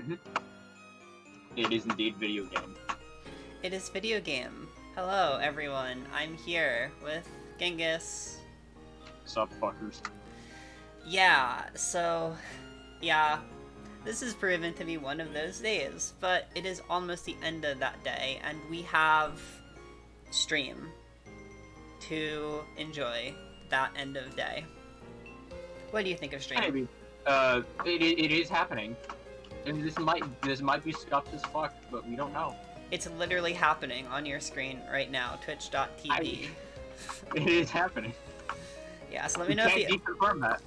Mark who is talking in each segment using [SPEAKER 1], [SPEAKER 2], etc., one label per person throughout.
[SPEAKER 1] It is indeed video game.
[SPEAKER 2] It is video game. Hello, everyone. I'm here with Gengis.
[SPEAKER 1] Sup, fuckers.
[SPEAKER 2] Yeah, this is proven to be one of those days, but it is almost the end of that day, and we have stream to enjoy that end of day. What do you think of stream?
[SPEAKER 1] Maybe. It is happening. And this might be scuffed as fuck, but we don't know.
[SPEAKER 2] It's literally happening on your screen right now, twitch.tv.
[SPEAKER 1] It is happening.
[SPEAKER 2] Yeah, so let me know if
[SPEAKER 1] you confirm that.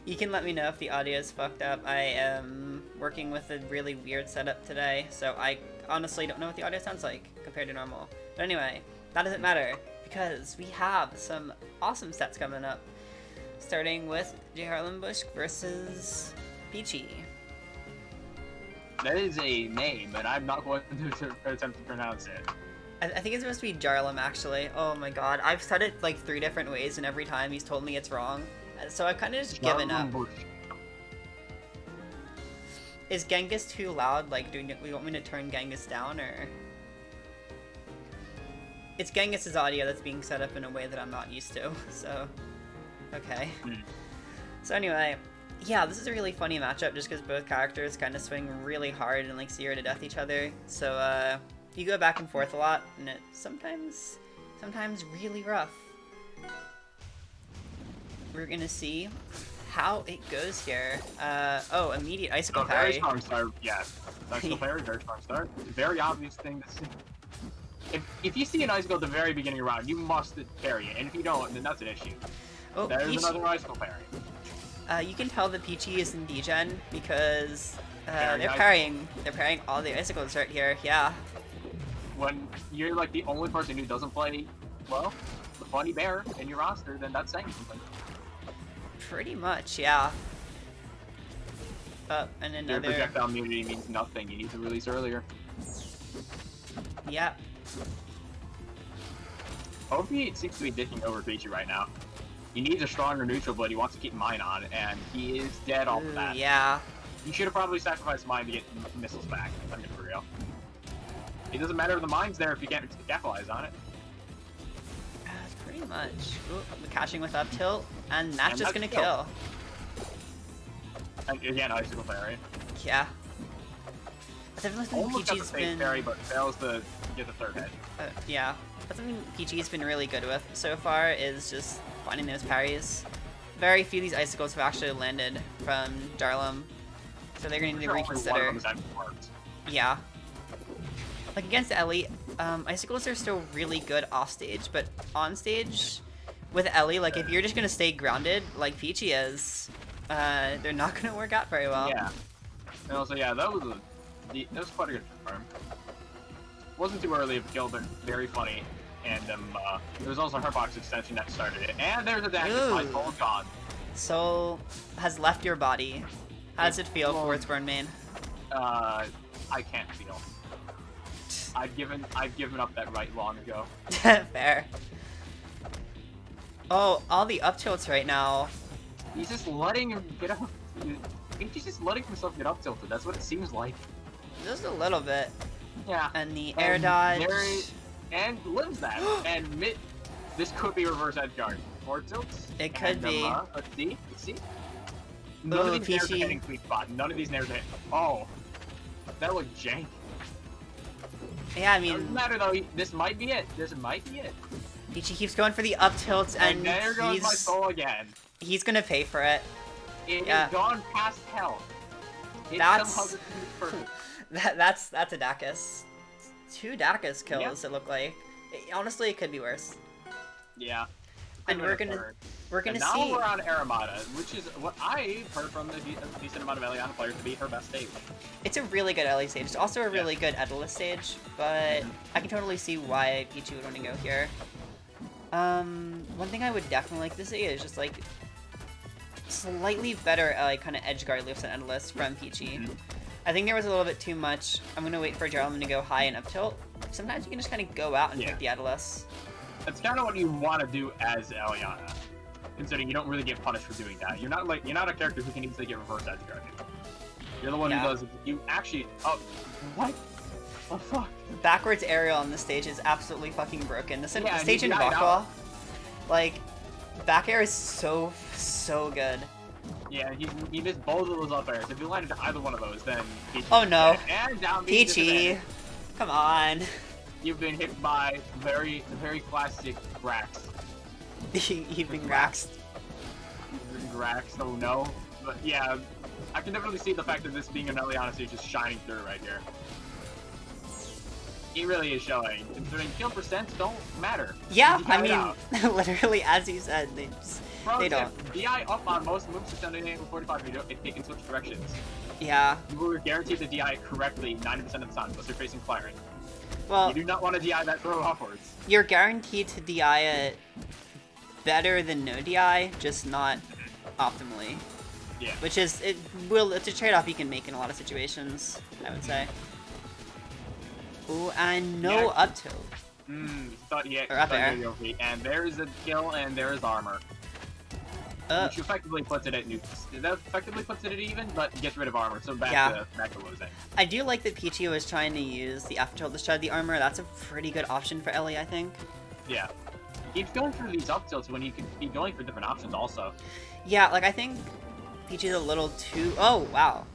[SPEAKER 2] You can let me know if the audio is fucked up. I am working with a really weird setup today, so I honestly don't know what the audio sounds like compared to normal. But anyway, that doesn't matter, because we have some awesome sets coming up. Starting with Jharlembuschk versus Peachy.
[SPEAKER 1] That is a name, and I'm not going to attempt to pronounce it.
[SPEAKER 2] I think it's supposed to be Jharlem, actually. Oh my god, I've said it like 3 different ways, and every time he's told me it's wrong. So I've kind of just given up. Is Gengis too loud? Like, do we want me to turn Gengis down, or...? It's Gengis's audio that's being set up in a way that I'm not used to, so... Okay. So anyway, yeah, this is a really funny matchup just because both characters kind of swing really hard and like zero to death each other. So you go back and forth a lot, and it's sometimes really rough. We're gonna see how it goes here. Oh, immediate icicle parry.
[SPEAKER 1] Very strong start, yeah. Icicle parry, very strong start. Very obvious thing to see. If you see an icicle at the very beginning of the round, you must parry it, and if you don't, then that's an issue.
[SPEAKER 2] Oh,
[SPEAKER 1] there's another icicle parry.
[SPEAKER 2] You can tell that Peachy is in degen because they're parrying all the icicles right here. Yeah.
[SPEAKER 1] When you're like the only person who doesn't play, well, the funny bear in your roster, then that's saying something.
[SPEAKER 2] Pretty much, yeah. And another...
[SPEAKER 1] Your projectile immunity means nothing. You need to release earlier.
[SPEAKER 2] Yep.
[SPEAKER 1] OP seems to be dicking over Peachy right now. He needs a stronger neutral, but he wants to keep mine on, and he is dead off the bat.
[SPEAKER 2] Yeah.
[SPEAKER 1] You should have probably sacrificed mine to get missiles back. I'm gonna be real. It doesn't matter if the mine's there if you can't capitalize on it.
[SPEAKER 2] Pretty much. Ooh, catching with up tilt, and that's just gonna kill.
[SPEAKER 1] And again, icicle parry.
[SPEAKER 2] Yeah. That's definitely something Peachy's been...
[SPEAKER 1] parry, but fails to get the third hit.
[SPEAKER 2] Yeah. That's something Peachy's been really good with so far, is just finding those parries. Very few of these icicles have actually landed from Jharlem, so they're going to need to reconsider. Yeah. Like against Ellie, icicles are still really good off stage, but on stage with Ellie, like if you're just going to stay grounded like Peachy is, they're not going to work out very well.
[SPEAKER 1] Yeah. And also, yeah, that was quite a good confirm. Wasn't too early of a kill, but very funny. And there was also her box extension that started it. And there's a dash. My soul gone.
[SPEAKER 2] Soul has left your body. How does it feel, Fortsborn main?
[SPEAKER 1] I can't feel. I've given up that right long ago.
[SPEAKER 2] Fair. Oh, all the up tilts right now.
[SPEAKER 1] He's just letting him get up. He's just letting himself get up tilted. That's what it seems like.
[SPEAKER 2] Just a little bit.
[SPEAKER 1] Yeah.
[SPEAKER 2] And the air dodge.
[SPEAKER 1] And lives that. And this could be reverse edge guard. Forward tilts.
[SPEAKER 2] It could be.
[SPEAKER 1] Let's see. None of these nairs are hitting sweet spot. None of these nairs are hitting. Oh. That looked jank.
[SPEAKER 2] Yeah, I mean...
[SPEAKER 1] Doesn't matter though. This might be it.
[SPEAKER 2] Peachy keeps going for the up tilts, and
[SPEAKER 1] there goes my soul again.
[SPEAKER 2] He's gonna pay for it.
[SPEAKER 1] It has gone past hell.
[SPEAKER 2] That's a Dacus. 2 Dacus kills, it looked like. Honestly, it could be worse.
[SPEAKER 1] Yeah.
[SPEAKER 2] And we're gonna see.
[SPEAKER 1] Now we're on Aramata, which is what I've heard from a decent amount of Eliana players to be her best stage.
[SPEAKER 2] It's a really good Ellie stage. It's also a really good Edalus stage, but I can totally see why Peachy would want to go here. One thing I would definitely like to see is just like slightly better kind of edge guard loops and Edalus from Peachy. I think there was a little bit too much. I'm gonna wait for Jharlem to go high and up tilt. Sometimes you can just kind of go out and pick the Edalus.
[SPEAKER 1] That's kind of what you want to do as Eliana, considering you don't really get punished for doing that. You're not a character who can easily get reverse edge guarded. You're the one who does it. You actually... Oh, what? Oh, fuck.
[SPEAKER 2] Backwards aerial on this stage is absolutely fucking broken. The stage in
[SPEAKER 1] died
[SPEAKER 2] Bakwa, like, back air is so good.
[SPEAKER 1] Yeah, he missed both of those up airs. If he landed to either one of those, then Peachy
[SPEAKER 2] Oh no.
[SPEAKER 1] And down
[SPEAKER 2] Peachy. Come on.
[SPEAKER 1] You've been hit by very classic Grax.
[SPEAKER 2] You've been Graxed.
[SPEAKER 1] Grax, oh no. But yeah, I can definitely see the fact that this being an Eliana stage is shining through right here. He really is showing. Considering kill percents don't matter.
[SPEAKER 2] Yeah, I mean, literally, as you said, they don't.
[SPEAKER 1] DI up on most moves extending angle 45 if they can switch directions.
[SPEAKER 2] Yeah.
[SPEAKER 1] You will guarantee to DI correctly 90% of the time unless you're facing firing.
[SPEAKER 2] Well,
[SPEAKER 1] you do not want to DI that throw upwards.
[SPEAKER 2] You're guaranteed to DI it better than no DI, just not optimally.
[SPEAKER 1] Yeah.
[SPEAKER 2] Which is, it's a trade-off you can make in a lot of situations, I would say. Ooh, and no up tilt.
[SPEAKER 1] Thought he had
[SPEAKER 2] up air.
[SPEAKER 1] And there's a kill, and there is armor. Which effectively puts it at that effectively puts it at even, but gets rid of armor, so back to losing.
[SPEAKER 2] I do like that Peachy was trying to use the F tilt to shred the armor. That's a pretty good option for Ellie, I think. Yeah.
[SPEAKER 1] Keeps going for these up tilts when you can be going for different options also.
[SPEAKER 2] Yeah, like I think Peachy's a little too... Oh, wow.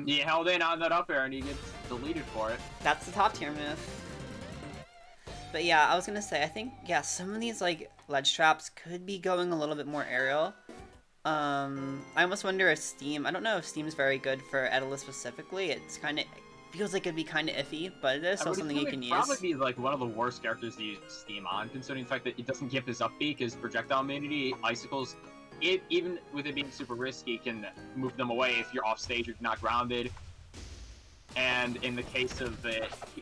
[SPEAKER 1] He held in on that up air and he gets deleted for it.
[SPEAKER 2] That's the top tier move. But yeah, I was gonna say, I think, yeah, some of these, like, ledge traps could be going a little bit more aerial. I almost wonder if Steam... I don't know if Steam's very good for Edela specifically. It's kind of... feels like it'd be kind of iffy, but it is still something you can use.
[SPEAKER 1] Probably be, like, one of the worst characters to use Steam on, considering the fact that it doesn't give his up B, because projectile immunity, icicles... even with it being super risky, can move them away if you're off stage or not grounded. And in the case of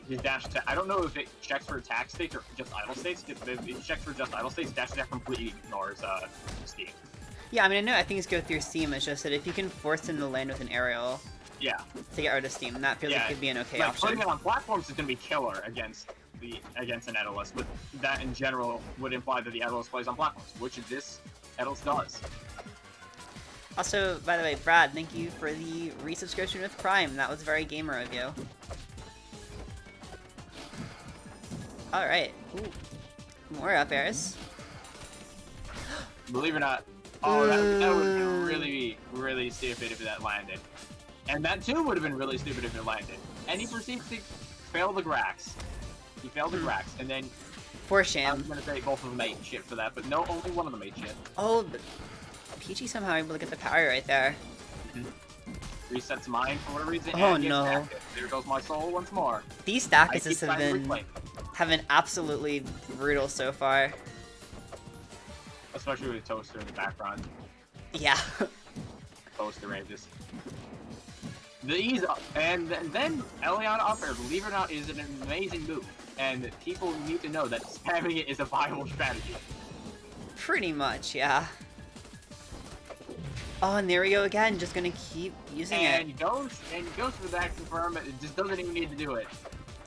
[SPEAKER 1] his dash attack, I don't know if it checks for attack states or just idle states. If it checks for just idle states, dash attack completely ignores Steam.
[SPEAKER 2] Yeah, I mean, I know things go through Steam, it's just that if you can force him to land with an aerial to get rid of Steam, that feels like could be an okay option.
[SPEAKER 1] Putting it on platforms is going to be killer against an Edalist, but that in general would imply that the Edalist plays on platforms, which this Edalist does.
[SPEAKER 2] Also, by the way, Brad, thank you for the resubscription with Prime. That was very gamer of you. Alright. More up airs.
[SPEAKER 1] Believe it or not, that would really be really stupid if that landed. And that too would have been really stupid if it landed. And he proceeds to fail the Grax. He failed the Grax, and then...
[SPEAKER 2] For Sham.
[SPEAKER 1] I was gonna say both of them ate shit for that, but no, only one of them ate shit.
[SPEAKER 2] Oh, but Peachy somehow able to get the power right there.
[SPEAKER 1] Resets mine for whatever reason.
[SPEAKER 2] Oh
[SPEAKER 1] and
[SPEAKER 2] no.
[SPEAKER 1] There goes my soul once more.
[SPEAKER 2] These stack assists have been absolutely brutal so far.
[SPEAKER 1] Especially with Toaster in the background.
[SPEAKER 2] Yeah.
[SPEAKER 1] Toaster rages. The ease up, and then Eliana up air, believe it or not, is an amazing move. And people need to know that spamming it is a viable strategy.
[SPEAKER 2] Pretty much, yeah. Oh, and there we go again, just gonna keep using it.
[SPEAKER 1] And he goes for that confirm, it just doesn't even need to do it.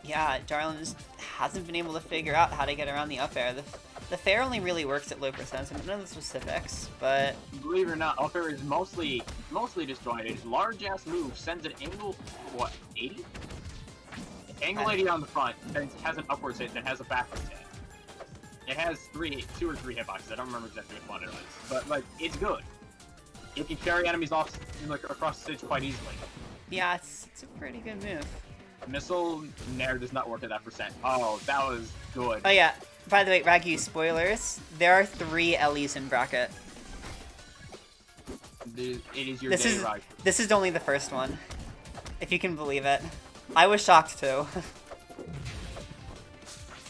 [SPEAKER 2] Yeah, Jharlembuschk just hasn't been able to figure out how to get around the up air. The fair only really works at low percents, I don't know the specifics, but...
[SPEAKER 1] Believe it or not, up air is mostly disjointed. Large ass move sends an angle, what, 80? Angle 80 on the front, then has an upwards hit, then has a backwards hit. It has 2 or 3 hitboxes, I don't remember exactly which one it is. But, like, it's good. It can carry enemies off, like, across the stage quite easily.
[SPEAKER 2] Yeah, it's a pretty good move.
[SPEAKER 1] Missile Nair does not work at that percent. Oh, that was good.
[SPEAKER 2] Oh yeah, by the way, Ragu, spoilers. There are 3 Ellie's in bracket.
[SPEAKER 1] It is your day, Rag.
[SPEAKER 2] This is only the first one. If you can believe it. I was shocked too.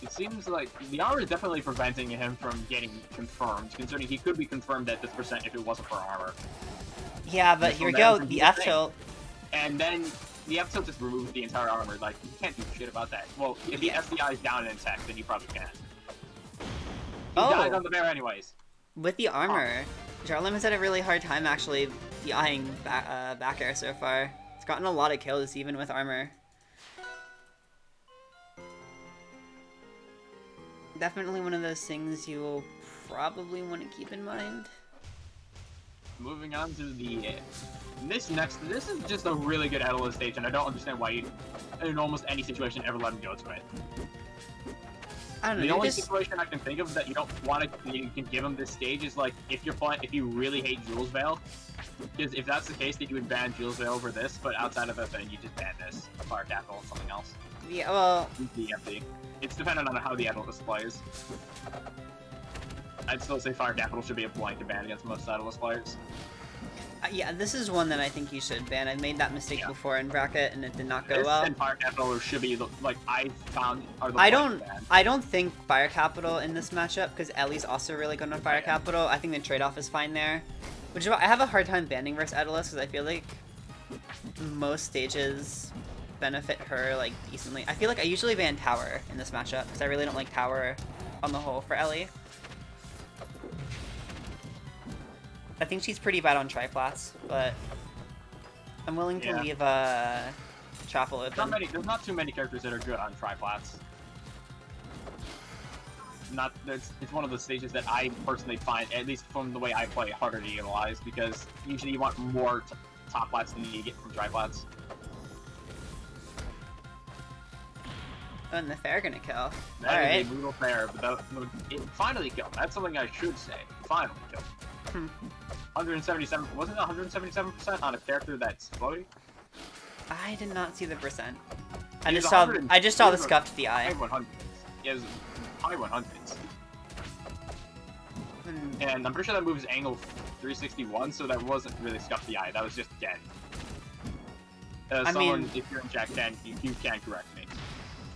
[SPEAKER 1] It seems like the armor is definitely preventing him from getting confirmed, considering he could be confirmed at this percent if it wasn't for armor.
[SPEAKER 2] Yeah, but here we go, the F tilt.
[SPEAKER 1] And then the F tilt just removes the entire armor. Like, you can't do shit about that. Well, if the SDI is down and intact, then you probably can. He dies on the bear anyways.
[SPEAKER 2] With the armor, Jharlembuschk has had a really hard time actually DIing back air so far. It's gotten a lot of kills even with armor. Definitely one of those things you will probably want to keep in mind.
[SPEAKER 1] moving on to the this is just a really good Edela stage, and I don't understand why you, in almost any situation, ever let him go to it.
[SPEAKER 2] I don't know.
[SPEAKER 1] The only situation I can think of that you don't want to, you can give him this stage is like if you really hate Jules Veil, because if that's the case, then you would ban Jules Veil over this. But outside of that, then you just ban this, a Fire Capital, and something else.
[SPEAKER 2] Yeah, well,
[SPEAKER 1] DFD. It's dependent on how the Edela plays. I'd still say Fire Capital should be a blanket ban against most Edela players.
[SPEAKER 2] yeah, this is one that I think you should ban. I made that mistake before in bracket, and it did not go well.
[SPEAKER 1] And Fire Capital should be the, like I found are the
[SPEAKER 2] I don't think Fire Capital in this matchup because Ellie's also really good on Fire Capital. I think the trade-off is fine there, which is why I have a hard time banning versus Edelis because I feel like most stages benefit her like decently. I feel like I usually ban Tower in this matchup because I really don't like Tower on the whole for Ellie. I think she's pretty bad on triplats, but I'm willing to leave Chapel open.
[SPEAKER 1] There's not too many characters that are good on triplats. It's one of the stages that I personally find, at least from the way I play, harder to utilize because usually you want more top plats than you get from triplats.
[SPEAKER 2] Oh, and the fair gonna kill.
[SPEAKER 1] That is a brutal fair, but it finally killed. That's something I should say. Finally killed. 177, wasn't it 177% on a character that's floating?
[SPEAKER 2] I did not see the percent. I just saw the scuffed the eye.
[SPEAKER 1] High 100s. It was high 100s. And I'm pretty sure that moves angle 361, so that wasn't really scuffed the eye. That was just dead. Someone, if you're in Jack 10, you can correct me.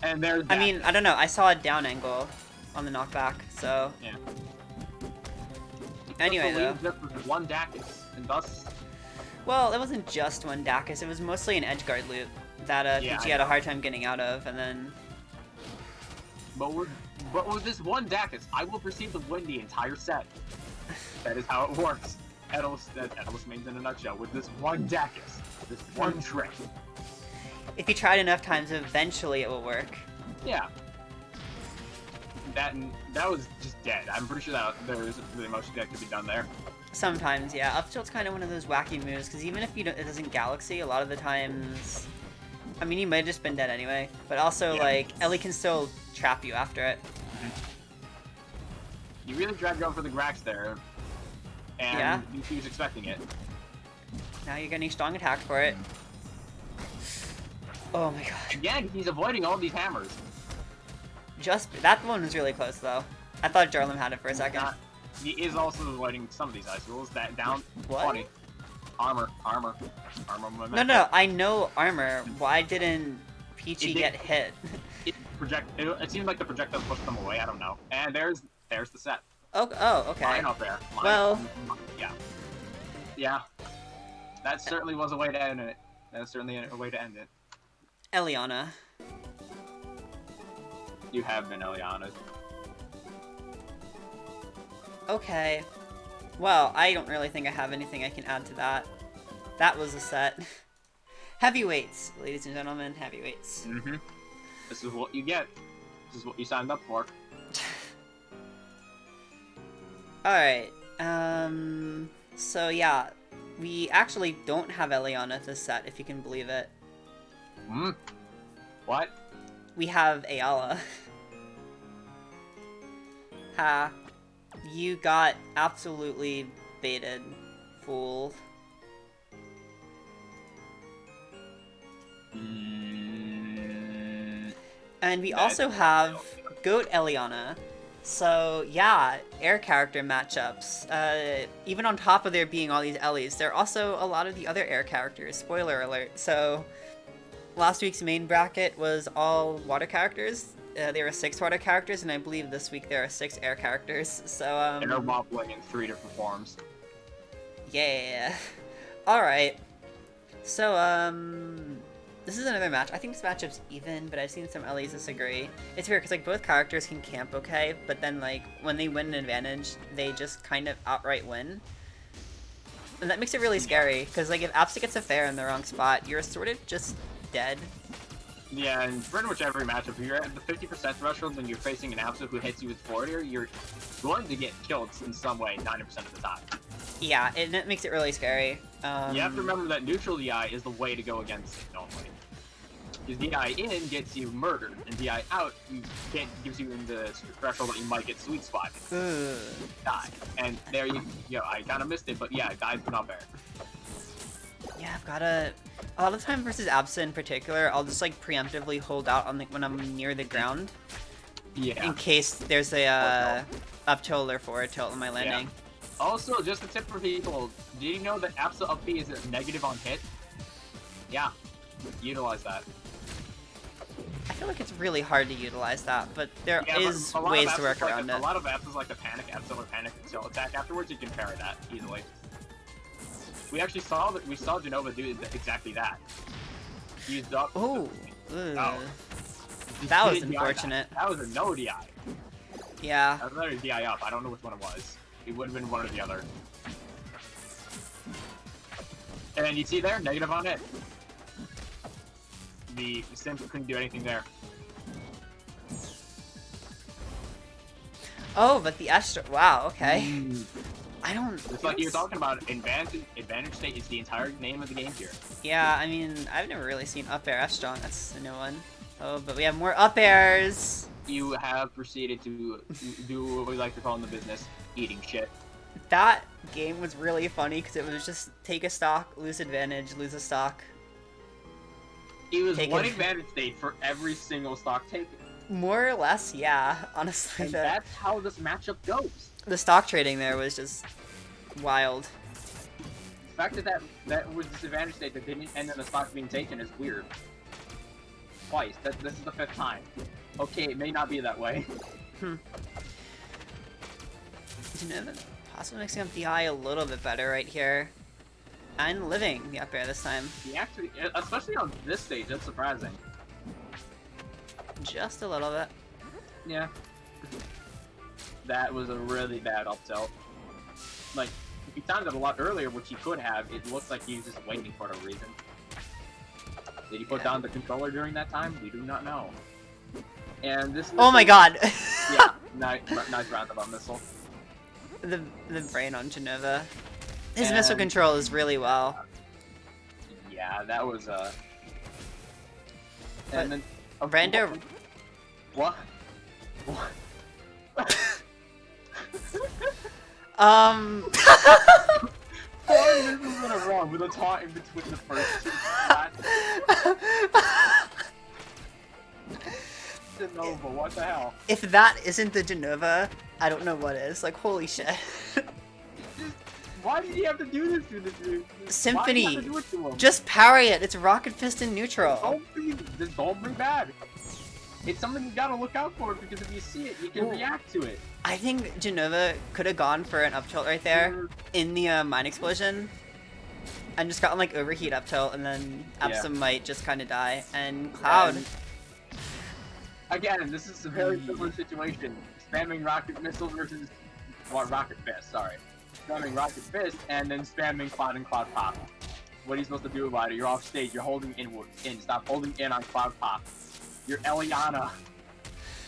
[SPEAKER 1] And there's that.
[SPEAKER 2] I mean, I don't know. I saw a down angle on the knockback, so.
[SPEAKER 1] Yeah.
[SPEAKER 2] Anyway, though.
[SPEAKER 1] Just with one Dacus, and thus.
[SPEAKER 2] Well, it wasn't just one Dacus. It was mostly an edgeguard loop that Peachy had a hard time getting out of, and then.
[SPEAKER 1] But with this one Dacus, I will proceed to win the entire set. That is how it works. Edelis mains in a nutshell. With this one Dacus, this one trick.
[SPEAKER 2] If you tried enough times, eventually it will work.
[SPEAKER 1] Yeah. That was just dead. I'm pretty sure that there isn't really much that could be done there.
[SPEAKER 2] Sometimes, yeah. Up tilt's kind of one of those wacky moves, because even if it doesn't Galaxy, a lot of the times... I mean, you might have just been dead anyway, but also, like, Ellie can still trap you after it.
[SPEAKER 1] You really tried to go for the Grax there, and he was expecting it.
[SPEAKER 2] Now you're getting strong attack for it. Oh my god.
[SPEAKER 1] Again, he's avoiding all these hammers.
[SPEAKER 2] That one was really close, though. I thought Jarlem had it for a second.
[SPEAKER 1] He is also avoiding some of these icicles. That down.
[SPEAKER 2] What?
[SPEAKER 1] Funny. Armor.
[SPEAKER 2] No, I know armor. Why didn't Peachy get hit?
[SPEAKER 1] It seemed like the projectile pushed them away. I don't know. And there's the set.
[SPEAKER 2] Oh, okay.
[SPEAKER 1] Mine up there.
[SPEAKER 2] Well.
[SPEAKER 1] Yeah. That certainly was a way to end it. That's certainly a way to end it.
[SPEAKER 2] Eliana.
[SPEAKER 1] You have been Eliana.
[SPEAKER 2] Okay. Well, I don't really think I have anything I can add to that. That was a set. Heavyweights, ladies and gentlemen, heavyweights.
[SPEAKER 1] Mm-hmm. This is what you get. This is what you signed up for.
[SPEAKER 2] Alright. So yeah. We actually don't have Eliana this set, if you can believe it.
[SPEAKER 1] What?
[SPEAKER 2] We have Ayala. Ha. You got absolutely baited, fool. And we also have Goat Eliana. So yeah, air character matchups. Even on top of there being all these Ellies, there are also a lot of the other air characters. Spoiler alert. So last week's main bracket was all water characters. There were 6 water characters, and I believe this week there are 6 air characters. So
[SPEAKER 1] they're wobbling in 3 different forms.
[SPEAKER 2] Yeah. All right. So this is another match. I think this matchup's even, but I've seen some LEs disagree. It's weird because like both characters can camp okay, but then like when they win an advantage, they just kind of outright win. And that makes it really scary because like if Apsa gets a fair in the wrong spot, you're sort of just dead.
[SPEAKER 1] Yeah, and pretty much every matchup, if you're at the 50% threshold and you're facing an Abso who hits you with forward air, you're going to get killed in some way 90% of the time.
[SPEAKER 2] Yeah, it makes it really scary.
[SPEAKER 1] You have to remember that neutral DI is the way to go against it normally. Because DI in gets you murdered, and DI out gives you in the threshold that you might get sweet spot. Die. And there you go. I kind of missed it, but yeah, dies but not fair.
[SPEAKER 2] Yeah, I've gotta... A lot of the time versus Absa in particular, I'll just like preemptively hold out on when I'm near the ground.
[SPEAKER 1] Yeah.
[SPEAKER 2] In case there's a up tilt or forward tilt on my landing.
[SPEAKER 1] Yeah. Also, just a tip for people, do you know that Absa up B is a negative on hit? Yeah. Utilize that.
[SPEAKER 2] I feel like it's really hard to utilize that, but there is ways to work around it.
[SPEAKER 1] A lot of apps is like the panic Absa or panic tilt attack afterwards, you can parry that easily. We actually saw that Jenova do exactly that. Used up.
[SPEAKER 2] Oh. That was unfortunate.
[SPEAKER 1] That was a no DI.
[SPEAKER 2] Yeah.
[SPEAKER 1] That was another DI up. I don't know which one it was. It would have been one or the other. And you see there, negative on hit. The Sim couldn't do anything there.
[SPEAKER 2] Oh, but the Astro. Wow. Okay. I don't.
[SPEAKER 1] It's like you were talking about. Advantage state is the entire name of the game here.
[SPEAKER 2] Yeah, I mean, I've never really seen up air S-strong. That's a new one. Oh, but we have more up airs.
[SPEAKER 1] You have proceeded to do what we like to call in the business, eating shit.
[SPEAKER 2] That game was really funny because it was just take a stock, lose advantage, lose a stock.
[SPEAKER 1] It was one advantage state for every single stock taken.
[SPEAKER 2] More or less, yeah. Honestly,
[SPEAKER 1] and that's how this matchup goes.
[SPEAKER 2] The stock trading there was just wild.
[SPEAKER 1] The fact that was disadvantage state that didn't end in the stock being taken is weird. Twice. This is the 5th time. Okay, it may not be that way.
[SPEAKER 2] Jenova possibly mixing up the eye a little bit better right here. And living the up air this time.
[SPEAKER 1] He actually, especially on this stage, that's surprising.
[SPEAKER 2] Just a little bit.
[SPEAKER 1] Yeah. That was a really bad up tilt. Like, if he timed it a lot earlier, which he could have, it looks like he was just waiting for a reason. Did he put down the controller during that time? We do not know. And this.
[SPEAKER 2] Oh my god!
[SPEAKER 1] Yeah, nice roundabout missile.
[SPEAKER 2] The brain on Jenova. His missile control is really well.
[SPEAKER 1] Yeah, that was and then
[SPEAKER 2] Brando.
[SPEAKER 1] What? This is in a row with a taunt in between the first two shots. Jenova, what the hell?
[SPEAKER 2] If that isn't the Jenova, I don't know what is. Like, holy shit.
[SPEAKER 1] Why did he have to do this to this dude?
[SPEAKER 2] Symphony, just parry it. It's Rocket Fist in neutral.
[SPEAKER 1] Don't be bad. It's something you gotta look out for because if you see it, you can react to it.
[SPEAKER 2] I think Jenova could have gone for an up tilt right there in the mine explosion, and just gotten like overheat up tilt, and then Absa might just kind of die. And Cloud.
[SPEAKER 1] Again, this is a very similar situation. Spamming rocket missiles versus rocket fist. Sorry. Spamming Rocket Fist and then spamming Cloud and Cloud Pop. What are you supposed to do about it? You're off stage, you're holding in. Stop holding in on Cloud Pop. You're Eliana.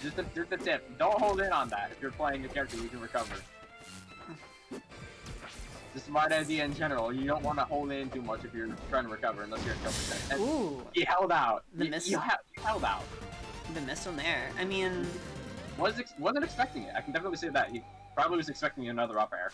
[SPEAKER 1] Just a tip. Don't hold in on that if you're playing a character you can recover. It's a smart idea in general. You don't want to hold in too much if you're trying to recover unless you're at kill percent.
[SPEAKER 2] Ooh.
[SPEAKER 1] He held out.
[SPEAKER 2] The missile.
[SPEAKER 1] You held out.
[SPEAKER 2] The missile there. I mean...
[SPEAKER 1] Wasn't expecting it. I can definitely say that. He probably was expecting another up air.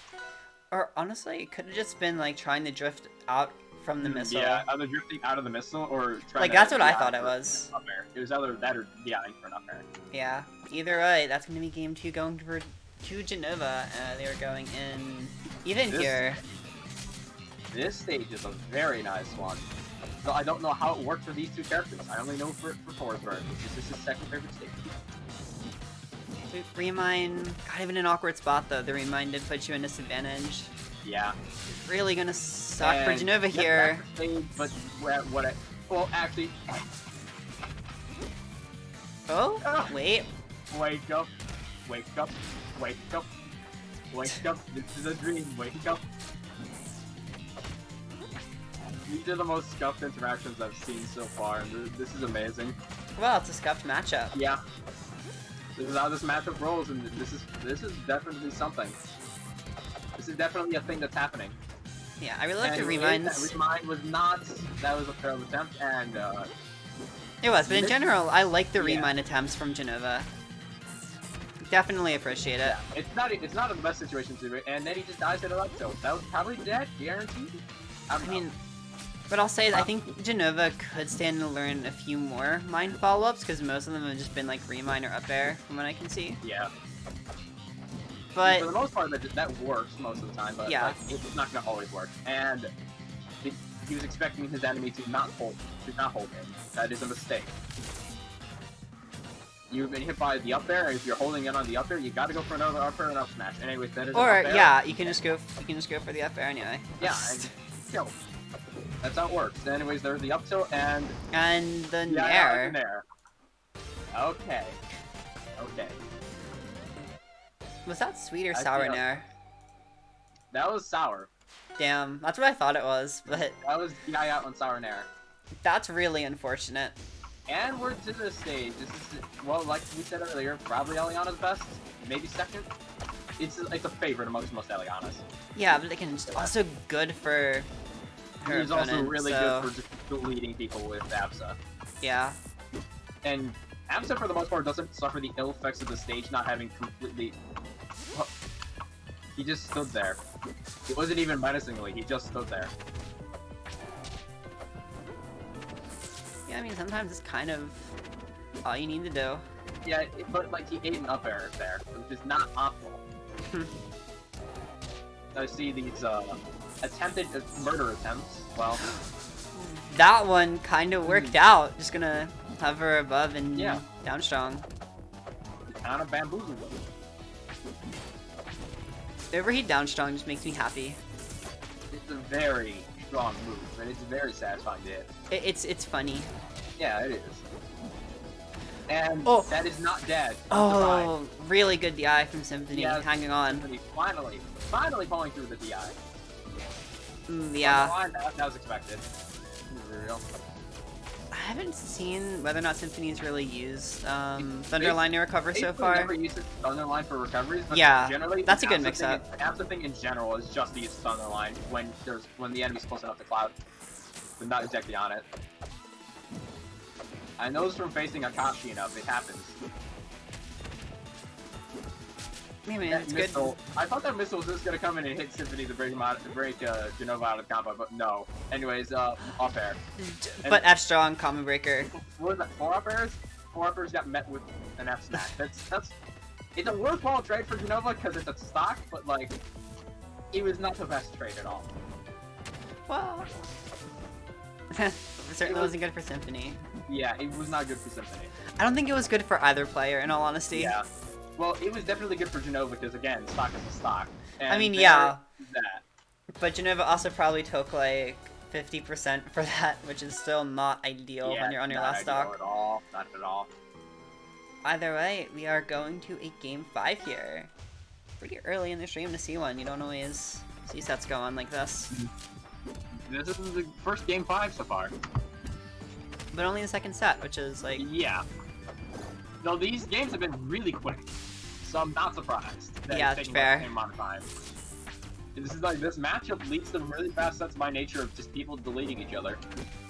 [SPEAKER 2] Or honestly, it could have just been like trying to drift out from the missile.
[SPEAKER 1] Yeah, either drifting out of the missile or trying
[SPEAKER 2] like
[SPEAKER 1] to
[SPEAKER 2] that's what I thought it was.
[SPEAKER 1] Up air. It was either that or DIing for an up air.
[SPEAKER 2] Yeah. Either way, that's gonna be game 2 going for Jenova. They were going in even here.
[SPEAKER 1] This stage is a very nice one. So I don't know how it worked for these two characters. I only know for Forsberg. This is his second favorite stage.
[SPEAKER 2] Remind, not even an awkward spot though. The Remind did put you in disadvantage.
[SPEAKER 1] Yeah.
[SPEAKER 2] Really gonna suck for Jenova here.
[SPEAKER 1] But well, actually.
[SPEAKER 2] Oh, wait.
[SPEAKER 1] Wake up. Wake up. Wake up. Wake up. This is a dream. Wake up. These are the most scuffed interactions I've seen so far, and this is amazing.
[SPEAKER 2] Well, it's a scuffed matchup.
[SPEAKER 1] Yeah. This is how this matchup rolls, and this is definitely something. This is definitely a thing that's happening.
[SPEAKER 2] Yeah, I really like the
[SPEAKER 1] Anyway,
[SPEAKER 2] reminds.
[SPEAKER 1] That remind was not. That was a failed attempt, and
[SPEAKER 2] It was, but in
[SPEAKER 1] this-
[SPEAKER 2] general, I like the
[SPEAKER 1] Yeah.
[SPEAKER 2] remind attempts from Jenova. Definitely appreciate it.
[SPEAKER 1] yeah, it's not the best situation to be, and then he just dies at a left tilt. That was probably dead, guaranteed. I mean,
[SPEAKER 2] But I'll say, I think Jenova could stand to learn a few more mine follow-ups, because most of them have just been like remine or up air, from what I can see.
[SPEAKER 1] yeah.
[SPEAKER 2] But
[SPEAKER 1] For the most part, that works most of the time, but
[SPEAKER 2] Yeah.
[SPEAKER 1] like, it's not gonna always work. And he was expecting his enemy to not hold him. That is a mistake. You've been hit by the up air, and if you're holding in on the up air, you gotta go for another up air and up smash. Anyways, that is an
[SPEAKER 2] or
[SPEAKER 1] up air.
[SPEAKER 2] yeah, you can just go for the up air anyway.
[SPEAKER 1] Yeah, and kill. That's how it works. Anyways, there's the up tilt and
[SPEAKER 2] the
[SPEAKER 1] yeah,
[SPEAKER 2] nair.
[SPEAKER 1] nair. Okay. Okay.
[SPEAKER 2] Was that sweet or
[SPEAKER 1] I
[SPEAKER 2] sour
[SPEAKER 1] feel-
[SPEAKER 2] nair?
[SPEAKER 1] That was sour.
[SPEAKER 2] Damn, that's what I thought it was, but
[SPEAKER 1] That was DI out on sour nair.
[SPEAKER 2] that's really unfortunate.
[SPEAKER 1] And we're to this stage. This is, well, like we said earlier, probably Eliana's best, maybe second. It's a favorite amongst most Elianas.
[SPEAKER 2] Yeah, but again, it's also good for her
[SPEAKER 1] He's also
[SPEAKER 2] opponent,
[SPEAKER 1] really
[SPEAKER 2] so,
[SPEAKER 1] good for just deleting people with Absa.
[SPEAKER 2] yeah.
[SPEAKER 1] And Absa, for the most part, doesn't suffer the ill effects of the stage not having completely... He just stood there. It wasn't even menacingly, he just stood there.
[SPEAKER 2] Yeah, I mean, sometimes it's kind of all you need to do.
[SPEAKER 1] Yeah, but like he ate an up air there, which is not optimal. I see these attempted murder attempts. Well,
[SPEAKER 2] That one kind of worked out. Just gonna hover above and
[SPEAKER 1] Yeah.
[SPEAKER 2] down strong.
[SPEAKER 1] kind of bamboozled them.
[SPEAKER 2] Overheat down strong just makes me happy.
[SPEAKER 1] It's a very strong move, and it's very satisfying to hit.
[SPEAKER 2] It's funny.
[SPEAKER 1] Yeah, it is. And
[SPEAKER 2] Oh.
[SPEAKER 1] that is not dead.
[SPEAKER 2] Oh, really good DI from Symphony,
[SPEAKER 1] Yeah.
[SPEAKER 2] hanging on.
[SPEAKER 1] Symphony finally pulling through the DI.
[SPEAKER 2] Yeah.
[SPEAKER 1] On the line, that was expected. Real.
[SPEAKER 2] I haven't seen whether or not Symphony's really used Thunderline to recover so
[SPEAKER 1] Basically
[SPEAKER 2] far.
[SPEAKER 1] never used Thunderline for recoveries, but
[SPEAKER 2] Yeah,
[SPEAKER 1] generally
[SPEAKER 2] that's a good
[SPEAKER 1] the
[SPEAKER 2] mix-up.
[SPEAKER 1] Absa thing in general is just to use Thunderline when the enemy's close enough to cloud, but not exactly on it. I know this from facing Akashi enough, it happens.
[SPEAKER 2] Yeah, man,
[SPEAKER 1] That
[SPEAKER 2] it's
[SPEAKER 1] missile,
[SPEAKER 2] good.
[SPEAKER 1] I thought that missile was just gonna come in and hit Symphony to break Jenova out of the combo, but no. Anyways, off air.
[SPEAKER 2] But F strong, combo breaker.
[SPEAKER 1] What was that, 4 up airs? 4 up airs got met with an F smash. That's it's a worthwhile trade for Jenova because it's a stock, but like, it was not the best trade at all.
[SPEAKER 2] Well, it certainly wasn't good for Symphony.
[SPEAKER 1] Yeah, it was not good for Symphony.
[SPEAKER 2] I don't think it was good for either player, in all honesty.
[SPEAKER 1] Yeah. Well, it was definitely good for Jenova because again, stock is a stock. And
[SPEAKER 2] I mean,
[SPEAKER 1] there
[SPEAKER 2] yeah.
[SPEAKER 1] is that.
[SPEAKER 2] But Jenova also probably took like 50% for that, which is still not ideal
[SPEAKER 1] Yeah,
[SPEAKER 2] when you're on your
[SPEAKER 1] not
[SPEAKER 2] last
[SPEAKER 1] ideal
[SPEAKER 2] stock.
[SPEAKER 1] at all. Not at all.
[SPEAKER 2] Either way, we are going to a game 5 here. Pretty early in the stream to see one. You don't always see sets go on like this.
[SPEAKER 1] This is the first game 5 so far.
[SPEAKER 2] But only the second set, which is like...
[SPEAKER 1] Yeah. No, these games have been really quick, so I'm not surprised. That
[SPEAKER 2] Yeah,
[SPEAKER 1] it's
[SPEAKER 2] that's
[SPEAKER 1] taking
[SPEAKER 2] fair.
[SPEAKER 1] the same amount of time. This is like, this matchup leads to really fast sets by nature of just people deleting each other.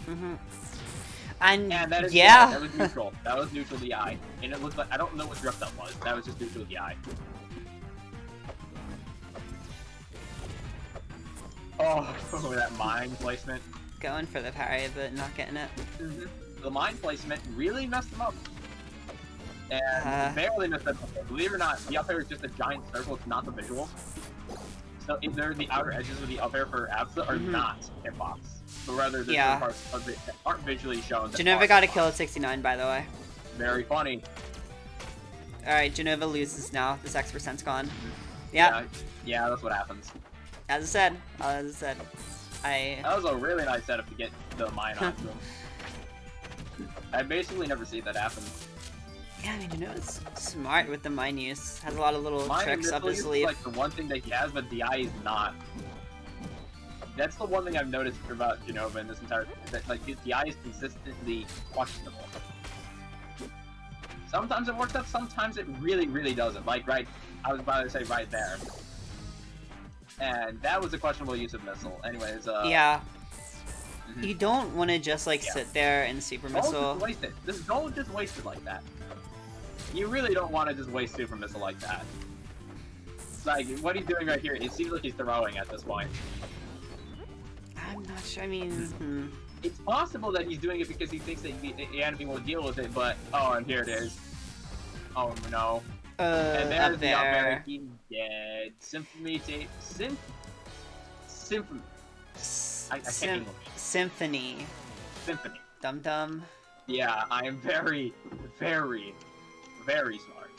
[SPEAKER 2] And
[SPEAKER 1] And that is
[SPEAKER 2] yeah.
[SPEAKER 1] that was neutral. That was neutral DI. And it looked like, I don't know what drift that was. That was just neutral DI. Oh, that mine placement.
[SPEAKER 2] Going for the parry, but not getting it.
[SPEAKER 1] The mine placement really messed him up. And barely messed him up. Believe it or not, the up air is just a giant circle, it's not the visual. So either the outer edges of the up air for Absa are not hitbox. But rather the
[SPEAKER 2] Yeah.
[SPEAKER 1] parts of it that aren't visually shown. that
[SPEAKER 2] Jenova
[SPEAKER 1] are
[SPEAKER 2] got a
[SPEAKER 1] hitbox.
[SPEAKER 2] kill at 69, by the way.
[SPEAKER 1] Very funny.
[SPEAKER 2] Alright, Jenova loses now. This X%'s gone. Yeah,
[SPEAKER 1] Yeah, that's what happens.
[SPEAKER 2] as I said. I...
[SPEAKER 1] That was a really nice setup to get the mine onto him. I basically never see that happen.
[SPEAKER 2] Yeah, I mean, Jenova's smart with the mine use. Has a lot of little
[SPEAKER 1] Mine
[SPEAKER 2] tricks up
[SPEAKER 1] missile
[SPEAKER 2] his
[SPEAKER 1] use is
[SPEAKER 2] sleeve.
[SPEAKER 1] like the one thing that he has, but DI is not. That's the one thing I've noticed about Jenova in this entire that like his DI is consistently questionable. Sometimes it works out, sometimes it really, really doesn't. Like, right, I was about to say right there. And that was a questionable use of missile. Anyways,
[SPEAKER 2] Yeah. You don't want to just, like, sit there and super missile.
[SPEAKER 1] Don't just waste it. Don't just waste it like that. You really don't want to just waste super missile like that. Like, what he's doing right here, it seems like he's throwing at this point.
[SPEAKER 2] I'm not sure, I mean,
[SPEAKER 1] It's possible that he's doing it because he thinks that the enemy will deal with it, but... Oh, and here it is. Oh, no. And there's
[SPEAKER 2] up
[SPEAKER 1] the up air.
[SPEAKER 2] there.
[SPEAKER 1] He's dead. Symphony... Symphony. I can't English.
[SPEAKER 2] Symphony.
[SPEAKER 1] Symphony.
[SPEAKER 2] Dum-dum.
[SPEAKER 1] Yeah, I am very, very, very smart.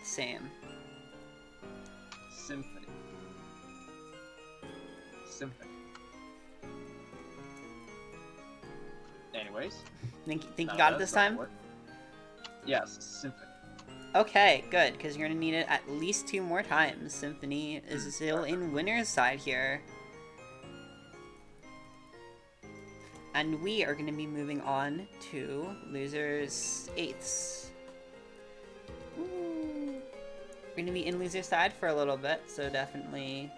[SPEAKER 2] Same.
[SPEAKER 1] Symphony. Symphony. Anyways.
[SPEAKER 2] Think you got it this time?
[SPEAKER 1] Yes, Symphony.
[SPEAKER 2] Okay, good, because you're gonna need it at least 2 more times. Symphony is still in winner's side here. And we are gonna be moving on to losers 8ths. Ooh. We're gonna be in loser's side for a little bit, so definitely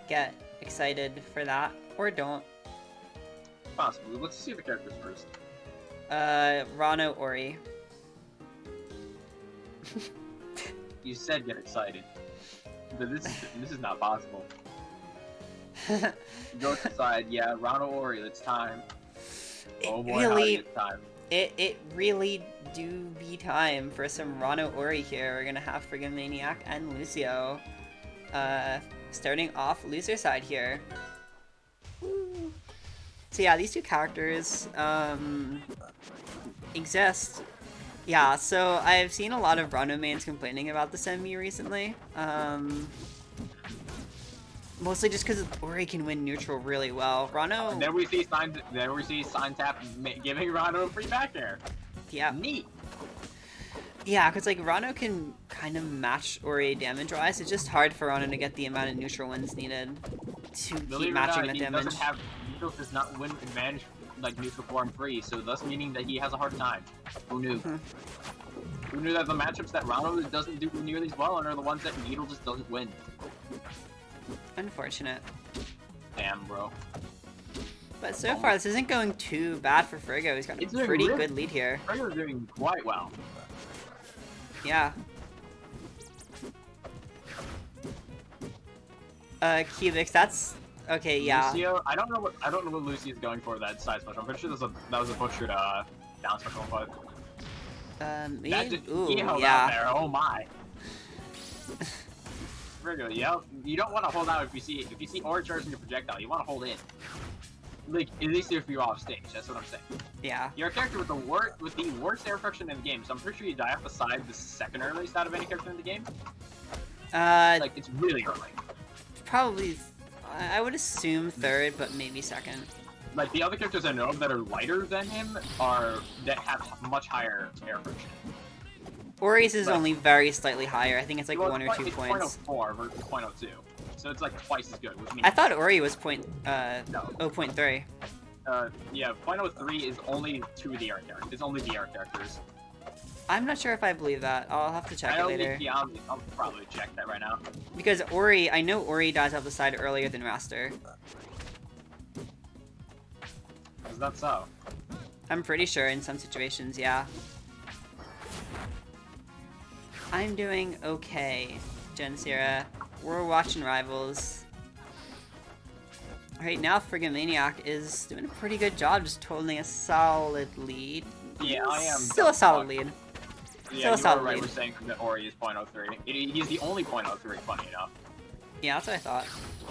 [SPEAKER 2] get excited for that, or don't.
[SPEAKER 1] Possibly. Let's see the characters first.
[SPEAKER 2] Rano Ori.
[SPEAKER 1] You said get excited. But this is not possible. Go to the side, yeah, Rano Ori, it's time. Oh boy,
[SPEAKER 2] really,
[SPEAKER 1] it's time.
[SPEAKER 2] It really do be time for some Rano Ori here. We're gonna have Frigomaniac and Lucio. Starting off loser side here. Woo. So yeah, these 2 characters exist. Yeah, so I've seen a lot of Rano mains complaining about the Semi recently. Mostly just because Ori can win neutral really well. Rano...
[SPEAKER 1] And then we see Sign Tap giving Rano a free back air.
[SPEAKER 2] Yeah.
[SPEAKER 1] Neat.
[SPEAKER 2] Yeah, because like Rano can kind of match Ori damage-wise. It's just hard for Rano to get the amount of neutral wins needed to keep matching the damage.
[SPEAKER 1] Neutral does not win advantage like neutral form free, so thus meaning that he has a hard time. Who knew? Who knew that the matchups that Rano doesn't do nearly as well and are the ones that Needle just doesn't win?
[SPEAKER 2] Unfortunate.
[SPEAKER 1] Damn, bro.
[SPEAKER 2] But so far, this isn't going too bad for Frigo. He's got a pretty good lead here.
[SPEAKER 1] Frigo's doing quite well.
[SPEAKER 2] Yeah. Cubics, that's... Okay, yeah.
[SPEAKER 1] Lucio, I don't know what Lucio's going for that side special. I'm pretty sure that was a butchered down special, but... He held out there, oh my. Frigo, yeah, you don't want to hold out if you see Ori charging your projectile. You want to hold in, like at least if you're off stage. That's what I'm saying.
[SPEAKER 2] Yeah.
[SPEAKER 1] You're a character with the worst air friction in the game, so I'm pretty sure you die off the side the second earliest out of any character in the game. Like it's really early.
[SPEAKER 2] Probably, I would assume 3rd, but maybe 2nd.
[SPEAKER 1] Like the other characters I know of that are lighter than him that have much higher air friction.
[SPEAKER 2] Ori's is only very slightly higher. I think it's like 1 or 2 points.
[SPEAKER 1] 0.04 versus 0.02. So it's like twice as good, which means...
[SPEAKER 2] I thought Ori was 0.3.
[SPEAKER 1] Yeah, 0.03 is only 2 of the air characters. It's only the air characters.
[SPEAKER 2] I'm not sure if I believe that. I'll have to check it later.
[SPEAKER 1] Yeah, I'll probably check that right now.
[SPEAKER 2] Because Ori, I know Ori dies off the side earlier than Raster.
[SPEAKER 1] Is that so?
[SPEAKER 2] I'm pretty sure in some situations, yeah. I'm doing okay, Gensira. We're watching Rivals. Right now, Frigomaniac is doing a pretty good job just holding a solid lead.
[SPEAKER 1] Yeah, I am.
[SPEAKER 2] Still a solid lead.
[SPEAKER 1] Yeah, you were right. We're saying that Ori is 0.03. He's the only 0.03, funny enough.
[SPEAKER 2] Yeah, that's what I thought.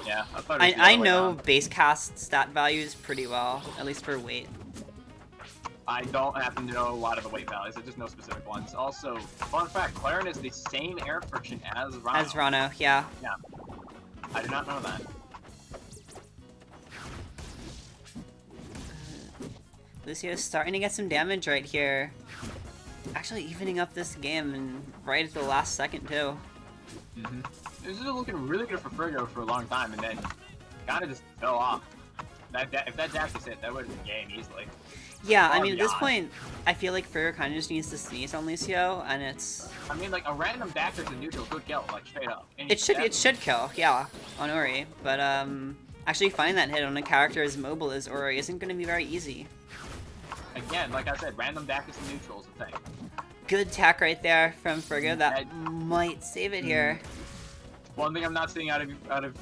[SPEAKER 1] Yeah, I thought
[SPEAKER 2] I know base cast stat values pretty well, at least for weight.
[SPEAKER 1] I don't happen to know a lot of the weight values. I just know specific ones. Also, fun fact, Clarin is the same air friction as Rano.
[SPEAKER 2] As Rano, yeah.
[SPEAKER 1] Yeah. I did not know that.
[SPEAKER 2] Lucio's starting to get some damage right here. Actually evening up this game, and right at the last second, too.
[SPEAKER 1] This is looking really good for Frigo for a long time, and then kind of just fell off. If that dash was hit, that would have been game easily.
[SPEAKER 2] Yeah, I mean, at this
[SPEAKER 1] beyond.
[SPEAKER 2] point, I feel like Frigo kind of just needs to sneeze on Lucio, and it's...
[SPEAKER 1] I mean, like, a random dash to neutral could kill, like, straight up. And
[SPEAKER 2] It should kill, yeah, on Ori, but, actually finding that hit on a character as mobile as Ori isn't going to be very easy.
[SPEAKER 1] Again, like I said, random dash to neutral is a thing.
[SPEAKER 2] Good tech right there from Frigo, that might save it here.
[SPEAKER 1] One thing I'm not seeing out of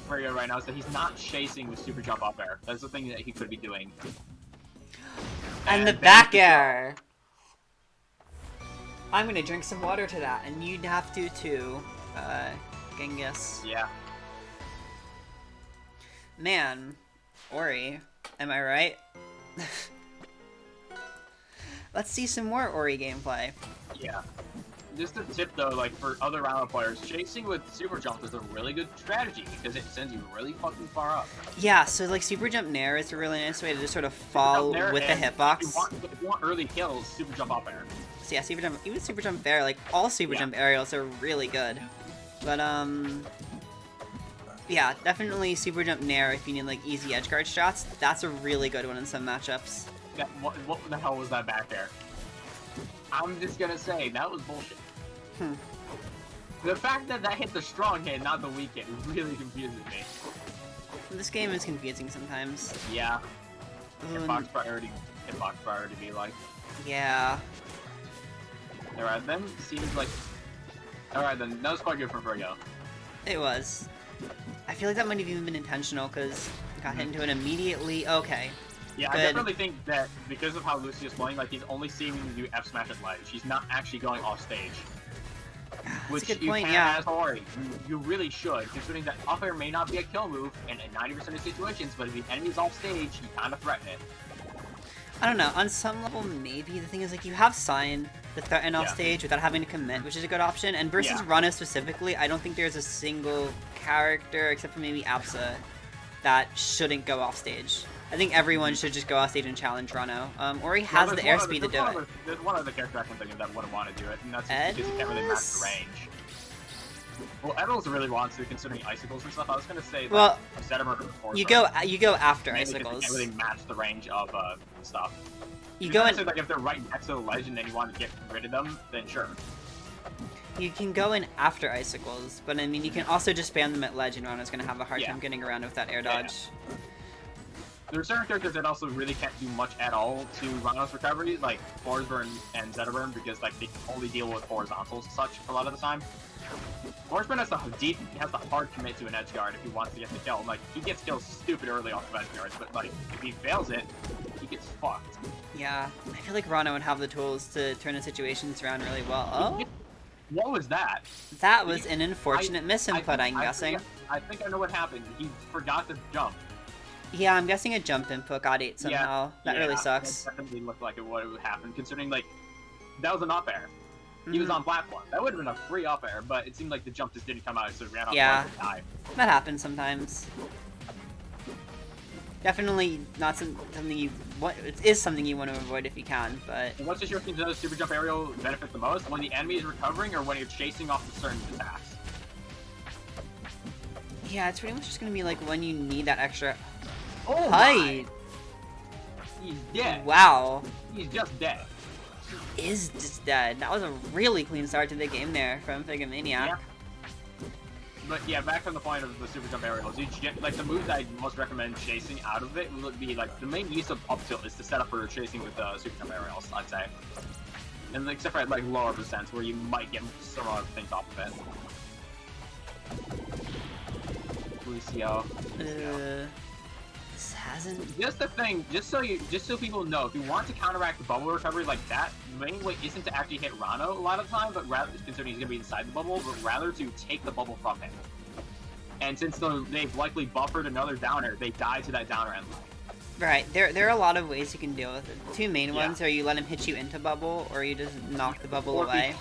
[SPEAKER 1] Frigo right now is that he's not chasing the super jump up air. That's the thing that he could be doing.
[SPEAKER 2] And the back air! I'm gonna drink some water to that, and you'd have to too, Gengis.
[SPEAKER 1] Yeah.
[SPEAKER 2] Man, Ori, am I right? Let's see some more Ori gameplay.
[SPEAKER 1] Yeah. Just a tip though, like for other round players, chasing with super jump is a really good strategy because it sends you really fucking far up.
[SPEAKER 2] Yeah, so like super jump nair is a really nice way to just sort of fall with the hitbox.
[SPEAKER 1] If you want early kills, super jump up air.
[SPEAKER 2] So yeah, super jump, even super jump fair, like all super jump aerials are really good. But yeah, definitely super jump nair if you need like easy edge guard shots. That's a really good one in some matchups.
[SPEAKER 1] Yeah, what the hell was that back there? I'm just gonna say that was bullshit. The fact that that hit the strong hit, not the weak hit, really confuses me.
[SPEAKER 2] This game is confusing sometimes.
[SPEAKER 1] Yeah. Hitbox priority be like.
[SPEAKER 2] Yeah.
[SPEAKER 1] Alright then, seems like... Alright then, that was quite good for Frigo.
[SPEAKER 2] It was. I feel like that might have even been intentional, because got hit into it immediately. Okay.
[SPEAKER 1] Yeah,
[SPEAKER 2] good.
[SPEAKER 1] I definitely think that because of how Lucio's playing, like, he's only seeming to do F smash at ledge. He's not actually going off stage. Which
[SPEAKER 2] That's a good
[SPEAKER 1] you
[SPEAKER 2] point,
[SPEAKER 1] can
[SPEAKER 2] yeah.
[SPEAKER 1] as Ori. You really should, considering that up air may not be a kill move in 90% of situations, but if the enemy's off stage, you kind of threaten it.
[SPEAKER 2] I don't know, on some level maybe. The thing is, like, you have Sign to threaten off stage without having to commit, which is a good option. And versus Rana specifically, I don't think there's a single character, except for maybe Apsa, that shouldn't go off stage. I think everyone should just go off stage and challenge Rano. Ori has the airspeed to do it.
[SPEAKER 1] There's one other character I can think of that wouldn't want to do it, and that's because he can't really match the range. Well, Edels really wants to, considering icicles and stuff. I was gonna say,
[SPEAKER 2] well,
[SPEAKER 1] like,
[SPEAKER 2] you go after icicles.
[SPEAKER 1] Can't really match the range of stuff.
[SPEAKER 2] You go in,
[SPEAKER 1] like if they're right next to the ledge and then you want to get rid of them, then sure.
[SPEAKER 2] You can go in after icicles, but I mean, you can also just spam them at ledge, and Rano's gonna have a hard time getting around with that air dodge.
[SPEAKER 1] Yeah. There are certain characters that also really can't do much at all to Rano's recovery, like Forsburn and Zetaburn, because like they only deal with horizontals and such a lot of the time. Forsburn has the hard commit to an edge guard if he wants to get the kill. Like he gets killed stupid early off of edge guards, but like if he fails it, he gets fucked.
[SPEAKER 2] Yeah, I feel like Rano would have the tools to turn the situations around really well. Oh,
[SPEAKER 1] what was that?
[SPEAKER 2] That was an unfortunate misinput, I'm guessing.
[SPEAKER 1] I think I know what happened. He forgot to jump.
[SPEAKER 2] Yeah, I'm guessing a jump input got ate somehow. That really sucks.
[SPEAKER 1] That definitely looked like what would happen, considering like that was an up air. He was on platform. That would have been a free up air, but it seemed like the jump just didn't come out, so it ran off and died.
[SPEAKER 2] That happens sometimes. Definitely not something you want. It is something you want to avoid if you can, but.
[SPEAKER 1] And what situation does super jump aerial benefit the most? When the enemy is recovering, or when you're chasing off the certain attacks?
[SPEAKER 2] Yeah, it's pretty much just gonna be like when you need that extra
[SPEAKER 1] height.
[SPEAKER 2] My.
[SPEAKER 1] He's dead.
[SPEAKER 2] Wow.
[SPEAKER 1] He's just dead.
[SPEAKER 2] He is just dead. That was a really clean start to the game there from Frigomaniac.
[SPEAKER 1] Yeah. But yeah, back from the point of the super jump aerials, like the moves I most recommend chasing out of it would be like the main use of up tilt is to set up for chasing with super jump aerials, I'd say. And except for at like lower percents where you might get some other things off of it. Lucio.
[SPEAKER 2] This hasn't.
[SPEAKER 1] Just the thing, just so people know, if you want to counteract the bubble recovery like that, the main way isn't to actually hit Rano a lot of the time, but rather, considering he's gonna be inside the bubble, but rather to take the bubble from him. And since they've likely buffered another downer, they die to that downer end line.
[SPEAKER 2] Right, there are a lot of ways you can deal with it. The two main ones are you let him hit you into bubble, or you just knock the bubble away.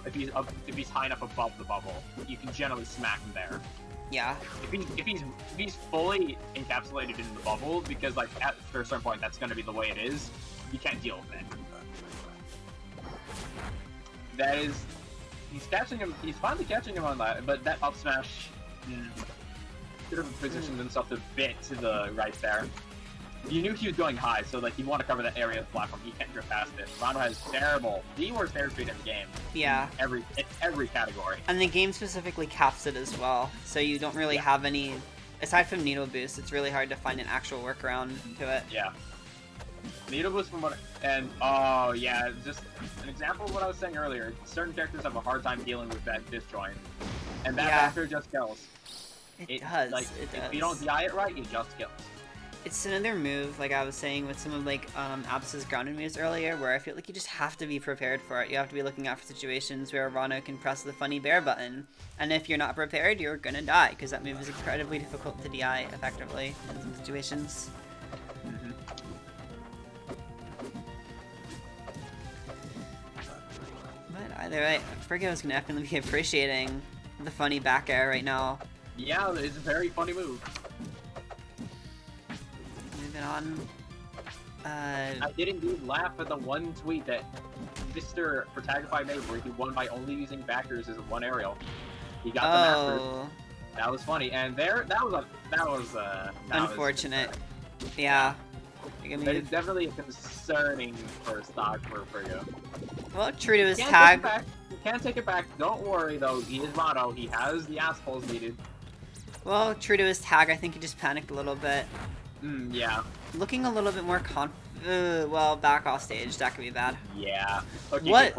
[SPEAKER 1] If he's high enough above the bubble, you can generally smack him there.
[SPEAKER 2] Yeah.
[SPEAKER 1] If he's fully encapsulated in the bubble, because like after a certain point that's going to be the way it is, you can't deal with it. That is, he's catching him. He's finally catching him on that, but that up smash should have positioned himself a bit to the right there. You knew he was going high, so like you want to cover that area of the platform. You can't drift past it. Rondo has the worst airspeed in the game.
[SPEAKER 2] Yeah.
[SPEAKER 1] In every category.
[SPEAKER 2] And the game specifically caps it as well, so you don't really have any. Aside from needle boost, it's really hard to find an actual workaround to it.
[SPEAKER 1] Yeah. Needle boost from what, and oh yeah, just an example of what I was saying earlier. Certain characters have a hard time dealing with that disjoint, and that factor just kills.
[SPEAKER 2] It does.
[SPEAKER 1] Like
[SPEAKER 2] it does.
[SPEAKER 1] if you don't DI it right, it just kills.
[SPEAKER 2] It's another move, like I was saying with some of like Abs's grounded moves earlier, where I feel like you just have to be prepared for it. You have to be looking out for situations where Rano can press the funny bear button, and if you're not prepared, you're gonna die because that move is incredibly difficult to DI effectively in some situations. But either way, Frigo's gonna definitely be appreciating the funny back air right now.
[SPEAKER 1] Yeah, it's a very funny move.
[SPEAKER 2] Moving on.
[SPEAKER 1] I did indeed laugh at the one tweet that Mr. Protagify made where he won by only using backers as one aerial. He got the masters. That was funny, and that was
[SPEAKER 2] unfortunate. Yeah.
[SPEAKER 1] It's definitely concerning for stock for Frigo.
[SPEAKER 2] Well, true to his tag.
[SPEAKER 1] He can't take it back. Don't worry though. He is Rano. He has the assholes needed.
[SPEAKER 2] Well, true to his tag, I think he just panicked a little bit.
[SPEAKER 1] Yeah.
[SPEAKER 2] Looking a little bit more well, back off stage. That could be bad.
[SPEAKER 1] Yeah. Okay,
[SPEAKER 2] what?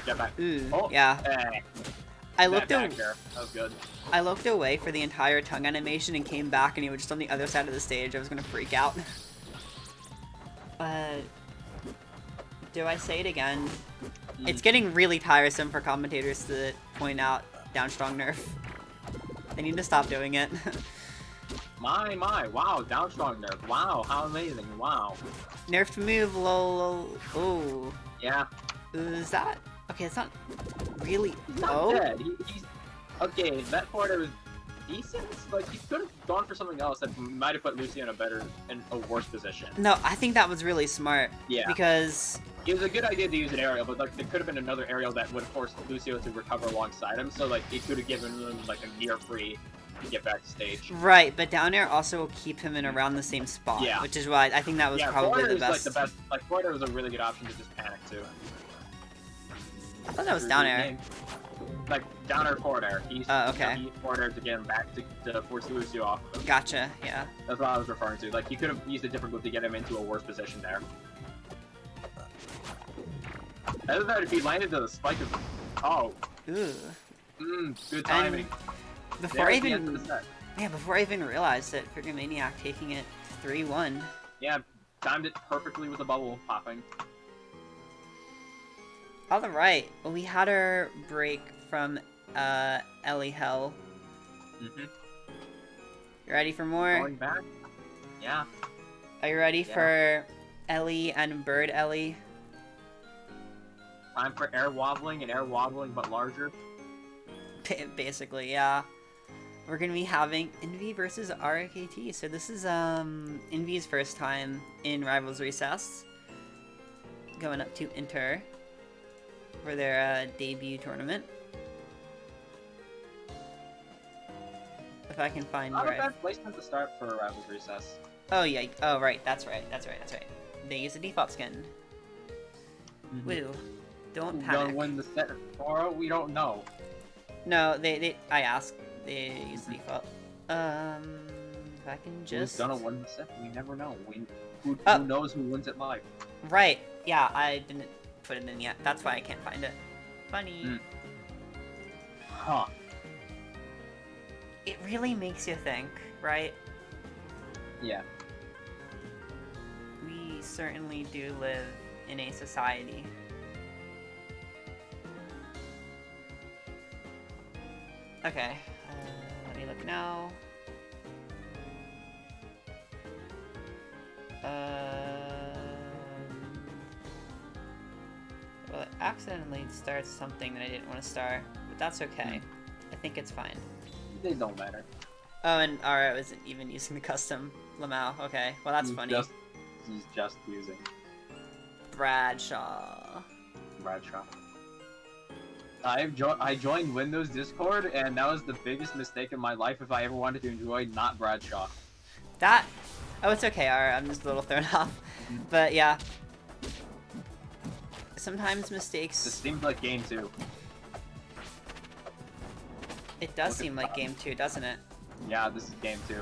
[SPEAKER 1] Get back.
[SPEAKER 2] Oh, yeah. I looked away.
[SPEAKER 1] That was good.
[SPEAKER 2] I looked away for the entire tongue animation and came back, and he was just on the other side of the stage. I was gonna freak out. Do I say it again? It's getting really tiresome for commentators to point out down strong nerf. They need to stop doing it.
[SPEAKER 1] My, wow, down strong nerf. Wow, how amazing, wow.
[SPEAKER 2] Nerfed move, lol. Oh.
[SPEAKER 1] Yeah.
[SPEAKER 2] Is that? Okay, it's not really.
[SPEAKER 1] He's not dead. He's okay. That quarter was decent. Like he could have gone for something else that might have put Lucio in a worse position.
[SPEAKER 2] No, I think that was really smart.
[SPEAKER 1] Yeah.
[SPEAKER 2] Because
[SPEAKER 1] it was a good idea to use an aerial, but like there could have been another aerial that would have forced Lucio to recover alongside him. So like it could have given him like a near free to get back to stage.
[SPEAKER 2] Right, but down air also will keep him in around the same spot. Yeah. Which is why I think that was probably the best.
[SPEAKER 1] Like forward was a really good option to just panic too.
[SPEAKER 2] I thought that was down air.
[SPEAKER 1] Like down air, forward air.
[SPEAKER 2] Okay.
[SPEAKER 1] He forward air to get him back to force Lucio off of him.
[SPEAKER 2] Gotcha. Yeah.
[SPEAKER 1] That's what I was referring to. Like he could have used a different move to get him into a worse position there. Other than that, if he landed to the spike of
[SPEAKER 2] Ooh.
[SPEAKER 1] Good timing.
[SPEAKER 2] And before I even realized it, Frigomaniac taking it 3-1.
[SPEAKER 1] Yeah, timed it perfectly with the bubble popping.
[SPEAKER 2] Alright, well, we had our break from Ellie Hell. You ready for more?
[SPEAKER 1] Going back? Yeah.
[SPEAKER 2] Are you ready for Ellie and Bird Ellie?
[SPEAKER 1] Time for air wobbling but larger.
[SPEAKER 2] Basically, yeah. We're gonna be having Invy versus AuroKT. So this is Invy's first time in Rivals Recess. Going up to Inter for their debut tournament. If I can find
[SPEAKER 1] not a bad placement to start for Rivals Recess.
[SPEAKER 2] Oh yeah. Oh right. That's right. They use a default skin. Woo. Don't panic.
[SPEAKER 1] Gonna win the set tomorrow? We don't know.
[SPEAKER 2] No, I asked. They use the default. If I can just.
[SPEAKER 1] Who's gonna win the set? We never know. Who knows who wins it live?
[SPEAKER 2] Right. Yeah, I didn't put it in yet. That's why I can't find it. Funny.
[SPEAKER 1] Huh.
[SPEAKER 2] It really makes you think, right?
[SPEAKER 1] Yeah.
[SPEAKER 2] We certainly do live in a society. Okay, let me look now. Well, it accidentally starts something that I didn't want to start, but that's okay. I think it's fine.
[SPEAKER 1] They don't matter.
[SPEAKER 2] Oh, and Ara isn't even using the custom Lamau. Okay, well that's funny.
[SPEAKER 1] He's just using
[SPEAKER 2] Bradshaw.
[SPEAKER 1] I joined Windows Discord, and that was the biggest mistake of my life if I ever wanted to enjoy not Bradshaw.
[SPEAKER 2] That Oh, it's okay, Ara. I'm just a little thrown off. But yeah. Sometimes mistakes...
[SPEAKER 1] This seems like game 2.
[SPEAKER 2] It does seem like game 2, doesn't it?
[SPEAKER 1] Yeah, this is game 2.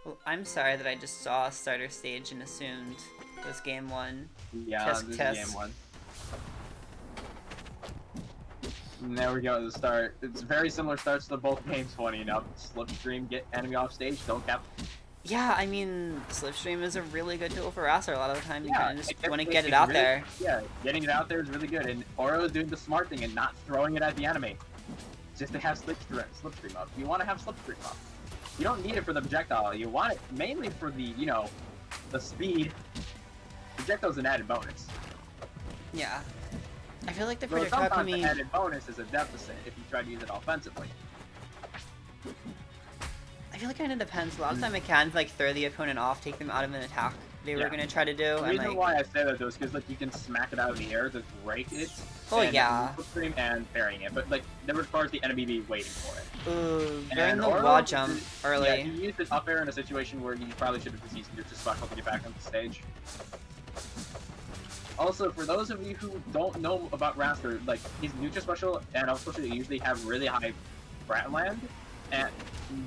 [SPEAKER 2] Well, I'm sorry that I just saw a starter stage and assumed it was game 1.
[SPEAKER 1] Yeah,
[SPEAKER 2] Tisk,
[SPEAKER 1] this
[SPEAKER 2] tisk.
[SPEAKER 1] is game 1. And there we go, the start. It's very similar starts to both games, funny enough. Slipstream, get enemy off stage, don't cap.
[SPEAKER 2] Yeah, I mean, Slipstream is a really good tool for Raster. A lot of the time you
[SPEAKER 1] Yeah,
[SPEAKER 2] kind of just want to get it out
[SPEAKER 1] really,
[SPEAKER 2] there.
[SPEAKER 1] Yeah, getting it out there is really good, and Oro is doing the smart thing and not throwing it at the enemy. Just to have Slipstream up. You want to have Slipstream up. You don't need it for the projectile, you want it mainly for the, you know, the speed. Projectile's an added bonus.
[SPEAKER 2] Yeah. I feel like the
[SPEAKER 1] So
[SPEAKER 2] projectile
[SPEAKER 1] sometimes
[SPEAKER 2] can be...
[SPEAKER 1] the added bonus is a deficit if you try to use it offensively.
[SPEAKER 2] I feel like it kind of depends. A lot of time it can like throw the opponent off, take them out of an attack they were going to try to do.
[SPEAKER 1] The
[SPEAKER 2] and
[SPEAKER 1] reason
[SPEAKER 2] like...
[SPEAKER 1] why I say that though is because like you can smack it out of the air to break it.
[SPEAKER 2] Oh
[SPEAKER 1] and
[SPEAKER 2] yeah.
[SPEAKER 1] Slipstream and parrying it, but like that requires the enemy be waiting for it.
[SPEAKER 2] Ooh, during
[SPEAKER 1] And
[SPEAKER 2] the
[SPEAKER 1] Oro
[SPEAKER 2] wall jump early.
[SPEAKER 1] Yeah, you used it up air in a situation where you probably should have just used your special to get back on the stage. Also, for those of you who don't know about Raster, like his neutral special and up special usually have really high land,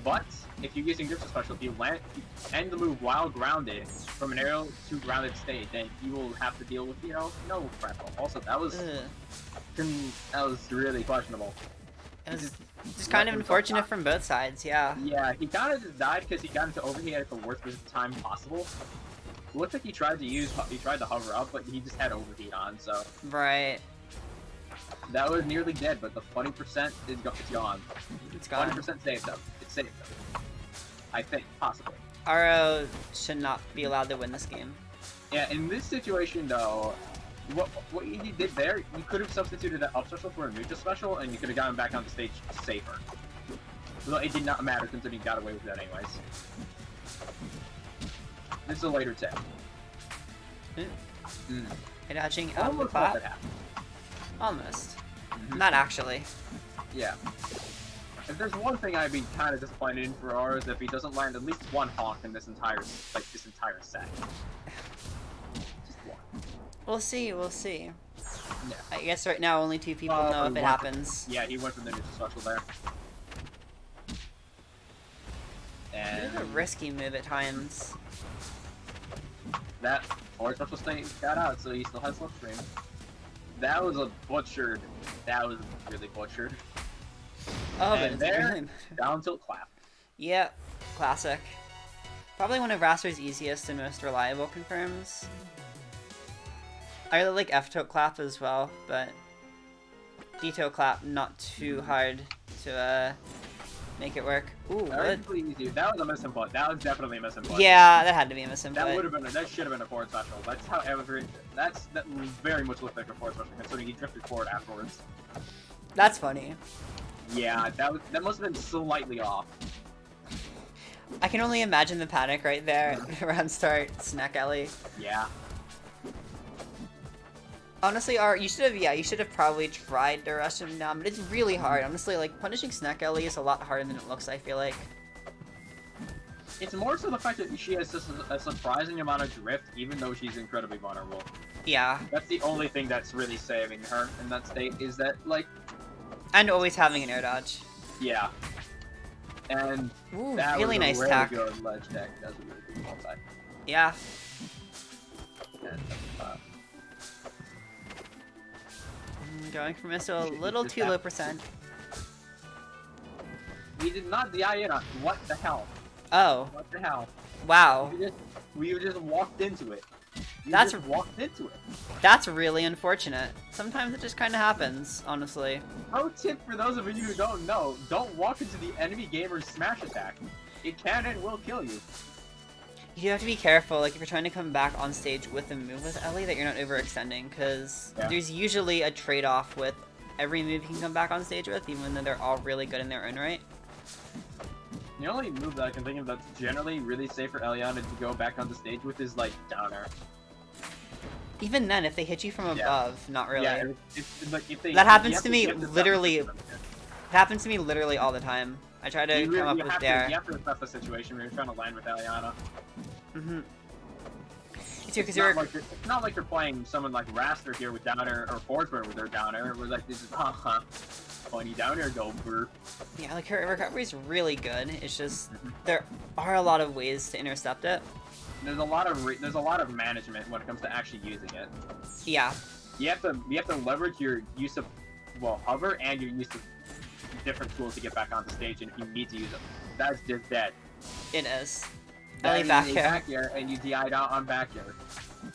[SPEAKER 1] but if you're using neutral special, if you end the move while grounded from an aerial to grounded state, then you will have to deal with, you know, no grapple. Also, that was really questionable.
[SPEAKER 2] It was just kind of unfortunate from both sides, yeah.
[SPEAKER 1] Yeah, he kind of just died because he got into overheat at the worst time possible. Looked like he tried to hover up, but he just had overheat on, so.
[SPEAKER 2] Right.
[SPEAKER 1] That was nearly dead, but the 20% is gone.
[SPEAKER 2] It's gone.
[SPEAKER 1] 20% saved them. It saved them. I think, possibly.
[SPEAKER 2] Aro should not be allowed to win this game.
[SPEAKER 1] Yeah, in this situation though, what he did there, you could have substituted that up special for a neutral special, and you could have gotten back on the stage safer. Though it did not matter considering he got away with that anyways. This is a later tip.
[SPEAKER 2] Dodging out the
[SPEAKER 1] Almost
[SPEAKER 2] clap.
[SPEAKER 1] let that happen.
[SPEAKER 2] Almost. Not actually.
[SPEAKER 1] Yeah. If there's one thing I'd be kind of disappointed in for Oro is if he doesn't land at least one honk in this entire set. Just one.
[SPEAKER 2] We'll see, we'll see.
[SPEAKER 1] Yeah.
[SPEAKER 2] I guess right now only 2 people know if it happens.
[SPEAKER 1] Yeah, he went for the neutral special there. And
[SPEAKER 2] It is a risky move at times.
[SPEAKER 1] that forward special state got out, so he still has Slipstream. That was a butchered. That was really butchered.
[SPEAKER 2] Oh, but
[SPEAKER 1] And
[SPEAKER 2] it's
[SPEAKER 1] there,
[SPEAKER 2] really...
[SPEAKER 1] down tilt clap.
[SPEAKER 2] Yep, classic. Probably one of Raster's easiest and most reliable confirms. I really like F-tilt clap as well, but D-tilt clap not too hard to make it work. Ooh,
[SPEAKER 1] That was easy. That was a misinput. That was definitely a misinput.
[SPEAKER 2] yeah, that had to be a misinput.
[SPEAKER 1] That would have been. That should have been a forward special. That's how every. That very much looked like a forward special, considering he drifted forward afterwards.
[SPEAKER 2] That's funny.
[SPEAKER 1] Yeah, that must have been slightly off.
[SPEAKER 2] I can only imagine the panic right there around start Snack Ellie.
[SPEAKER 1] Yeah.
[SPEAKER 2] Honestly, you should have probably tried to rush him down, but it's really hard. Honestly, like, punishing Snack Ellie is a lot harder than it looks, I feel like.
[SPEAKER 1] It's more so the fact that she has a surprising amount of drift, even though she's incredibly vulnerable.
[SPEAKER 2] Yeah.
[SPEAKER 1] That's the only thing that's really saving her in that state, is that, like...
[SPEAKER 2] And always having an air dodge.
[SPEAKER 1] Yeah. And
[SPEAKER 2] Ooh,
[SPEAKER 1] that
[SPEAKER 2] really
[SPEAKER 1] was a
[SPEAKER 2] nice
[SPEAKER 1] really
[SPEAKER 2] tack.
[SPEAKER 1] good ledge deck. That was a really good multi.
[SPEAKER 2] Yeah.
[SPEAKER 1] And,
[SPEAKER 2] Going for missile a little too low percent.
[SPEAKER 1] we did not DI in on what the hell?
[SPEAKER 2] Oh.
[SPEAKER 1] What the hell?
[SPEAKER 2] Wow.
[SPEAKER 1] We just walked into it.
[SPEAKER 2] That's
[SPEAKER 1] walked into it.
[SPEAKER 2] That's really unfortunate. Sometimes it just kind of happens, honestly.
[SPEAKER 1] Pro tip for those of you who don't know: don't walk into the enemy gamer's smash attack. It can and will kill you.
[SPEAKER 2] You do have to be careful, like if you're trying to come back on stage with a move with Ellie, that you're not overextending, because there's usually a trade-off with every move you can come back on stage with, even though they're all really good in their own right.
[SPEAKER 1] The only move that I can think of that's generally really safe for Eliana to go back on the stage with is like downer.
[SPEAKER 2] Even then, if they hit you from above, not really.
[SPEAKER 1] Yeah, if they,
[SPEAKER 2] that happens to me literally. It happens to me literally all the time. I try to come up with there.
[SPEAKER 1] You have to assess the situation when you're trying to land with Eliana.
[SPEAKER 2] Mm-hmm.
[SPEAKER 1] It's not like you're playing someone like Raster here with downer, or Forsberg with their downer. We're like, this is funny downer go burp.
[SPEAKER 2] Yeah, like her recovery is really good. It's just there are a lot of ways to intercept it.
[SPEAKER 1] There's a lot of management when it comes to actually using it.
[SPEAKER 2] Yeah.
[SPEAKER 1] You have to leverage your use of hover and your use of different tools to get back on the stage, and if you need to use them, that's just dead.
[SPEAKER 2] It is.
[SPEAKER 1] Ellie
[SPEAKER 2] back
[SPEAKER 1] air, and you DI'd out on back air.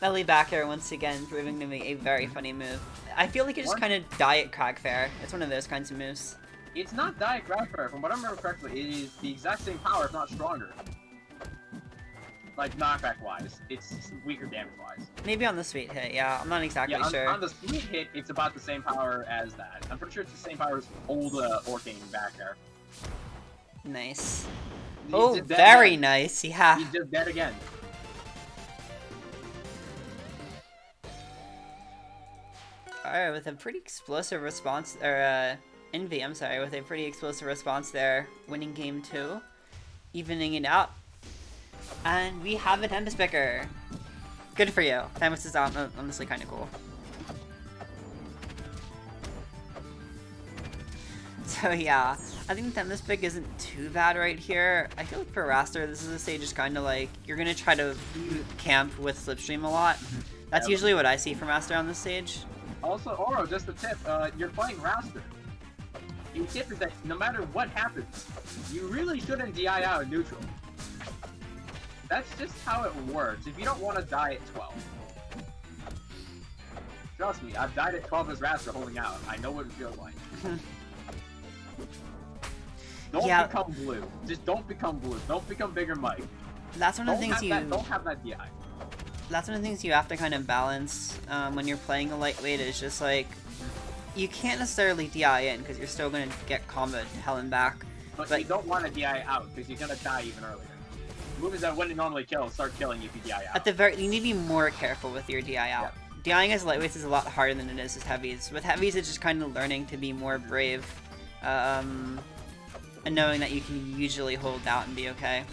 [SPEAKER 2] Ellie back air once again proving to be a very funny move. I feel like it's just kind of diet crack fair. It's one of those kinds of moves.
[SPEAKER 1] It's not diet crack fair. From what I remember correctly, it is the exact same power, if not stronger. Like knockback wise, it's weaker damage wise.
[SPEAKER 2] Maybe on the sweet hit, yeah. I'm not exactly sure.
[SPEAKER 1] On the sweet hit, it's about the same power as that. I'm pretty sure it's the same power as old Orcane back there.
[SPEAKER 2] Nice.
[SPEAKER 1] He's
[SPEAKER 2] very nice. Yeah.
[SPEAKER 1] He's just dead again.
[SPEAKER 2] Alright, with a pretty explosive response, or Envy, I'm sorry, with a pretty explosive response there, winning game 2, evening it out. And we have a Tempest Picker. Good for you. Tempest is honestly kind of cool. So yeah, I think the Tempest pick isn't too bad right here. I feel like for Raster, this is a stage just kind of like, you're going to try to camp with Slipstream a lot. That's usually what I see from Raster on this stage.
[SPEAKER 1] Also, Oro, just a tip, you're playing Raster. The tip is that no matter what happens, you really shouldn't DI out of neutral. That's just how it works. If you don't want to die at 12. Trust me, I've died at 12 as Raster holding out. I know what it feels like. Don't become blue. Just don't become blue. Don't become bigger Mike.
[SPEAKER 2] That's one of the things
[SPEAKER 1] don't have that DI.
[SPEAKER 2] That's one of the things you have to kind of balance when you're playing a lightweight. Is just like, you can't necessarily DI in because you're still going to get combo hell and back.
[SPEAKER 1] But you don't want to DI out because you're going to die even earlier. Moves that wouldn't normally kill start killing if you DI out.
[SPEAKER 2] You need to be more careful with your DI out. Yeah. DIing as lightweights is a lot harder than it is as heavies. With heavies, it's just kind of learning to be more brave, and knowing that you can usually hold out and be okay.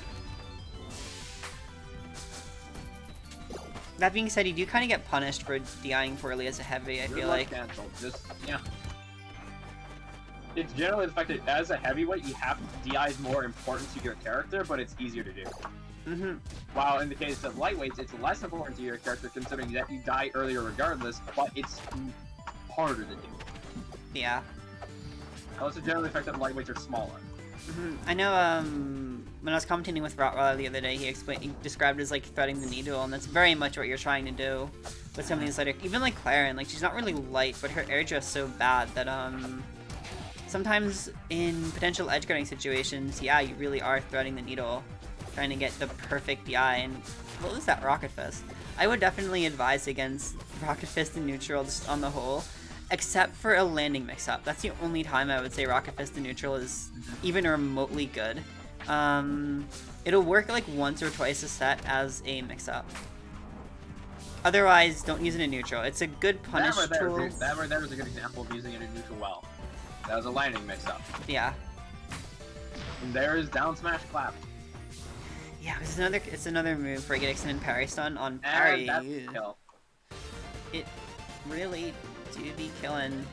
[SPEAKER 2] That being said, you do kind of get punished for DIing poorly as a heavy, I feel like.
[SPEAKER 1] It's generally the fact that as a heavyweight, you have DI is more important to your character, but it's easier to do. While in the case of lightweights, it's less important to your character considering that you die earlier regardless, but it's harder to do.
[SPEAKER 2] Yeah.
[SPEAKER 1] Also generally the fact that lightweights are smaller.
[SPEAKER 2] I know, when I was commentating with Rottweiler the other day, he described it as like threading the needle, and that's very much what you're trying to do with some of these lighter, even like Claren, like she's not really light, but her air is so bad that, sometimes in potential edge guarding situations, yeah, you really are threading the needle, trying to get the perfect DI, and what was that Rocket Fist? I would definitely advise against Rocket Fist in neutral just on the whole, except for a landing mix-up. That's the only time I would say Rocket Fist in neutral is even remotely good. It'll work like once or twice a set as a mix-up. Otherwise, don't use it in neutral. It's a good punish tool.
[SPEAKER 1] That right there was a good example of using it in neutral well. That was a landing mix-up.
[SPEAKER 2] Yeah.
[SPEAKER 1] And there's down smash clap.
[SPEAKER 2] Yeah, it's another move for Gengis and parry stun on parry.
[SPEAKER 1] And that's a kill.
[SPEAKER 2] It really do be killing.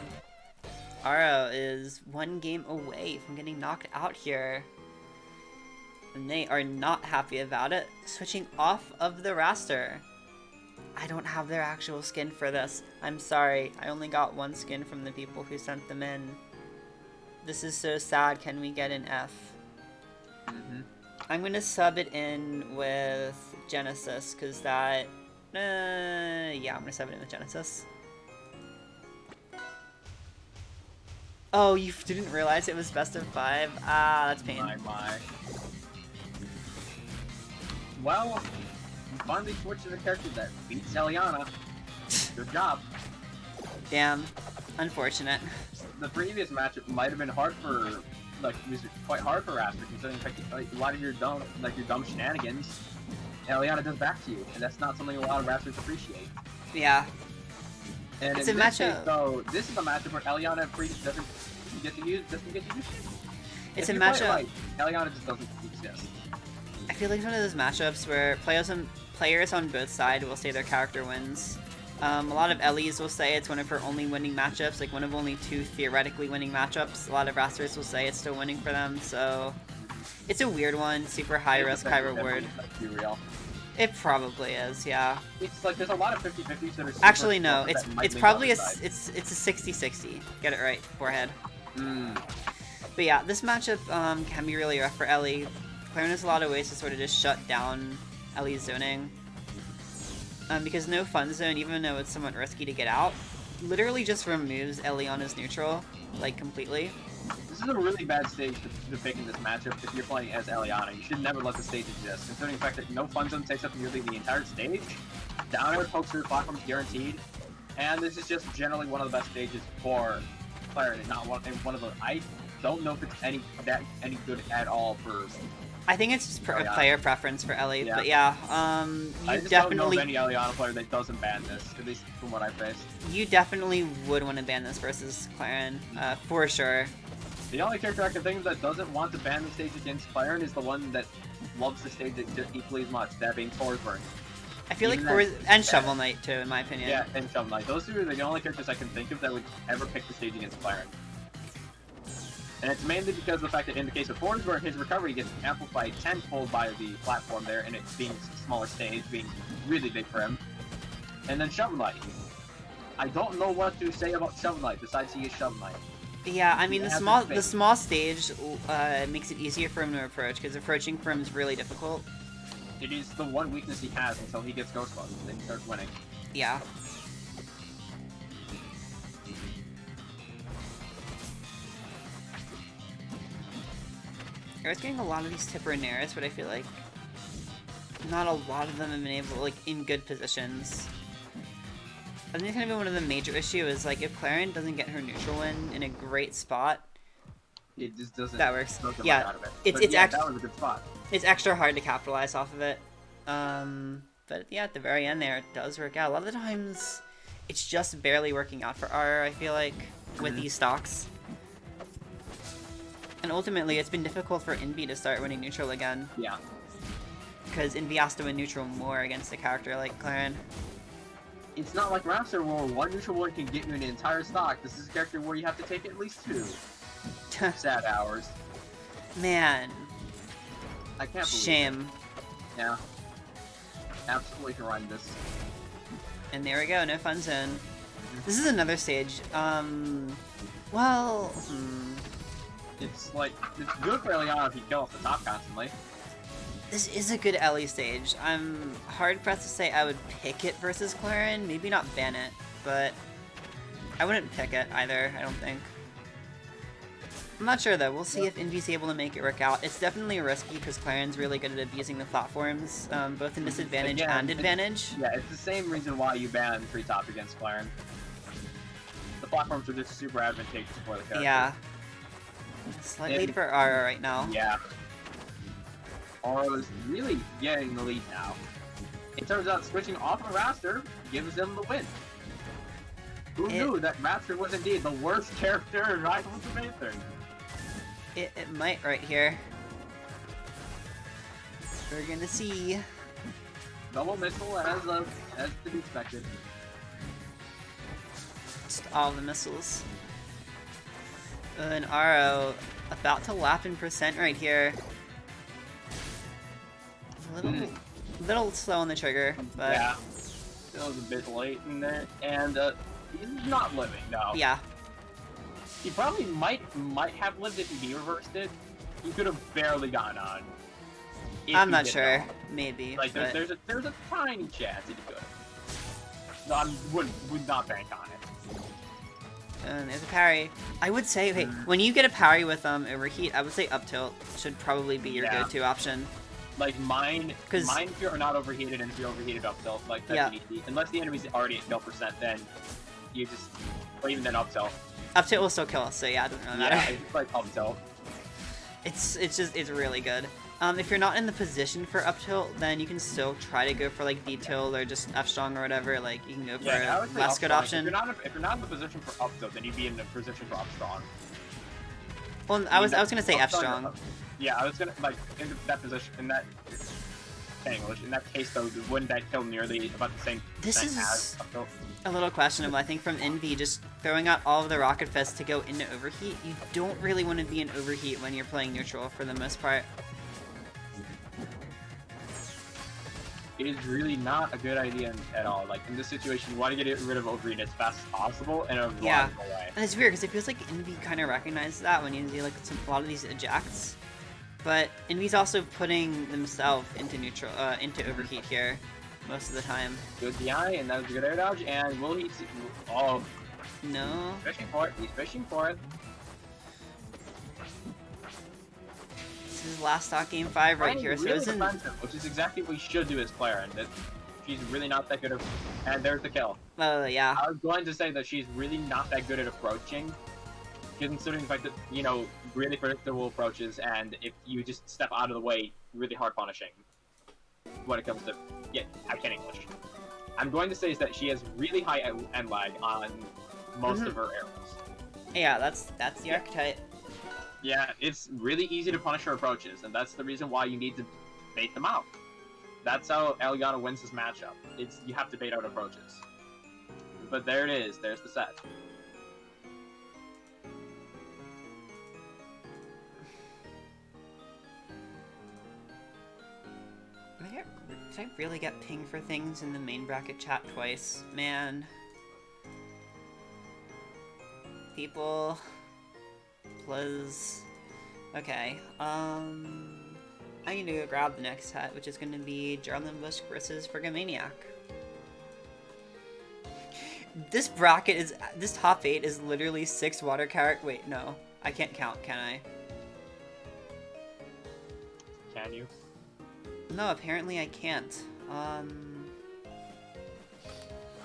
[SPEAKER 2] Aro is one game away from getting knocked out here. And they are not happy about it. Switching off of the Raster. I don't have their actual skin for this. I'm sorry. I only got one skin from the people who sent them in. This is so sad. Can we get an F? I'm gonna sub it in with Genesis, because that... yeah, I'm gonna sub it in with Genesis. Oh, you didn't realize it was best of 5? Ah, that's pain.
[SPEAKER 1] My. Well, you finally switched to the character that beats Eliana. Good job.
[SPEAKER 2] Damn. Unfortunate.
[SPEAKER 1] The previous matchup might have been hard for, like, it was quite hard for Raster, considering like, a lot of your dumb shenanigans, Eliana does back to you, and that's not something a lot of Rasters appreciate.
[SPEAKER 2] Yeah.
[SPEAKER 1] And
[SPEAKER 2] it's a matchup.
[SPEAKER 1] So this is a matchup where Eliana doesn't get to use.
[SPEAKER 2] It's a matchup.
[SPEAKER 1] Right, Eliana just doesn't exist.
[SPEAKER 2] I feel like it's one of those matchups where players on both sides will say their character wins. A lot of Ellie's will say it's one of her only winning matchups, like one of only 2 theoretically winning matchups. A lot of Rasters will say it's still winning for them, so it's a weird one. Super high risk, high reward.
[SPEAKER 1] Be real.
[SPEAKER 2] It probably is, yeah.
[SPEAKER 1] It's like there's a lot of 50-50s that are super
[SPEAKER 2] Actually, no.
[SPEAKER 1] close that might
[SPEAKER 2] It's
[SPEAKER 1] lean
[SPEAKER 2] probably
[SPEAKER 1] on
[SPEAKER 2] a
[SPEAKER 1] the side.
[SPEAKER 2] it's a 60-60. Get it right, forehead.
[SPEAKER 1] Mm.
[SPEAKER 2] But yeah, this matchup can be really rough for Ellie. Claren has a lot of ways to sort of just shut down Ellie's zoning. Because no fun zone, even though it's somewhat risky to get out, literally just removes Ellie on his neutral, like, completely.
[SPEAKER 1] This is a really bad stage to pick in this matchup if you're playing as Eliana. You should never let the stage exist, considering the fact that no fun zone takes up nearly the entire stage. Down air pokes through the platform is guaranteed, and this is just generally one of the best stages for Claren, and not one of the. I don't know if it's any good at all for.
[SPEAKER 2] I think it's just player preference for Ellie,
[SPEAKER 1] Yeah.
[SPEAKER 2] but yeah,
[SPEAKER 1] I
[SPEAKER 2] you
[SPEAKER 1] just
[SPEAKER 2] definitely
[SPEAKER 1] don't know of any Eliana player that doesn't ban this, at least from what I've faced.
[SPEAKER 2] you definitely would want to ban this versus Claren, for sure.
[SPEAKER 1] The only character I can think of that doesn't want to ban the stage against Claren is the one that loves the stage just equally as much, that being Thorsburn.
[SPEAKER 2] I feel like and Shovel Knight too, in my opinion.
[SPEAKER 1] Yeah, and Shovel Knight. Those two are the only characters I can think of that would ever pick the stage against Claren. And it's mainly because of the fact that in the case of Thorsburn, his recovery gets amplified tenfold by the platform there, and it being a smaller stage, being really big for him. And then Shovel Knight. I don't know what to say about Shovel Knight, besides he is Shovel Knight.
[SPEAKER 2] Yeah, I mean, the small stage makes it easier for him to approach, because approaching for him is really difficult.
[SPEAKER 1] It is the one weakness he has until he gets Ghost Bug, and then he starts winning.
[SPEAKER 2] Yeah. I was getting a lot of these Tipper and Naris, but I feel like not a lot of them have been able, like, in good positions. I think it's kind of been one of the major issues is, like, if Claren doesn't get her neutral win in a great spot,
[SPEAKER 1] it just doesn't.
[SPEAKER 2] That works.
[SPEAKER 1] Doesn't
[SPEAKER 2] Yeah,
[SPEAKER 1] right out of it.
[SPEAKER 2] it's
[SPEAKER 1] that was a good spot.
[SPEAKER 2] It's extra hard to capitalize off of it. But yeah, at the very end there, it does work out. A lot of the times, it's just barely working out for RR, I feel like, with these stocks. And ultimately, it's been difficult for Invy to start winning neutral again.
[SPEAKER 1] Yeah.
[SPEAKER 2] Because Invy has to win neutral more against a character like Claren.
[SPEAKER 1] It's not like Raptor where one neutral win can get you an entire stock. This is a character where you have to take at least 2. Sad hours.
[SPEAKER 2] Man.
[SPEAKER 1] I can't believe
[SPEAKER 2] Shame.
[SPEAKER 1] it. Yeah. Absolutely horrendous.
[SPEAKER 2] And there we go, no fun zone. This is another stage. Well,
[SPEAKER 1] It's like, it's good for Eliana if you kill off the top constantly.
[SPEAKER 2] This is a good Ellie stage. I'm hard-pressed to say I would pick it versus Claren. Maybe not ban it, but I wouldn't pick it either, I don't think. I'm not sure though. We'll see if Invy's able to make it work out. It's definitely risky because Claren's really good at abusing the platforms, both in disadvantage and advantage.
[SPEAKER 1] Yeah, it's the same reason why you ban Treetop against Claren. The platforms are just super advantageous for the character.
[SPEAKER 2] Yeah. Slight lead for Aura right now.
[SPEAKER 1] Yeah. Aura's really getting the lead now. It turns out switching off of Raptor gives them the win. Who knew that Raptor was indeed the worst character in Rivals of Aether?
[SPEAKER 2] It might right here. We're gonna see.
[SPEAKER 1] Double missile as to be expected.
[SPEAKER 2] Just all the missiles. And Aro about to lap in percent right here. A little slow on the trigger, but
[SPEAKER 1] yeah, it was a bit late in there, and he's not living now.
[SPEAKER 2] Yeah.
[SPEAKER 1] He probably might have lived if he reversed it. He could have barely gotten on.
[SPEAKER 2] I'm not sure. Maybe.
[SPEAKER 1] Like
[SPEAKER 2] but...
[SPEAKER 1] there's a tiny chance that he could. No, I would not bank on it.
[SPEAKER 2] And there's a parry. I would say, okay, when you get a parry with overheat, I would say up tilt should probably be your go-to option.
[SPEAKER 1] Like mine if you're not overheated and if you're overheated up tilt, like that's easy. Unless the enemy's already at kill percent, then you just, or even then up tilt.
[SPEAKER 2] Up tilt will still kill us, so yeah, it doesn't really matter.
[SPEAKER 1] Yeah, it's like up tilt.
[SPEAKER 2] It's really good. If you're not in the position for up tilt, then you can still try to go for like D tilt or just F strong or whatever. Like you can go for a less good option.
[SPEAKER 1] If you're not in the position for up tilt, then you'd be in the position for up strong.
[SPEAKER 2] Well, I was gonna say F strong.
[SPEAKER 1] Yeah, I was gonna, like, in that position, in that English. In that case, though, wouldn't that kill nearly about the same
[SPEAKER 2] This
[SPEAKER 1] percent
[SPEAKER 2] is
[SPEAKER 1] as Uphill?
[SPEAKER 2] a little questionable. I think from Envy, just throwing out all of the Rocket Fest to go into Overheat, you don't really want to be in Overheat when you're playing neutral for the most part.
[SPEAKER 1] It is really not a good idea at all. Like, in this situation, you want to get rid of Overheat as fast as possible in a logical way.
[SPEAKER 2] And it's weird, because it feels like Envy kind of recognizes that when you do, like, a lot of these ejects. But Envy's also putting themselves into neutral, into Overheat here most of the time.
[SPEAKER 1] Good DI, and that was a good air dodge, and will he... Oh.
[SPEAKER 2] No.
[SPEAKER 1] He's fishing for it, he's fishing for it.
[SPEAKER 2] This is last stock game 5 right here, so
[SPEAKER 1] really
[SPEAKER 2] isn't...
[SPEAKER 1] which is exactly what you should do as player, and that she's really not that good at... And there's the kill.
[SPEAKER 2] Yeah.
[SPEAKER 1] I was going to say that she's really not that good at approaching, considering the fact that, you know, really predictable approaches, and if you just step out of the way, really hard punishing when it comes to... Yeah, I can't English. I'm going to say is that she has really high end lag on most of her arrows.
[SPEAKER 2] Yeah, that's the archetype.
[SPEAKER 1] Yeah, it's really easy to punish her approaches, and that's the reason why you need to bait them out. That's how Eliana wins this matchup. It's you have to bait out approaches. But there it is. There's the set.
[SPEAKER 2] Did I really get pinged for things in the main bracket chat twice? Man. People. Please. Okay, I need to go grab the next set, which is going to be Jharlembuschk versus Frigomaniac. This bracket is, this top 8 is literally 6 water character. Wait, no. I can't count, can I?
[SPEAKER 1] Can you?
[SPEAKER 2] No, apparently I can't.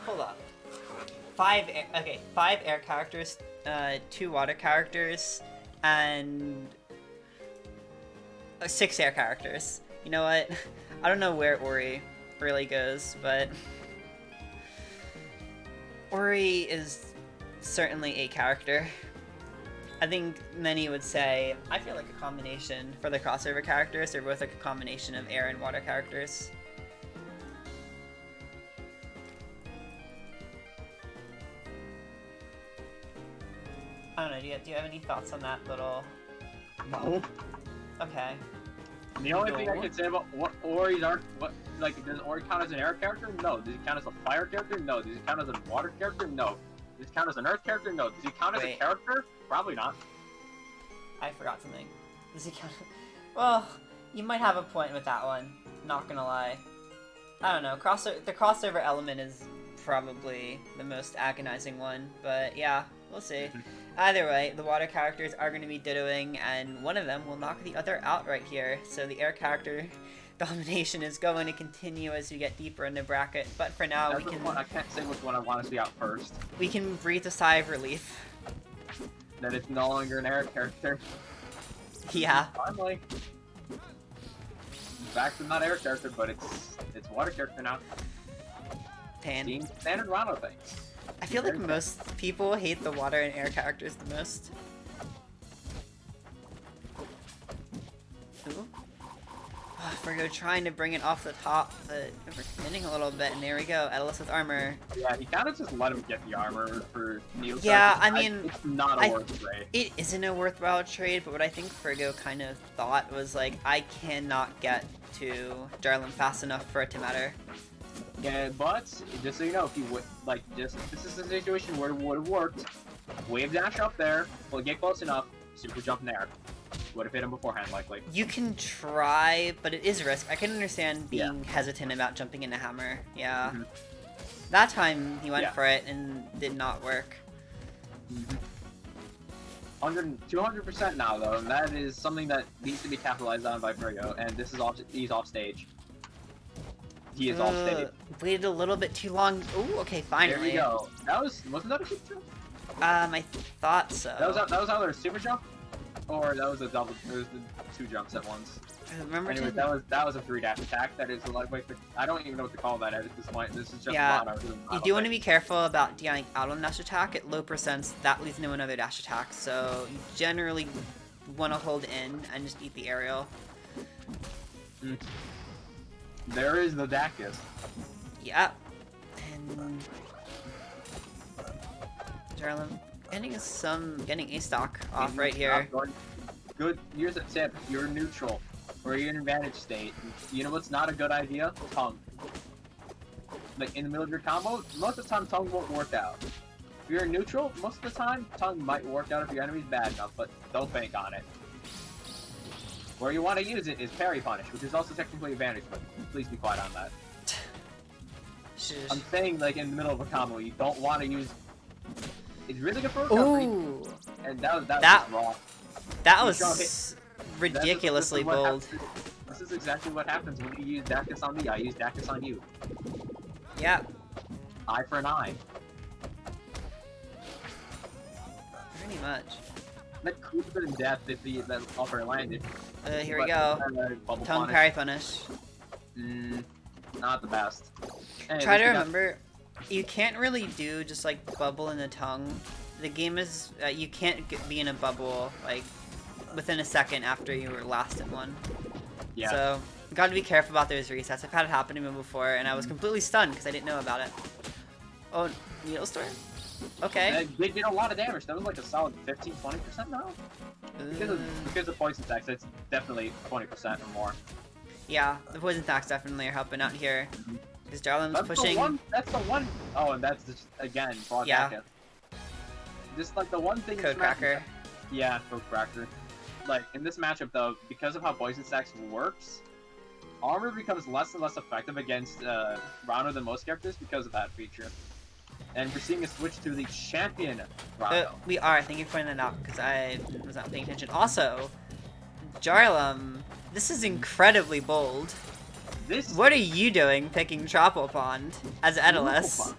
[SPEAKER 2] Hold up. 5 air characters, 2 water characters, and 6 air characters. You know what? I don't know where Ori really goes, but Ori is certainly a character. I think many would say, I feel like a combination for the crossover characters. They're both like a combination of air and water characters. I don't know, do you have any thoughts on that little...
[SPEAKER 1] No.
[SPEAKER 2] Okay.
[SPEAKER 1] The only thing I can say about what Ori's are, does Ori count as an air character? No. Does he count as a fire character? No. Does he count as a water character? No. Does he count as an earth character? No. Does he count as a character? Probably not.
[SPEAKER 2] I forgot something. Does he count? Well, you might have a point with that one. Not gonna lie. I don't know. The crossover element is probably the most agonizing one, but yeah, we'll see. Either way, the water characters are going to be dittoing, and one of them will knock the other out right here. So the air character domination is going to continue as we get deeper in the bracket. But for now, I
[SPEAKER 1] can't say which one I want to see out first.
[SPEAKER 2] We can breathe a sigh of relief.
[SPEAKER 1] That it's no longer an air character.
[SPEAKER 2] Yeah.
[SPEAKER 1] Finally. Back to not air character, but it's water character now.
[SPEAKER 2] Pan.
[SPEAKER 1] Standard Rano things.
[SPEAKER 2] I feel like most people hate the water and air characters the most. Ooh. Oh, Frigo trying to bring it off the top, but overcommitting a little bit, and there we go, Atlas with armor.
[SPEAKER 1] Yeah, he kind of just let him get the armor for Neil.
[SPEAKER 2] Yeah, I mean...
[SPEAKER 1] It's not a worth trade.
[SPEAKER 2] It isn't a worthwhile trade, but what I think Frigo kind of thought was, like, I cannot get to Jharlem fast enough for it to matter.
[SPEAKER 1] Yeah, but just so you know, if you would this is a situation where it would have worked. Wave dash up there, will get close enough, super jump in there. Would have hit him beforehand, likely.
[SPEAKER 2] You can try, but it is a risk. I can understand being hesitant about jumping into hammer. Yeah. Mm-hmm. That time he went for it and did not work.
[SPEAKER 1] 200% now though, and that is something that needs to be capitalized on by Frigo. And this is he's off stage. He is off stage.
[SPEAKER 2] Waited a little bit too long. Ooh, okay, finally.
[SPEAKER 1] There we go. Wasn't that a super jump?
[SPEAKER 2] I thought so.
[SPEAKER 1] That was either a super jump, or that was a double. It was the 2 jumps at once.
[SPEAKER 2] Remember?
[SPEAKER 1] Anyway, that was a 3-dash attack. That is a lightweight. I don't even know what to call that at this point. This is just
[SPEAKER 2] you do want to be careful about DIing out on dash attack at low percents. That leads into another dash attack. So you generally want to hold in and just eat the aerial.
[SPEAKER 1] There is the Dacus.
[SPEAKER 2] Yeah. And Jharlem getting a stock off right here.
[SPEAKER 1] Good. Here's a tip. You're neutral, or you're in advantage state. You know what's not a good idea? Tongue. Like in the middle of your combo, most of the time tongue won't work out. If you're neutral, most of the time tongue might work out if your enemy's bad enough, but don't bank on it. Where you want to use it is parry punish, which is also technically advantage, but please be quiet on that. I'm saying, like, in the middle of a combo, you don't want to use... It's really good for recovery.
[SPEAKER 2] Ooh.
[SPEAKER 1] And that was just wrong.
[SPEAKER 2] That was ridiculously bold.
[SPEAKER 1] This is exactly what happens when you use Dacus on me. I use Dacus on you.
[SPEAKER 2] Yeah.
[SPEAKER 1] Eye for an eye.
[SPEAKER 2] Pretty much.
[SPEAKER 1] That could have been in depth if that offer landed.
[SPEAKER 2] Here we go. Tongue parry punish.
[SPEAKER 1] Not the best. Anyway,
[SPEAKER 2] Try to remember, you can't really do just like bubble in the tongue. The game is, you can't be in a bubble like within a second after you were last in one.
[SPEAKER 1] Yeah.
[SPEAKER 2] So, you gotta be careful about those resets. I've had it happen to me before and I was completely stunned because I didn't know about it. Oh, Needle Storm? Okay.
[SPEAKER 1] They did a lot of damage. That was like a solid 15-20% now. Because of poison attacks, it's definitely 20% or more.
[SPEAKER 2] Yeah, the poison attacks definitely are helping out here. Because Jharlem's pushing.
[SPEAKER 1] That's the one. Oh, and that's just, again, broad Dacus. Just like the one thing.
[SPEAKER 2] Code Cracker.
[SPEAKER 1] Yeah, Code Cracker. Like in this matchup, though, because of how poison stacks works, armor becomes less and less effective against Rano than most characters because of that feature. And we're seeing a switch to the champion Rano.
[SPEAKER 2] We are. Thank you for pointing that out because I was not paying attention. Also, Jharlem, this is incredibly bold. What are you doing picking Tropical Pond as Edalus?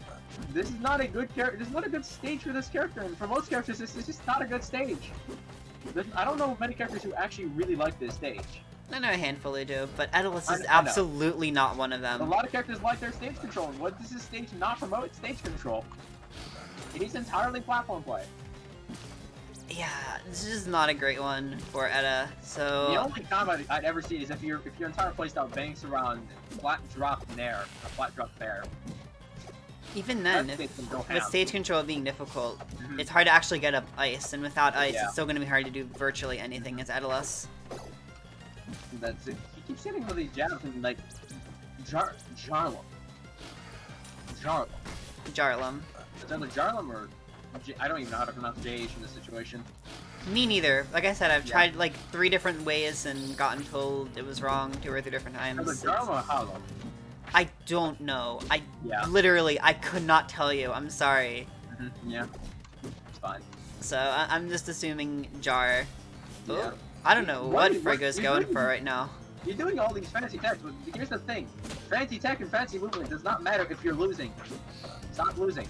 [SPEAKER 1] This is not a good character. This is not a good stage for this character, and for most characters, this is just not a good stage. I don't know of many characters who actually really like this stage.
[SPEAKER 2] I know a handful who do, but Edalus is absolutely not one of them.
[SPEAKER 1] A lot of characters like their stage control, and what does this stage not promote? Stage control. It is entirely platform play.
[SPEAKER 2] Yeah, this is not a great one for Edda, so...
[SPEAKER 1] The only combo I'd ever see is if your entire playstyle banks around flat drop nair, or flat drop fair.
[SPEAKER 2] Even then, with stage control being difficult, it's hard to actually get up ice, and without ice, it's still going to be hard to do virtually anything as Edalus.
[SPEAKER 1] That's it. He keeps hitting with these jabs and, like, Jharlem. It's either Jharlem or... I don't even know how to pronounce JH in this situation.
[SPEAKER 2] Me neither. Like I said, I've tried like 3 different ways and gotten told it was wrong 2 or 3 different times.
[SPEAKER 1] Jharlem or Harlem?
[SPEAKER 2] I don't know. Literally, I could not tell you. I'm sorry.
[SPEAKER 1] Yeah. It's fine.
[SPEAKER 2] So, I'm just assuming Jar.
[SPEAKER 1] Yeah.
[SPEAKER 2] I don't know what Frigo's going for right now.
[SPEAKER 1] You're doing all these fancy techs, but here's the thing. Fancy tech and fancy movement does not matter if you're losing. Stop losing.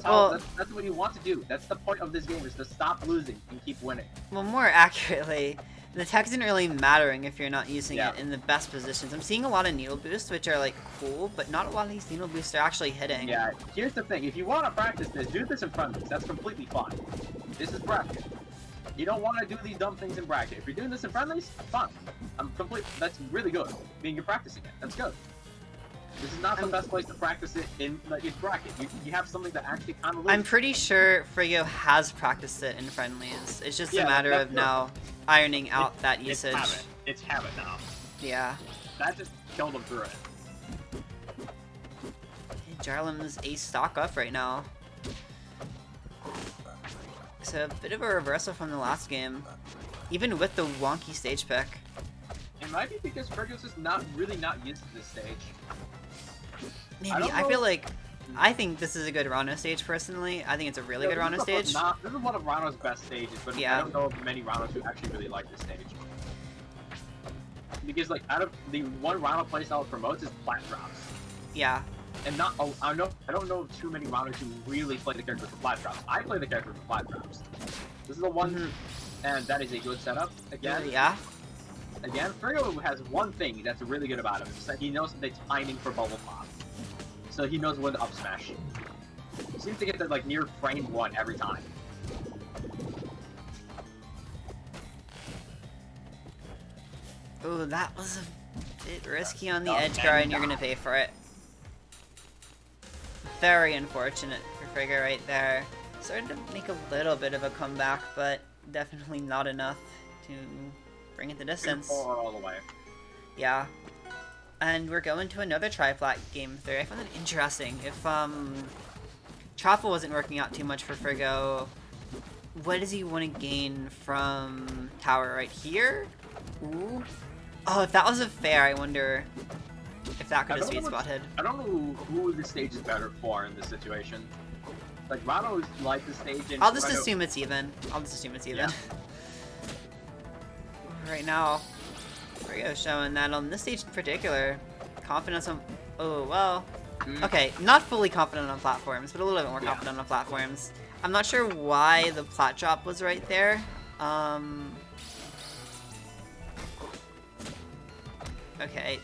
[SPEAKER 1] That's what you want to do. That's the point of this game, is to stop losing and keep winning.
[SPEAKER 2] Well, more accurately, the tech isn't really mattering if you're not using it in the best positions. I'm seeing a lot of needle boosts, which are like cool, but not a lot of these needle boosts are actually hitting.
[SPEAKER 1] Yeah, here's the thing. If you want to practice this, do this in friendlies. That's completely fine. This is bracket. You don't want to do these dumb things in bracket. If you're doing this in friendlies, fine. That's really good. You're practicing it. That's good. This is not the best place to practice it in bracket. You have something that actually kind of looks.
[SPEAKER 2] I'm pretty sure Frigo has practiced it in friendlies. It's just a matter of now ironing out that usage.
[SPEAKER 1] It's habit now.
[SPEAKER 2] Yeah.
[SPEAKER 1] That just killed him through it.
[SPEAKER 2] Jharlem's ace stock up right now. So a bit of a reversal from the last game, even with the wonky stage pick.
[SPEAKER 1] It might be because Frigo's just not used to this stage.
[SPEAKER 2] Maybe. I think this is a good Rano stage, personally. I think it's a really good Rano stage.
[SPEAKER 1] This is one of Rano's best stages, but I don't know of many Ranos who actually really like this stage. Because, like, out of the one Rano playstyle it promotes is flat drops.
[SPEAKER 2] Yeah.
[SPEAKER 1] And I don't know of too many Ranos who really play the character for flat drops. I play the character for flat drops. This is the one, and that is a good setup. Again, Frigo has one thing that's really good about him. It's that he knows the timing for bubble pop. So he knows when to up smash. He seems to get to like near frame 1 every time.
[SPEAKER 2] Ooh, that was a bit risky on the edge guard, and you're gonna pay for it. Very unfortunate for Frigga right there. Started to make a little bit of a comeback, but definitely not enough to bring it the distance.
[SPEAKER 1] All the way.
[SPEAKER 2] Yeah. And we're going to another tri-plat game 3. I found it interesting. If Chaffle wasn't working out too much for Frigo, what does he want to gain from tower right here? Ooh. Oh, if that was a fair, I wonder if that could have sweet spotted.
[SPEAKER 1] I don't know who the stage is better for in this situation. Like, Rano's like the stage and
[SPEAKER 2] I'll just assume it's even. Yeah. Right now, Frigo's showing that on this stage in particular, confidence on... Oh, well... Okay, not fully confident on platforms, but a little bit more confident on platforms. I'm not sure why the plat drop was right there. Okay.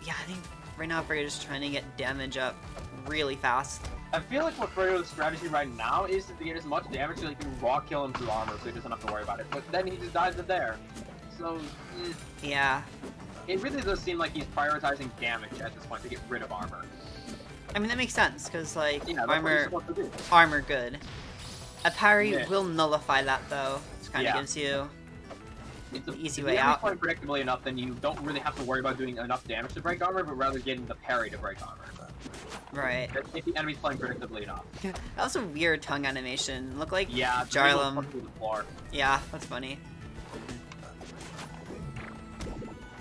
[SPEAKER 2] Yeah, I think right now Frigo's just trying to get damage up really fast.
[SPEAKER 1] I feel like what Frigo's strategy right now is to get as much damage so he can raw kill him through armor so he doesn't have to worry about it. But then he just dies in there. So,
[SPEAKER 2] yeah.
[SPEAKER 1] It really does seem like he's prioritizing damage at this point to get rid of armor.
[SPEAKER 2] I mean, that makes sense, because, like,
[SPEAKER 1] yeah,
[SPEAKER 2] armor good. A parry will nullify that, though. It kind of gives you an easy way out.
[SPEAKER 1] If you're playing predictably enough, then you don't really have to worry about doing enough damage to break armor, but rather getting the parry to break armor.
[SPEAKER 2] Right.
[SPEAKER 1] If the enemy's playing predictably enough.
[SPEAKER 2] That was a weird tongue animation. Looked like
[SPEAKER 1] Jharlembuschk.
[SPEAKER 2] Yeah, that's funny.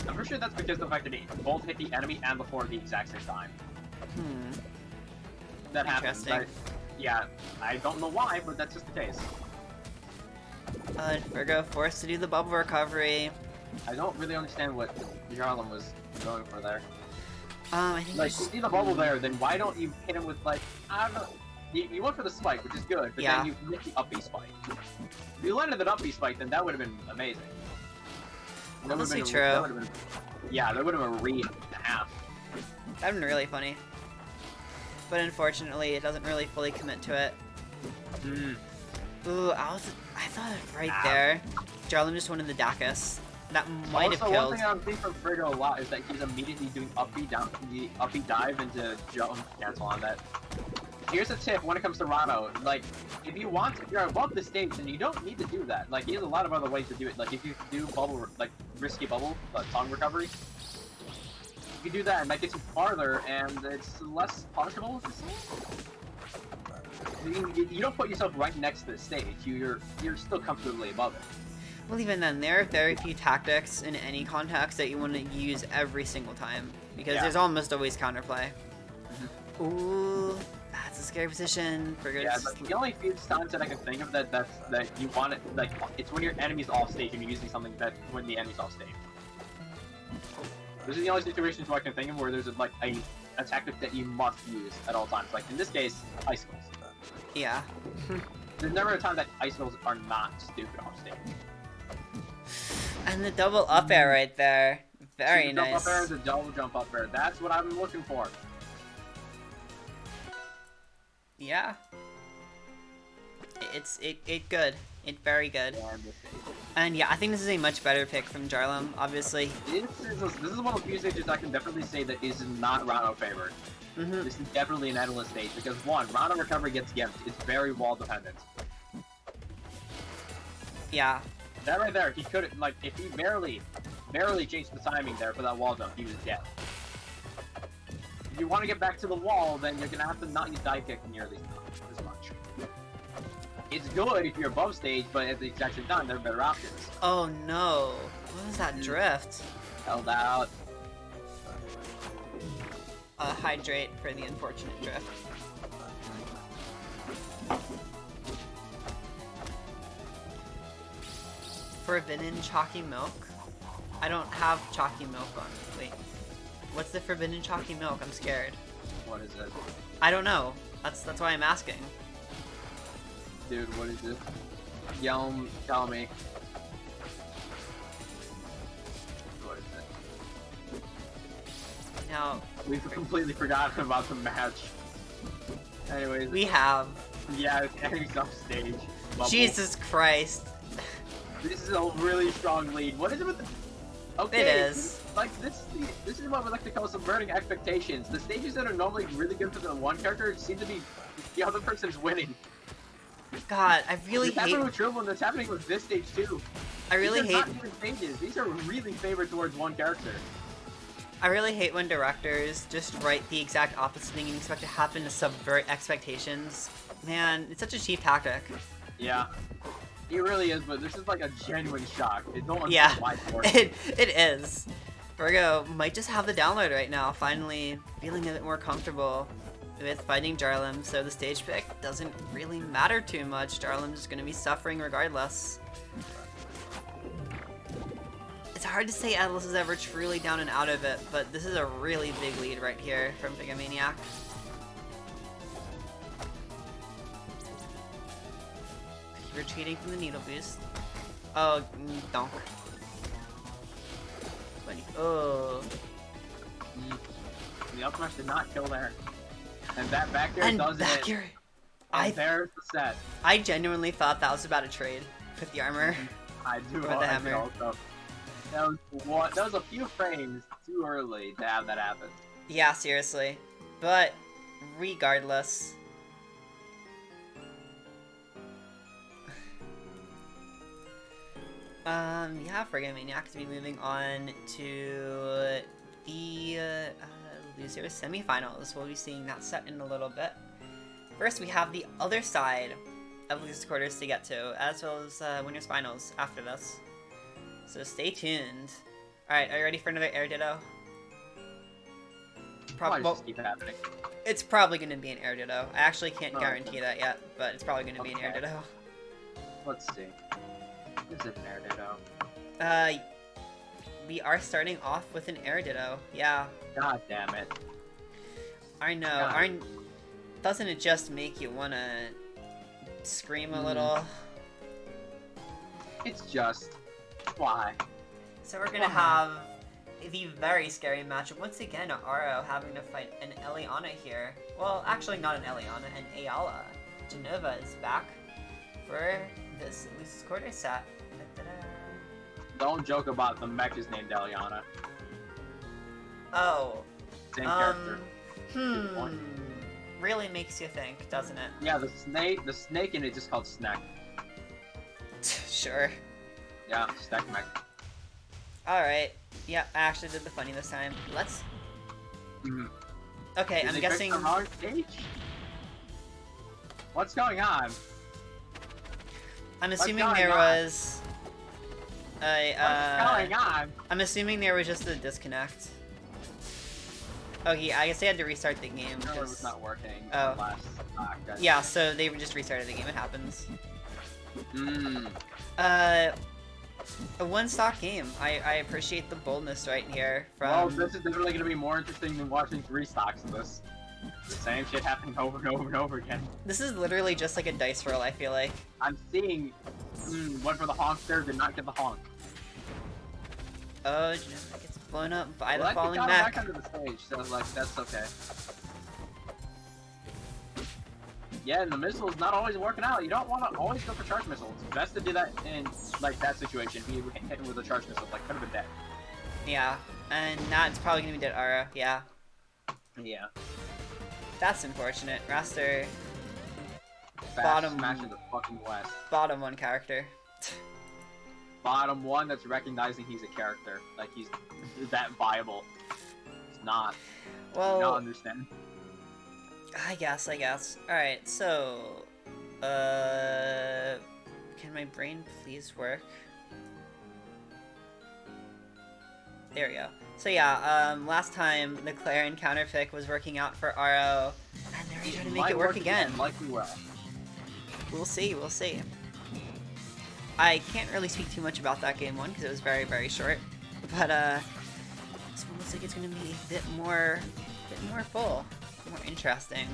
[SPEAKER 1] I'm pretty sure that's because of the fact that it both hit the enemy and the floor at the exact same time. That happens. Yeah, I don't know why, but that's just the case.
[SPEAKER 2] Frigo forced to do the bubble recovery.
[SPEAKER 1] I don't really understand what Jharlem was going for there.
[SPEAKER 2] I think
[SPEAKER 1] like, you see the bubble there, then why don't you hit him with, like, I don't know. You went for the spike, which is good, but then you hit the up B spike. If you landed that up B spike, then that would have been amazing.
[SPEAKER 2] That would be true.
[SPEAKER 1] Yeah, that would have been a read and a half.
[SPEAKER 2] That would have been really funny. But unfortunately, it doesn't really fully commit to it. Ooh, I thought right there, Jharlem just wanted the Dacus. That might have killed.
[SPEAKER 1] Also, one thing I'm seeing from Frigo a lot is that he's immediately doing up B down, the up B dive into jump cancel on that. Here's a tip when it comes to Rano, like, if you're above the stage, then you don't need to do that. Like, he has a lot of other ways to do it. Like, if you do bubble, like, risky bubble, tongue recovery, you can do that, and that gets you farther, and it's less punishable, you don't put yourself right next to the stage. You're still comfortably above it.
[SPEAKER 2] Well, even then, there are very few tactics in any context that you want to use every single time, because there's almost always counterplay. Ooh, that's a scary position.
[SPEAKER 1] Like, the only few times that I can think of that you want it, like, it's when your enemy's off stage and you're using something that when the enemy's off stage. Those are the only situations where I can think of where there's like a tactic that you must use at all times. Like in this case, icicles.
[SPEAKER 2] Yeah.
[SPEAKER 1] There's never a time that icicles are not stupid off stage.
[SPEAKER 2] And the double up air right there. Very nice.
[SPEAKER 1] Jump up air, the double jump up air. That's what I'm looking for.
[SPEAKER 2] Yeah. It's good. It's very good. And yeah, I think this is a much better pick from Jharlem, obviously.
[SPEAKER 1] This is one of the few stages I can definitely say that is not Rano favored. This is definitely an endless stage because one, Rano recovery gets gimped. It's very wall dependent.
[SPEAKER 2] Yeah.
[SPEAKER 1] That right there, he couldn't, like, if he barely changed the timing there for that wall jump, he was dead. If you want to get back to the wall, then you're gonna have to not use dive kick nearly as much. It's good if you're above stage, but at the exact same time, there are better options.
[SPEAKER 2] Oh no. What was that drift?
[SPEAKER 1] Held out.
[SPEAKER 2] Hydrate for the unfortunate drift. Forbidden chalky milk? I don't have chalky milk on. Wait. What's the forbidden chalky milk? I'm scared.
[SPEAKER 1] What is it?
[SPEAKER 2] I don't know. That's why I'm asking.
[SPEAKER 1] Dude, what is it? Yelm, tell me. What is it?
[SPEAKER 2] Now...
[SPEAKER 1] We've completely forgotten about the match. Anyways.
[SPEAKER 2] We have.
[SPEAKER 1] Yeah, enemy's off stage. Bubble.
[SPEAKER 2] Jesus Christ.
[SPEAKER 1] This is a really strong lead. What is it with the... Okay,
[SPEAKER 2] It is.
[SPEAKER 1] Like this is what we like to call subverting expectations. The stages that are normally really good for the one character seem to be the other person's winning.
[SPEAKER 2] God, I really
[SPEAKER 1] It's
[SPEAKER 2] hate.
[SPEAKER 1] happening with Triple, and it's happening with this stage too.
[SPEAKER 2] I really
[SPEAKER 1] These are
[SPEAKER 2] hate.
[SPEAKER 1] not even stages. These are really favored towards one character.
[SPEAKER 2] I really hate when directors just write the exact opposite thing and expect it to happen to subvert expectations. Man, it's such a cheap tactic.
[SPEAKER 1] Yeah. It really is, but this is like a genuine shock. It don't
[SPEAKER 2] Yeah,
[SPEAKER 1] understand why it's working.
[SPEAKER 2] it is. Virgo might just have the download right now, finally feeling a bit more comfortable with fighting Jharlem, so the stage pick doesn't really matter too much. Jharlem's just gonna be suffering regardless. It's hard to say Atlas is ever truly down and out of it, but this is a really big lead right here from Frigomaniac. Retreating from the needle boost. Oh, donk. Oh.
[SPEAKER 1] The up smash did not kill there. And that back air
[SPEAKER 2] And
[SPEAKER 1] does
[SPEAKER 2] back
[SPEAKER 1] it.
[SPEAKER 2] air.
[SPEAKER 1] And there's the set.
[SPEAKER 2] I genuinely thought that was about to trade with the armor.
[SPEAKER 1] I do
[SPEAKER 2] Or the hammer.
[SPEAKER 1] also. That was a few frames too early to have that happen.
[SPEAKER 2] Yeah, seriously. But regardless. Yeah, Frigomaniac to be moving on to the Lucio semifinals. We'll be seeing that set in a little bit. First, we have the other side of Losers Quarters to get to, as well as Winners Finals after this. So stay tuned. Alright, are you ready for another Air Ditto?
[SPEAKER 1] Probably just keep happening.
[SPEAKER 2] It's probably going to be an Air Ditto. I actually can't
[SPEAKER 1] Oh,
[SPEAKER 2] guarantee
[SPEAKER 1] okay.
[SPEAKER 2] that yet, but it's probably going to be an Air
[SPEAKER 1] Okay.
[SPEAKER 2] Ditto.
[SPEAKER 1] Let's see. Is it an Air Ditto?
[SPEAKER 2] We are starting off with an Air Ditto. Yeah,
[SPEAKER 1] God damn it.
[SPEAKER 2] I know.
[SPEAKER 1] God.
[SPEAKER 2] Doesn't it just make you want to scream a little?
[SPEAKER 1] It's just... Why?
[SPEAKER 2] So we're going to have the very scary matchup. Once again, Aro having to fight an Eliana here. Well, actually not an Eliana, an Ayala. Jenova is back for this Losers Quarter set. Da-da-da.
[SPEAKER 1] Don't joke about the mech is named Eliana.
[SPEAKER 2] Oh.
[SPEAKER 1] Same character.
[SPEAKER 2] Hmm.
[SPEAKER 1] point.
[SPEAKER 2] Really makes you think, doesn't it?
[SPEAKER 1] Yeah, the snake in it just called Snack.
[SPEAKER 2] Sure.
[SPEAKER 1] Yeah, Snack mech.
[SPEAKER 2] Alright. Yeah, I actually did the funny this time. Let's...
[SPEAKER 1] Mhm.
[SPEAKER 2] Okay,
[SPEAKER 1] Did
[SPEAKER 2] I'm
[SPEAKER 1] they pick
[SPEAKER 2] guessing...
[SPEAKER 1] the wrong stage? What's going on?
[SPEAKER 2] I'm
[SPEAKER 1] What's
[SPEAKER 2] assuming
[SPEAKER 1] going
[SPEAKER 2] there
[SPEAKER 1] on?
[SPEAKER 2] was...
[SPEAKER 1] What's going on?
[SPEAKER 2] I'm assuming there was just a disconnect. Oh yeah, I guess they had to restart the game.
[SPEAKER 1] No, it
[SPEAKER 2] 'cause-
[SPEAKER 1] was not working.
[SPEAKER 2] Oh.
[SPEAKER 1] Last guys.
[SPEAKER 2] Yeah, so they just restarted the game. It happens.
[SPEAKER 1] Mm.
[SPEAKER 2] A one-stock game. I appreciate the boldness right here from...
[SPEAKER 1] Well, this is definitely going to be more interesting than watching 3 stocks of this. The same shit happening over and over and over again.
[SPEAKER 2] This is literally just like a dice roll, I feel like.
[SPEAKER 1] I'm seeing... went for the honk there, did not get the honk.
[SPEAKER 2] Oh, Jenova gets blown up by
[SPEAKER 1] Well,
[SPEAKER 2] the falling
[SPEAKER 1] got
[SPEAKER 2] back.
[SPEAKER 1] back onto the stage, so like, that's okay. Yeah, and the missile's not always working out. You don't want to always go for charge missiles. It's best to do that in, like, that situation. Be hit with a charge missile, like, could have been dead.
[SPEAKER 2] Yeah, and now it's probably gonna be dead Aura. Yeah,
[SPEAKER 1] Yeah.
[SPEAKER 2] that's unfortunate. Raster,
[SPEAKER 1] Fast
[SPEAKER 2] Bottom-
[SPEAKER 1] smash in the fucking west.
[SPEAKER 2] bottom one character.
[SPEAKER 1] Bottom one that's recognizing he's a character. Like, he's that viable. It's not. I don't
[SPEAKER 2] Well,
[SPEAKER 1] understand.
[SPEAKER 2] I guess. Alright, so... Can my brain please work? There we go. So yeah, last time the Clarion counterpick was working out for Aro, and they're trying to make
[SPEAKER 1] Might
[SPEAKER 2] it work again.
[SPEAKER 1] Likely will.
[SPEAKER 2] We'll see, we'll see. I can't really speak too much about that game one because it was very, very short. But this one looks like it's gonna be a bit more full, more interesting.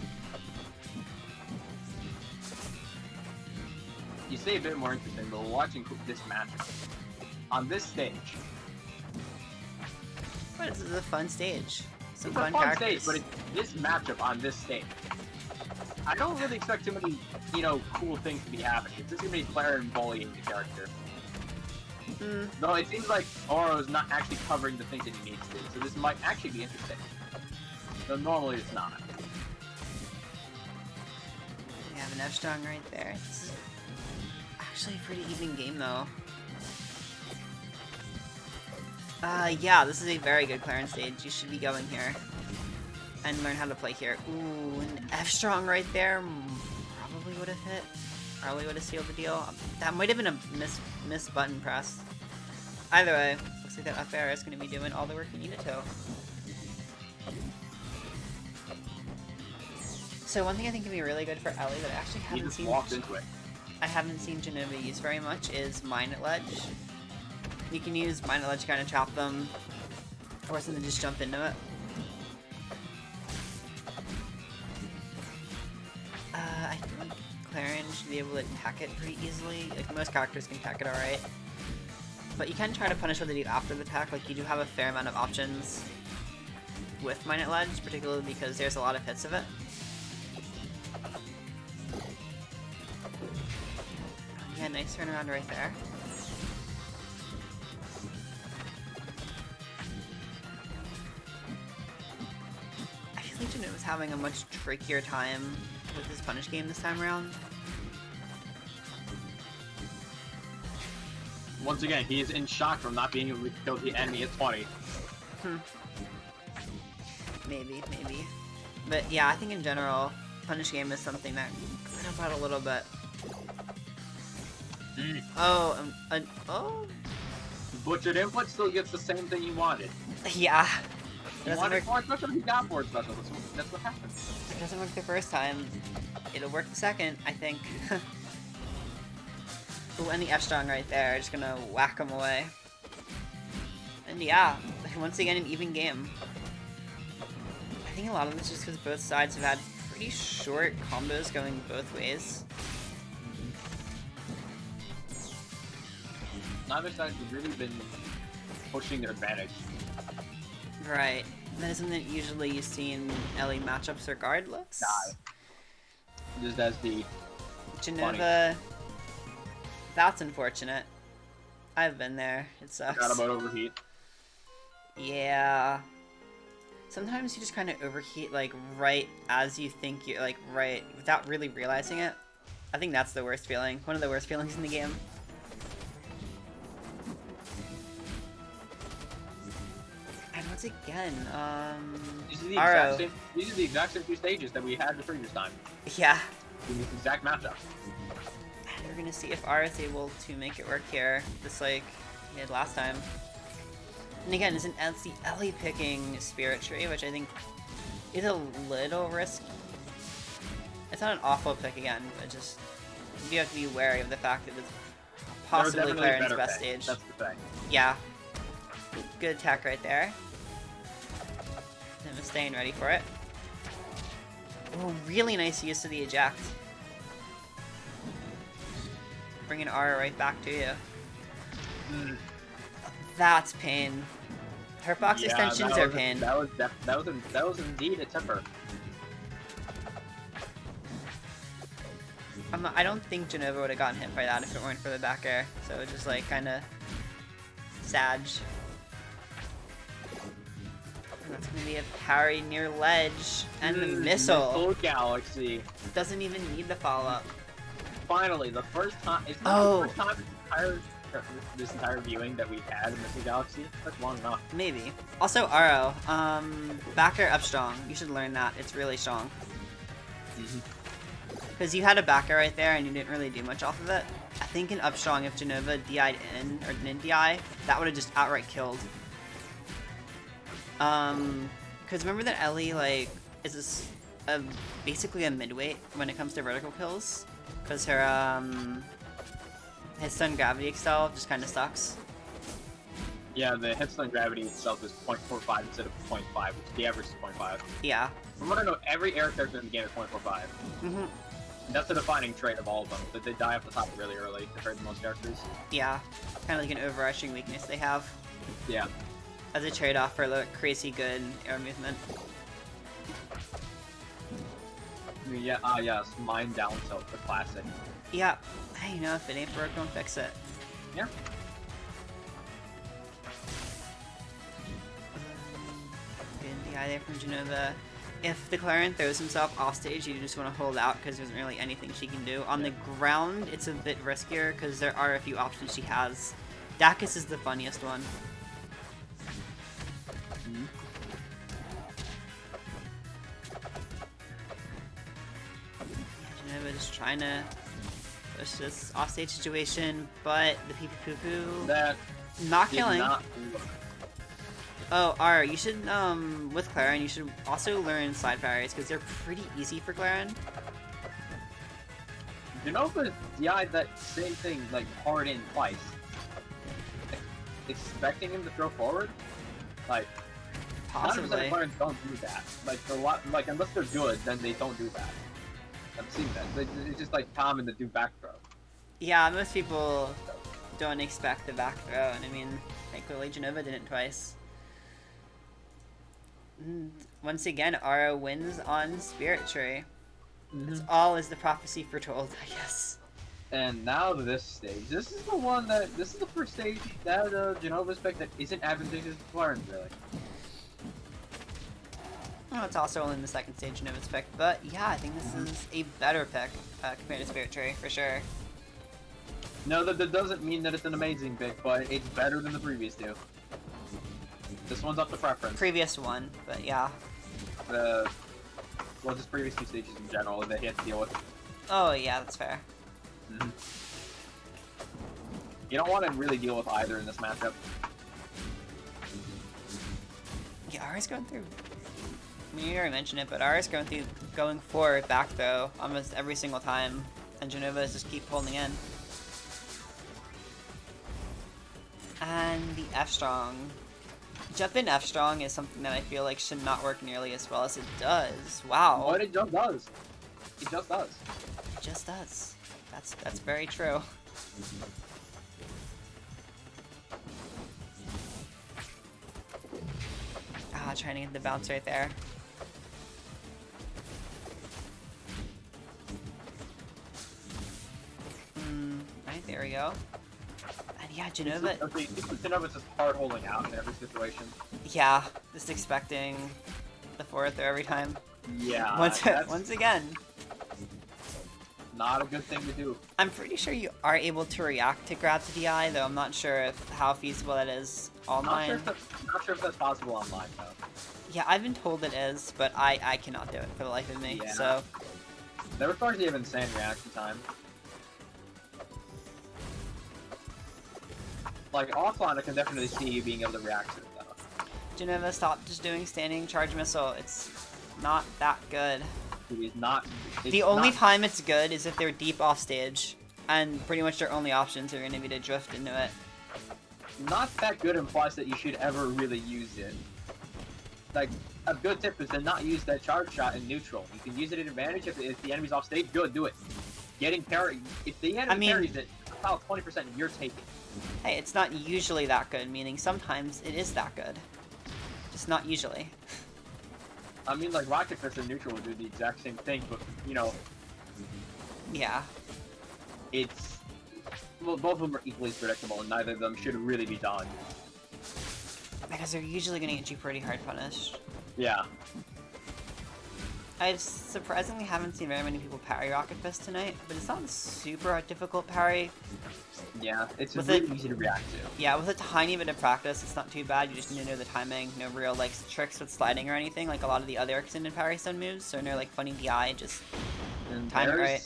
[SPEAKER 1] You say a bit more interesting, but watching this match on this stage.
[SPEAKER 2] But this is a fun stage. Some
[SPEAKER 1] It's a
[SPEAKER 2] fun
[SPEAKER 1] fun
[SPEAKER 2] characters.
[SPEAKER 1] stage, but it's this matchup on this stage. I don't really expect too many, cool things to be happening. It's just gonna be player and bullying the character. Though it seems like Oro is not actually covering the things that he needs to, so this might actually be interesting. Though normally it's not.
[SPEAKER 2] We have an F-Strong right there. This is actually a pretty even game, though. Yeah, this is a very good clearance stage. You should be going here. And learn how to play here. Ooh, an F-Strong right there. Probably would have hit. Probably would have sealed the deal. That might have been a miss button press. Either way, looks like that up air is going to be doing all the work you need it to. So one thing I think can be really good for Ellie that I actually haven't seen.
[SPEAKER 1] Walked into it.
[SPEAKER 2] I haven't seen Jenova use very much is Mine at Ledge. You can use Mine at Ledge to kind of trap them, force them to just jump into it. I feel like Clarion should be able to attack it pretty easily. Like, most characters can attack it alright. But you can try to punish what they do after the attack. Like, you do have a fair amount of options with Mine at Ledge, particularly because there's a lot of hits of it. Yeah, nice turnaround right there. I feel like Jenova was having a much trickier time with his punish game this time around.
[SPEAKER 1] Once again, he is in shock from not being able to kill the enemy at 20.
[SPEAKER 2] Maybe. But yeah, I think in general, punish game is something that could help out a little bit. Oh.
[SPEAKER 1] Butchered input still gets the same thing you wanted.
[SPEAKER 2] Yeah.
[SPEAKER 1] He wanted forward special, he got forward special. That's what happens.
[SPEAKER 2] It doesn't work the first time. It'll work the second, I think. Ooh, and the F-Strong right there. Just gonna whack him away. And yeah, once again, an even game. I think a lot of this is because both sides have had pretty short combos going both ways.
[SPEAKER 1] Neither side has really been pushing their advantage.
[SPEAKER 2] Right. That isn't it usually you see in Ellie matchups regardless?
[SPEAKER 1] Die. Just as the
[SPEAKER 2] Jenova. That's unfortunate. I've been there. It sucks.
[SPEAKER 1] Forgot about overheat.
[SPEAKER 2] Yeah. Sometimes you just kind of overheat, like, right as you think you're, like, right, without really realizing it. I think that's the worst feeling. One of the worst feelings in the game. And once again,
[SPEAKER 1] These are the exact same two stages that we had the previous time.
[SPEAKER 2] Yeah.
[SPEAKER 1] In this exact matchup.
[SPEAKER 2] And we're gonna see if Ara is able to make it work here, just like he did last time. And again, it's the Ellie picking Spirit Tree, which I think is a little risky. It's not an awful pick again, but just you do have to be wary of the fact that it's possibly Clarion's best stage.
[SPEAKER 1] That's the thing.
[SPEAKER 2] Yeah. Good attack right there. And staying ready for it. Oh, really nice use of the eject. Bringing Ara right back to you. That's pain. Hurtbox extensions are pain.
[SPEAKER 1] That was indeed a temper.
[SPEAKER 2] I don't think Jenova would have gotten hit by that if it weren't for the back air. So it's just like kind of sag. And that's gonna be a parry near ledge and the missile.
[SPEAKER 1] Galaxy
[SPEAKER 2] Doesn't even need the follow up.
[SPEAKER 1] Finally, the first time. It's not the first time this entire viewing that we had in Missile Galaxy. That's long enough.
[SPEAKER 2] Maybe. Also, Aro, back air up strong. You should learn that. It's really strong. Because you had a back air right there and you didn't really do much off of it. I think in up strong, if Jenova DI'd in, or didn't DI, that would have just outright killed. Because remember that Ellie, like, is basically a midweight when it comes to vertical kills? Because her, his stun gravity excel just kind of sucks.
[SPEAKER 1] Yeah, the headstone gravity itself is 0.45 instead of 0.5, which the average is 0.5.
[SPEAKER 2] Yeah.
[SPEAKER 1] From what I know, every air character in the game is 0.45. That's the defining trait of all of them, that they die off the top really early compared to most characters.
[SPEAKER 2] Yeah. Kind of like an overarching weakness they have.
[SPEAKER 1] Yeah.
[SPEAKER 2] As a trade-off for the crazy good air movement.
[SPEAKER 1] I mean, yeah, yes, mine down tilt, the classic.
[SPEAKER 2] Yeah. Hey, you know, if it ain't broke, don't fix it.
[SPEAKER 1] Yeah.
[SPEAKER 2] DI there from Jenova. If the Clarion throws himself off stage, you just want to hold out because there isn't really anything she can do. On the ground, it's a bit riskier because there are a few options she has. Dacus is the funniest one. Jenova just trying to push this offstage situation, but the pee-pee-poo-poo not killing. Oh, Ara, you should, with Clarion, you should also learn side parries, because they're pretty easy for Clarion.
[SPEAKER 1] Jenova DI'd that same thing, like, hard in twice. Expecting him to throw forward? Like,
[SPEAKER 2] possibly.
[SPEAKER 1] Clarence don't do that. Like, unless they're good, then they don't do that. I've seen that. It's just like common to do back throw.
[SPEAKER 2] Yeah, most people don't expect the back throw, and I mean, thankfully Jenova did it twice. Once again, Ara wins on Spirit Tree. That's all as the prophecy foretold, I guess.
[SPEAKER 1] And now this stage. This is the first stage that Jenova's pick that isn't advantageous to Clarence, really.
[SPEAKER 2] Well, it's also only in the second stage Jenova's pick, but yeah, I think this is a better pick compared to Spirit Tree, for sure.
[SPEAKER 1] No, that doesn't mean that it's an amazing pick, but it's better than the previous two. This one's up to preference.
[SPEAKER 2] Previous one, but yeah.
[SPEAKER 1] Well, just previous two stages in general that he had to deal with.
[SPEAKER 2] Oh yeah, that's fair.
[SPEAKER 1] You don't want to really deal with either in this matchup.
[SPEAKER 2] Yeah, Ara's going through. I mean, you already mentioned it, but Ara's going for back throw almost every single time, and Jenova just keep holding in. And the F strong. Jump in F strong is something that I feel like should not work nearly as well as it does. Wow.
[SPEAKER 1] But it just does. It just does.
[SPEAKER 2] It just does. That's very true. Ah, trying to get the bounce right there. Right, there we go. And yeah, Jenova...
[SPEAKER 1] Jenova's just hard holding out in every situation.
[SPEAKER 2] Yeah, just expecting the forward throw every time.
[SPEAKER 1] Yeah.
[SPEAKER 2] Once again.
[SPEAKER 1] Not a good thing to do.
[SPEAKER 2] I'm pretty sure you are able to react to grab to DI, though I'm not sure how feasible that is online.
[SPEAKER 1] Not sure if that's possible online, though.
[SPEAKER 2] Yeah, I've been told it is, but I cannot do it for the life of me, so...
[SPEAKER 1] There was probably even insane reaction time. Like, offline, I can definitely see you being able to react to it, though.
[SPEAKER 2] Jenova, stop just doing standing charge missile. It's not that good.
[SPEAKER 1] It is not...
[SPEAKER 2] The only time it's good is if they're deep off stage, and pretty much their only options are going to be to drift into it.
[SPEAKER 1] Not that good implies that you should ever really use it. Like, a good tip is to not use that charge shot in neutral. You can use it at advantage if the enemy's off stage, good, do it. Getting parry... If the enemy parries it, about 20% you're taking.
[SPEAKER 2] Hey, it's not usually that good, meaning sometimes it is that good. Just not usually.
[SPEAKER 1] I mean, like, Rocket Fist in neutral would do the exact same thing, but, you know...
[SPEAKER 2] Yeah.
[SPEAKER 1] It's... Well, both of them are equally predictable, and neither of them should really be done.
[SPEAKER 2] Because they're usually going to get you pretty hard punished.
[SPEAKER 1] Yeah.
[SPEAKER 2] I surprisingly haven't seen very many people parry Rocket Fist tonight, but it's not a super difficult parry.
[SPEAKER 1] Yeah, it's really easy to react to.
[SPEAKER 2] Yeah, with a tiny bit of practice, it's not too bad. You just need to know the timing. No real, like, tricks with sliding or anything, like a lot of the other extended parry stone moves. So no, like, funny DI, just time it right.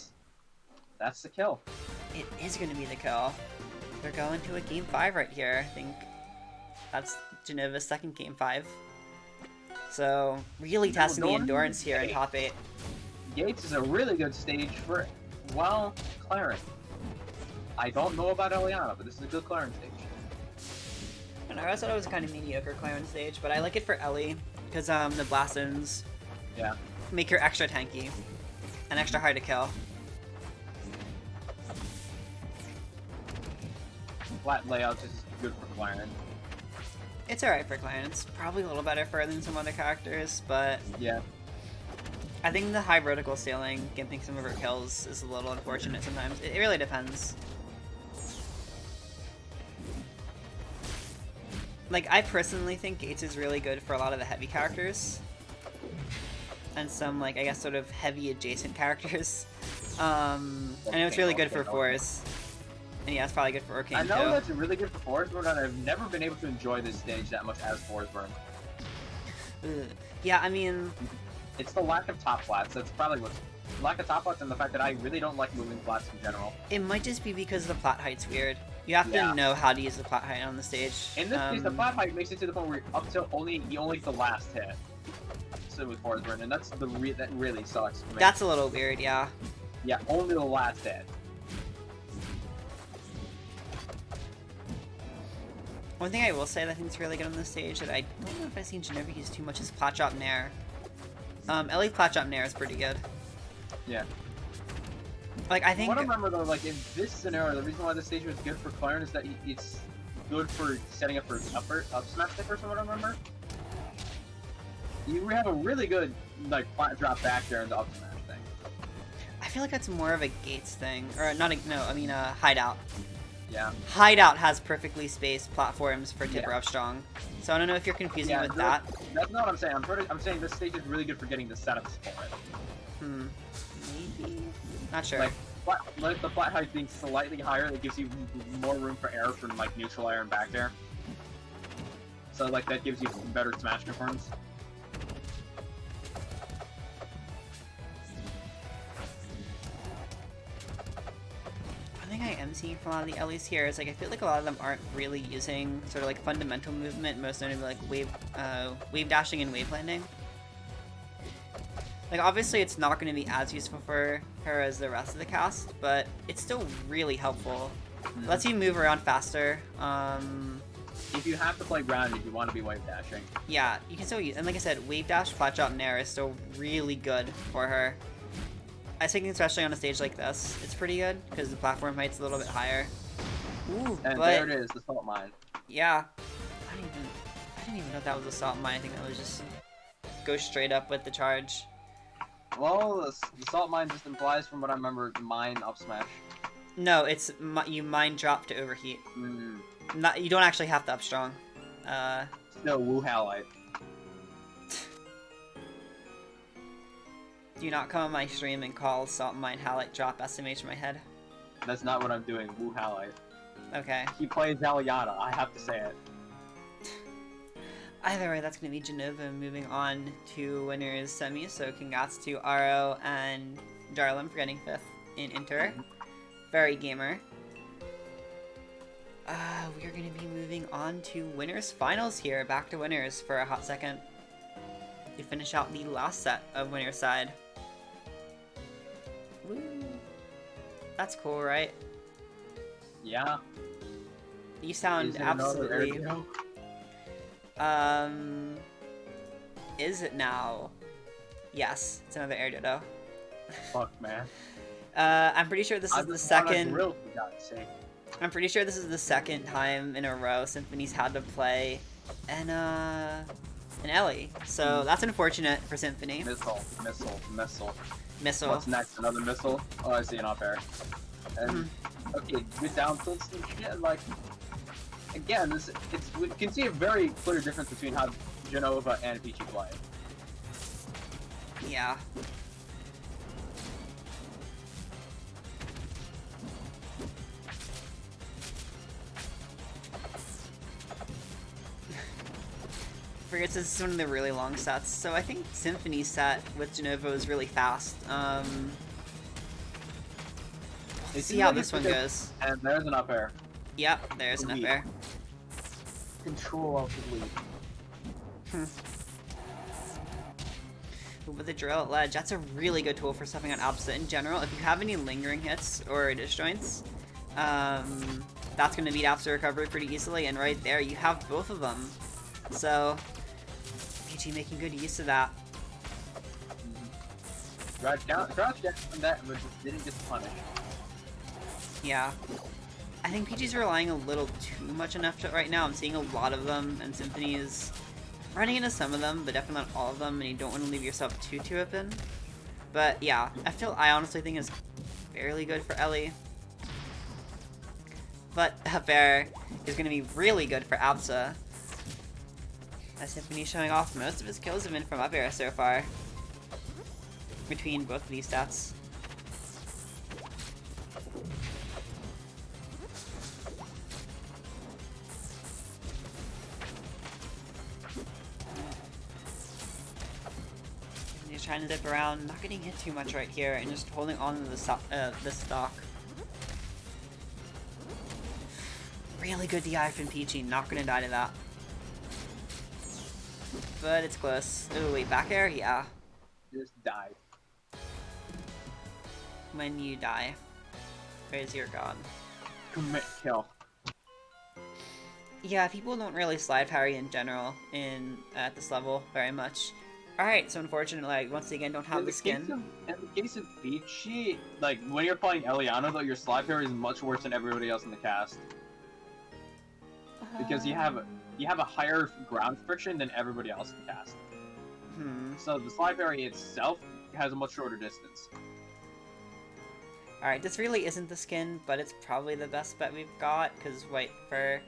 [SPEAKER 1] That's the kill.
[SPEAKER 2] It is going to be the kill. We're going to a game 5 right here. I think that's Jenova's second game 5. So, really testing the endurance here in top 8.
[SPEAKER 1] Gates is a really good stage for, well, Clarence. I don't know about Eliana, but this is a good Clarence stage.
[SPEAKER 2] And I always thought it was a kind of mediocre Clarence stage, but I like it for Ellie, because the blast zones make her extra tanky and extra hard to kill.
[SPEAKER 1] Flat layouts is good for Clarence.
[SPEAKER 2] It's alright for Clarence. Probably a little better for her than some other characters, but...
[SPEAKER 1] Yeah.
[SPEAKER 2] I think the high vertical ceiling, gimping some of her kills, is a little unfortunate sometimes. It really depends. Like, I personally think Gates is really good for a lot of the heavy characters. And some, like, I guess sort of heavy adjacent characters. I know it's really good for fours. And yeah, it's probably good for AuroKT
[SPEAKER 1] I know
[SPEAKER 2] too.
[SPEAKER 1] that's really good for fours, but I've never been able to enjoy this stage that much as fours burn.
[SPEAKER 2] Yeah, I mean...
[SPEAKER 1] It's the lack of top flats. That's probably what's... Lack of top flats and the fact that I really don't like moving flats in general.
[SPEAKER 2] It might just be because the plat height's weird. You have to know how to use the plat height on the stage.
[SPEAKER 1] In this case, the plat height makes it to the point where up till only the last hit. So with fours burn, and that's that really sucks for me.
[SPEAKER 2] That's a little weird, yeah.
[SPEAKER 1] Yeah, only the last hit.
[SPEAKER 2] One thing I will say that I think is really good on this stage that I don't know if I've seen Jenova use too much is plat drop nair. Ellie plat drop nair is pretty good.
[SPEAKER 1] Yeah.
[SPEAKER 2] Like, I think...
[SPEAKER 1] What I remember though, like in this scenario, the reason why this stage was good for Clarence is that it's good for setting up for up smash the first one, what I remember. You have a really good, like, plat drop back there in the up smash thing.
[SPEAKER 2] I feel like that's more of a Gates thing. Or, not a... No, I mean, Hideout.
[SPEAKER 1] Yeah.
[SPEAKER 2] Hideout has perfectly spaced platforms for tipper up strong. So I don't know if you're confusing with that.
[SPEAKER 1] That's not what I'm saying. I'm saying this stage is really good for getting the setups for it.
[SPEAKER 2] Maybe? Not sure.
[SPEAKER 1] Like the flat height being slightly higher, it gives you more room for error from like neutral air and back air. So like that gives you better smash performance.
[SPEAKER 2] One thing I am seeing from a lot of the Ellies here is like I feel like a lot of them aren't really using sort of like fundamental movement, most notably like wave dashing and wave landing. Like, obviously it's not going to be as useful for her as the rest of the cast, but it's still really helpful. Lets you move around faster.
[SPEAKER 1] If you have to play grounded, you want to be wave dashing.
[SPEAKER 2] Yeah, you can still use, and like I said, wave dash, flat drop, nair is still really good for her. I think especially on a stage like this, it's pretty good, because the platform height's a little bit higher. Ooh,
[SPEAKER 1] and
[SPEAKER 2] but...
[SPEAKER 1] there it is, the salt mine.
[SPEAKER 2] Yeah. I didn't even know that was a salt mine. I think that was just go straight up with the charge.
[SPEAKER 1] Well, the salt mine just implies, from what I remember, mine up smash.
[SPEAKER 2] No, it's you mine drop to overheat. Not, you don't actually have to up strong.
[SPEAKER 1] No, woo halite.
[SPEAKER 2] Do not come on my stream and call salt mine halite drop SMH in my head.
[SPEAKER 1] That's not what I'm doing, woo halite.
[SPEAKER 2] Okay.
[SPEAKER 1] He plays Aliana, I have to say it.
[SPEAKER 2] Either way, that's going to be Jenova moving on to winners semi, so congrats to Aro and Jharlem for getting 5th in Inter. Very gamer. We are going to be moving on to winners finals here, back to winners for a hot second. To finish out the last set of winners side. Woo! That's cool, right?
[SPEAKER 1] Yeah.
[SPEAKER 2] You sound absolutely... Is it now? Yes, it's another air ditto.
[SPEAKER 1] Fuck, man.
[SPEAKER 2] I'm pretty sure this is the second...
[SPEAKER 1] Grill, for God's sake.
[SPEAKER 2] I'm pretty sure this is the second time in a row Symphony's had to play an Ellie. So that's unfortunate for Symphony.
[SPEAKER 1] Missile.
[SPEAKER 2] Missile.
[SPEAKER 1] What's next? Another missile? Oh, I see an off air. And, okay, good down tilts and shit, like... Again, we can see a very clear difference between how Jenova and Peachy play.
[SPEAKER 2] Yeah. Forget this is one of the really long sets, so I think Symphony's set with Jenova is really fast. Let's see how this one goes.
[SPEAKER 1] And there's an up air.
[SPEAKER 2] Yep, there's an up air.
[SPEAKER 1] Control of the lead.
[SPEAKER 2] With the drill at ledge, that's a really good tool for stuffing on opposite in general. If you have any lingering hits or disjoints, that's going to beat opposite recovery pretty easily, and right there you have both of them. So, Peachy making good use of that.
[SPEAKER 1] Crouch down from that, but just didn't get punished.
[SPEAKER 2] Yeah. I think Peachy's relying a little too much on F-Shot right now. I'm seeing a lot of them, and Symphony is running into some of them, but definitely not all of them, and you don't want to leave yourself too open. But yeah, I honestly think is fairly good for Ellie. But up air is going to be really good for Absa. Symphony showing off most of his kills have been from up air so far. Between both of these stats. He's trying to dip around, not getting hit too much right here, and just holding on to the stock. Really good DI from Peachy, not gonna die to that. But it's close. Ooh, wait, back air? Yeah.
[SPEAKER 1] Just died.
[SPEAKER 2] When you die, where's your god?
[SPEAKER 1] Commit kill.
[SPEAKER 2] Yeah, people don't really slide parry in general at this level very much. Alright, so unfortunately, like, once again, don't have the skin.
[SPEAKER 1] In the case of Peachy, like, when you're playing Eliana, though, your slide parry is much worse than everybody else in the cast. Because you have a higher ground friction than everybody else in the cast. So the slide parry itself has a much shorter distance.
[SPEAKER 2] Alright, this really isn't the skin, but it's probably the best bet we've got, because, wait, for...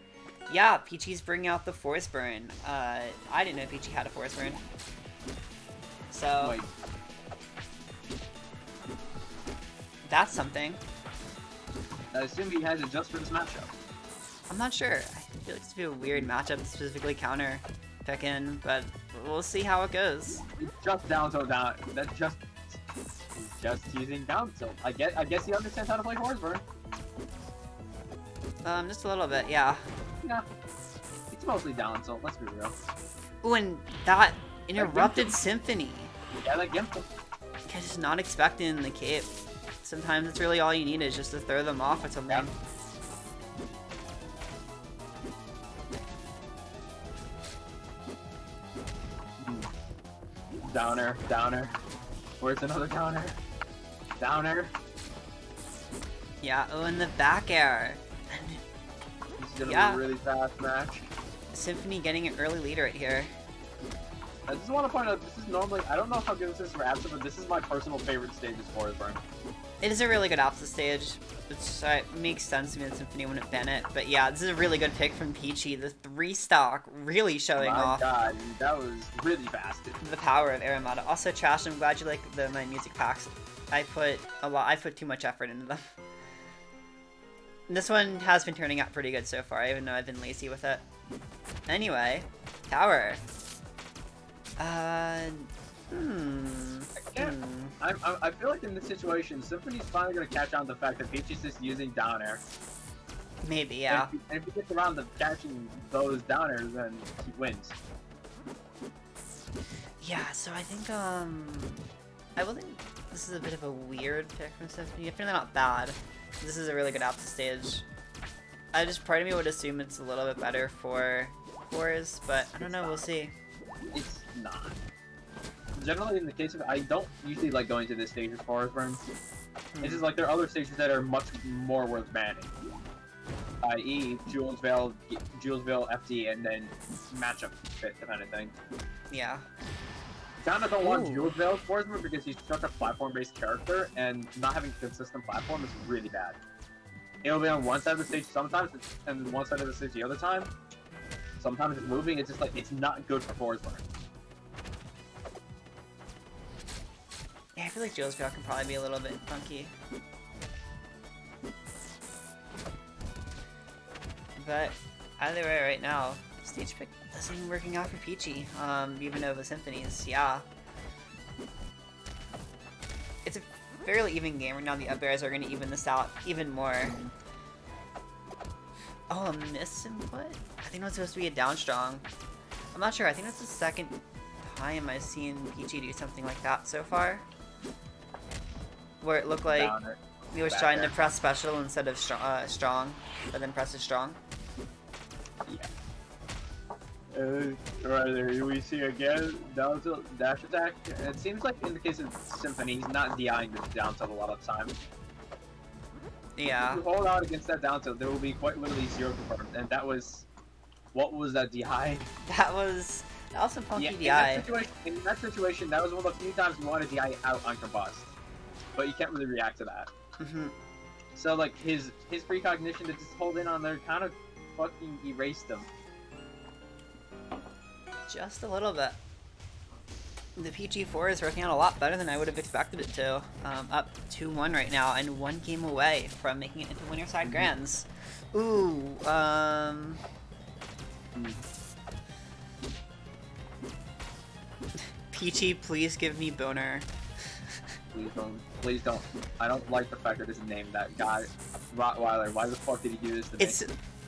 [SPEAKER 2] Yeah, Peachy's bringing out the Force Burn. I didn't know Peachy had a Force Burn. So...
[SPEAKER 1] Wait.
[SPEAKER 2] That's something.
[SPEAKER 1] I assume he has it just for this matchup.
[SPEAKER 2] I'm not sure. I feel like it's gonna be a weird matchup to specifically counter pick in, but we'll see how it goes.
[SPEAKER 1] It's just down tilt down. That's just using down tilt. I guess he understands how to play Force Burn.
[SPEAKER 2] Just a little bit, yeah.
[SPEAKER 1] Yeah. It's mostly down tilt, let's be real.
[SPEAKER 2] Ooh, and that interrupted Symphony.
[SPEAKER 1] Yeah, that gimped him.
[SPEAKER 2] I'm just not expecting the cape. Sometimes it's really all you need is just to throw them off with something.
[SPEAKER 1] Yep. Downer, downer. Where's another downer? Downer.
[SPEAKER 2] Yeah, oh, and the back air.
[SPEAKER 1] This is gonna
[SPEAKER 2] Yeah.
[SPEAKER 1] be a really fast match.
[SPEAKER 2] Symphony getting an early lead right here.
[SPEAKER 1] I just want to point out, this is normally, I don't know how good this is for Absa, but this is my personal favorite stage as Force Burn.
[SPEAKER 2] It is a really good Absa stage, which makes sense to me that Symphony wouldn't ban it. But yeah, this is a really good pick from Peachy. The 3-stock really showing off.
[SPEAKER 1] My god, that was really fast.
[SPEAKER 2] The power of Aramata. Also, Trash, I'm glad you like my music packs. I put too much effort into them. This one has been turning out pretty good so far, even though I've been lazy with it. Anyway, Tower.
[SPEAKER 1] I feel like in this situation, Symphony's finally going to catch on to the fact that Peachy's just using down air.
[SPEAKER 2] Maybe, yeah.
[SPEAKER 1] And if he gets around to catching those downers, then he wins.
[SPEAKER 2] Yeah, so I think, I will think this is a bit of a weird pick from Symphony. Definitely not bad. This is a really good Absa stage. Part of me would assume it's a little bit better for Force, but I don't know, we'll see.
[SPEAKER 1] It's not. Generally, in the case of I don't usually like going to this stage with Force Burn. It's just like there are other stages that are much more worth banning. I.e. Julesville, FD, and then matchup fit kind of thing.
[SPEAKER 2] Yeah.
[SPEAKER 1] Kinda don't want Julesville's Force Burn because he's such a platform-based character, and not having a consistent platform is really bad. It'll be on one side of the stage sometimes, and one side of the stage the other time. Sometimes it's moving, it's just like, it's not good for Force Burn.
[SPEAKER 2] Yeah, I feel like Julesville can probably be a little bit funky. But either way, right now, stage pick isn't even working out for Peachy. Even over Symphonies, yeah. It's a fairly even game right now. The up airs are going to even this out even more. Oh, a miss input? I think it was supposed to be a down strong. I'm not sure. I think that's the second time I've seen Peachy do something like that so far. Where it looked like he was trying to press special instead of strong, but then presses strong.
[SPEAKER 1] Yeah. Right there, we see again, down tilt dash attack. It seems like in the case of Symphony, he's not DIing this down tilt a lot of the time.
[SPEAKER 2] Yeah.
[SPEAKER 1] If you hold out against that down tilt, there will be quite literally 0 confirmed, and that was... What was that DI?
[SPEAKER 2] That was some funky DI.
[SPEAKER 1] In that situation, that was one of the few times you wanted DI out on combust. But you can't really react to that. So like his precognition to just hold in on there kind of fucking erased him.
[SPEAKER 2] Just a little bit. The Peachy 4 is working out a lot better than I would have expected it to. Up 2-1 right now, and 1 game away from making it into winner side grands. Ooh, Peachy, please give me boner.
[SPEAKER 1] Please don't. Please don't. I don't like the fact that this is named that guy, Rottweiler. Why the fuck did he do this to me?
[SPEAKER 2] It's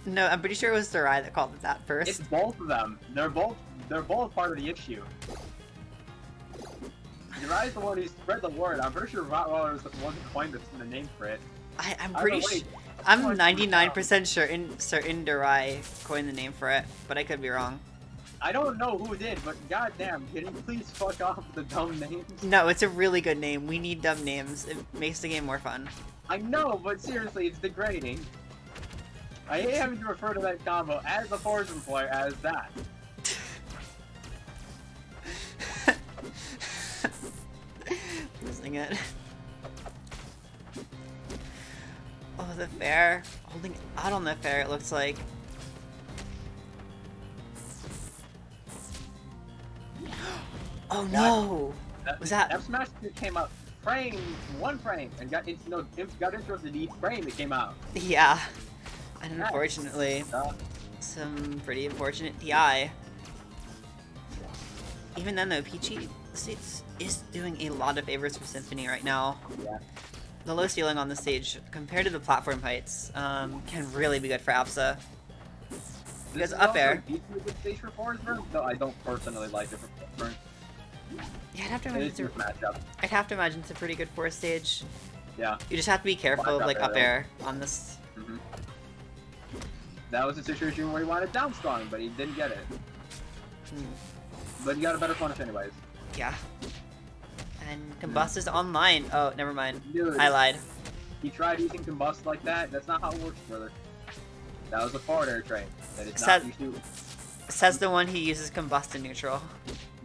[SPEAKER 2] no, I'm pretty sure it was Durai that called it that first.
[SPEAKER 1] It's both of them. They're both part of the issue. Durai's the one who spread the word. I'm pretty sure Rottweiler was the one who coined the name for it.
[SPEAKER 2] I'm pretty sure. I'm 99% certain Durai coined the name for it, but I could be wrong.
[SPEAKER 1] I don't know who did, but goddamn, can you please fuck off with the dumb names?
[SPEAKER 2] No, it's a really good name. We need dumb names. It makes the game more fun.
[SPEAKER 1] I know, but seriously, it's degrading. I hate having to refer to that combo as a Fortune player as that.
[SPEAKER 2] Losing it. Oh, the fair. Holding out on the fair, it looks like. Oh no! Was that?
[SPEAKER 1] F Smash came out one frame and got interested in each frame it came out.
[SPEAKER 2] Yeah. And unfortunately, some pretty unfortunate PI. Even then though, Peachy is doing a lot of favors for Symphony right now.
[SPEAKER 1] Yeah.
[SPEAKER 2] The low ceiling on the stage, compared to the platform heights, can really be good for Absa. Because up air.
[SPEAKER 1] This is a good stage for Forestburn, though I don't personally like it for Forestburn.
[SPEAKER 2] Yeah, I'd have to imagine
[SPEAKER 1] matchup.
[SPEAKER 2] I'd have to imagine it's a pretty good forest stage.
[SPEAKER 1] Yeah.
[SPEAKER 2] You just have to be careful of like up air on this.
[SPEAKER 1] Mm-hmm. That was a situation where he wanted down strong, but he didn't get it. But he got a better punish anyways.
[SPEAKER 2] Yeah. And Combust is online. Oh, never mind.
[SPEAKER 1] Dude,
[SPEAKER 2] I lied.
[SPEAKER 1] He tried using Combust like that. That's not how it works, brother. That was a forward air train. That is not used to.
[SPEAKER 2] Says the one who uses Combust in neutral.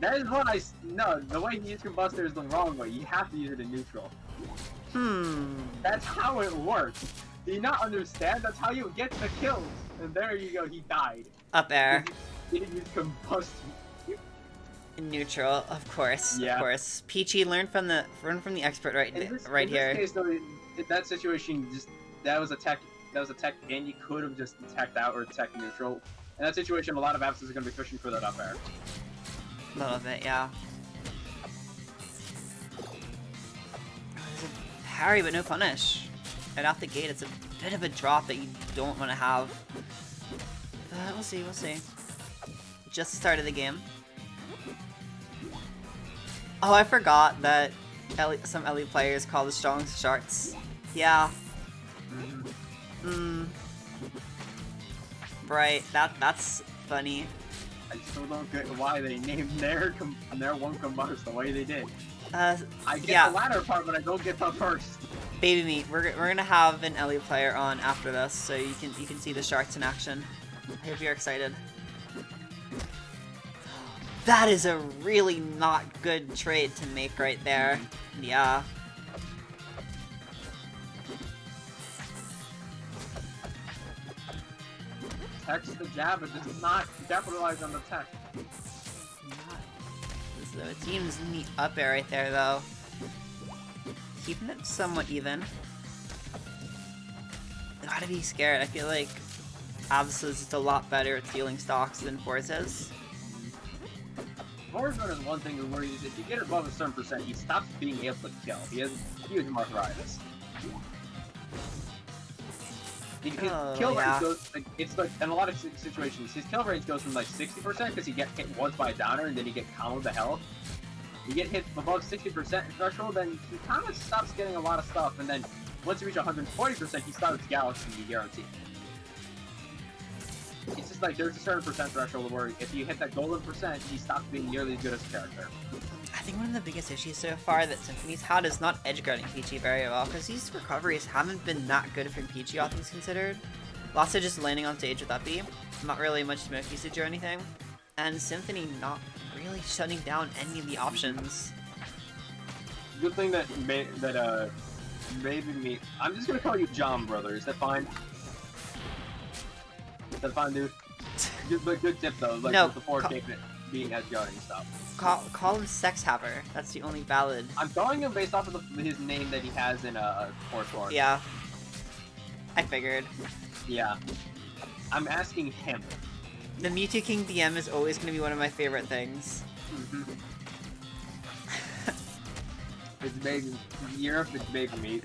[SPEAKER 1] That is what no, the way he used Combustor is the wrong way. You have to use it in neutral. That's how it works. Do you not understand? That's how you get the kills. And there you go, he died.
[SPEAKER 2] Up air.
[SPEAKER 1] He didn't use Combustor.
[SPEAKER 2] In neutral, of course.
[SPEAKER 1] Yeah.
[SPEAKER 2] Of course. Peachy, learn from the expert right here.
[SPEAKER 1] In this case, though, in that situation, that was a tech and you could have just teched out or tech neutral. In that situation, a lot of apps are going to be fishing for that up air.
[SPEAKER 2] A little bit, yeah. There's a parry, but no punish. Right off the gate, it's a bit of a drop that you don't want to have. But we'll see, we'll see. Just the start of the game. Oh, I forgot that some elite players call the strong sharks. Yeah. Right, that's funny.
[SPEAKER 1] I still don't get why they named their one Combust the way they did. I get the latter part, but I don't get the first.
[SPEAKER 2] Baby meat. We're gonna have an elite player on after this, so you can see the sharks in action. I hope you're excited. That is a really not good trade to make right there. Yeah.
[SPEAKER 1] Text the jab, but does not capitalize on the tech.
[SPEAKER 2] The team's neat up air right there, though. Keeping it somewhat even. Gotta be scared. I feel like Absa is just a lot better at stealing stocks than Forza's.
[SPEAKER 1] Forza is one thing where if you get above a certain percent, he stops being able to kill. He has huge arthritis. Kill range goes, it's like, in a lot of situations, his kill range goes from like 60% because he gets hit once by a downer and then he gets comboed to hell. You get hit above 60% threshold, then he kind of stops getting a lot of stuff, and then once you reach 140%, he starts Galaxy, guaranteed. It's just like, there's a certain percent threshold where if you hit that golden percent, he stops being nearly as good as a character.
[SPEAKER 2] I think one of the biggest issues so far that Symphony's had is not edge guarding Peachy very well, because these recoveries haven't been that good from Peachy, all things considered. Lots of just landing on stage with uppy, not really much smoke usage or anything, and Symphony not really shutting down any of the options.
[SPEAKER 1] Good thing that made me. I'm just gonna call you John, brother. Is that fine? Is that fine, dude? Good tip though. Like
[SPEAKER 2] no,
[SPEAKER 1] with the forward taking it. being Edgeguard and stuff.
[SPEAKER 2] Call him Sex Haver. That's the only valid.
[SPEAKER 1] I'm calling him based off of his name that he has in Core.
[SPEAKER 2] Yeah. I figured.
[SPEAKER 1] Yeah. I'm asking him.
[SPEAKER 2] The Mewtwo King DM is always going to be one of my favorite things.
[SPEAKER 1] Mm-hmm. It's big. Europe is big meat.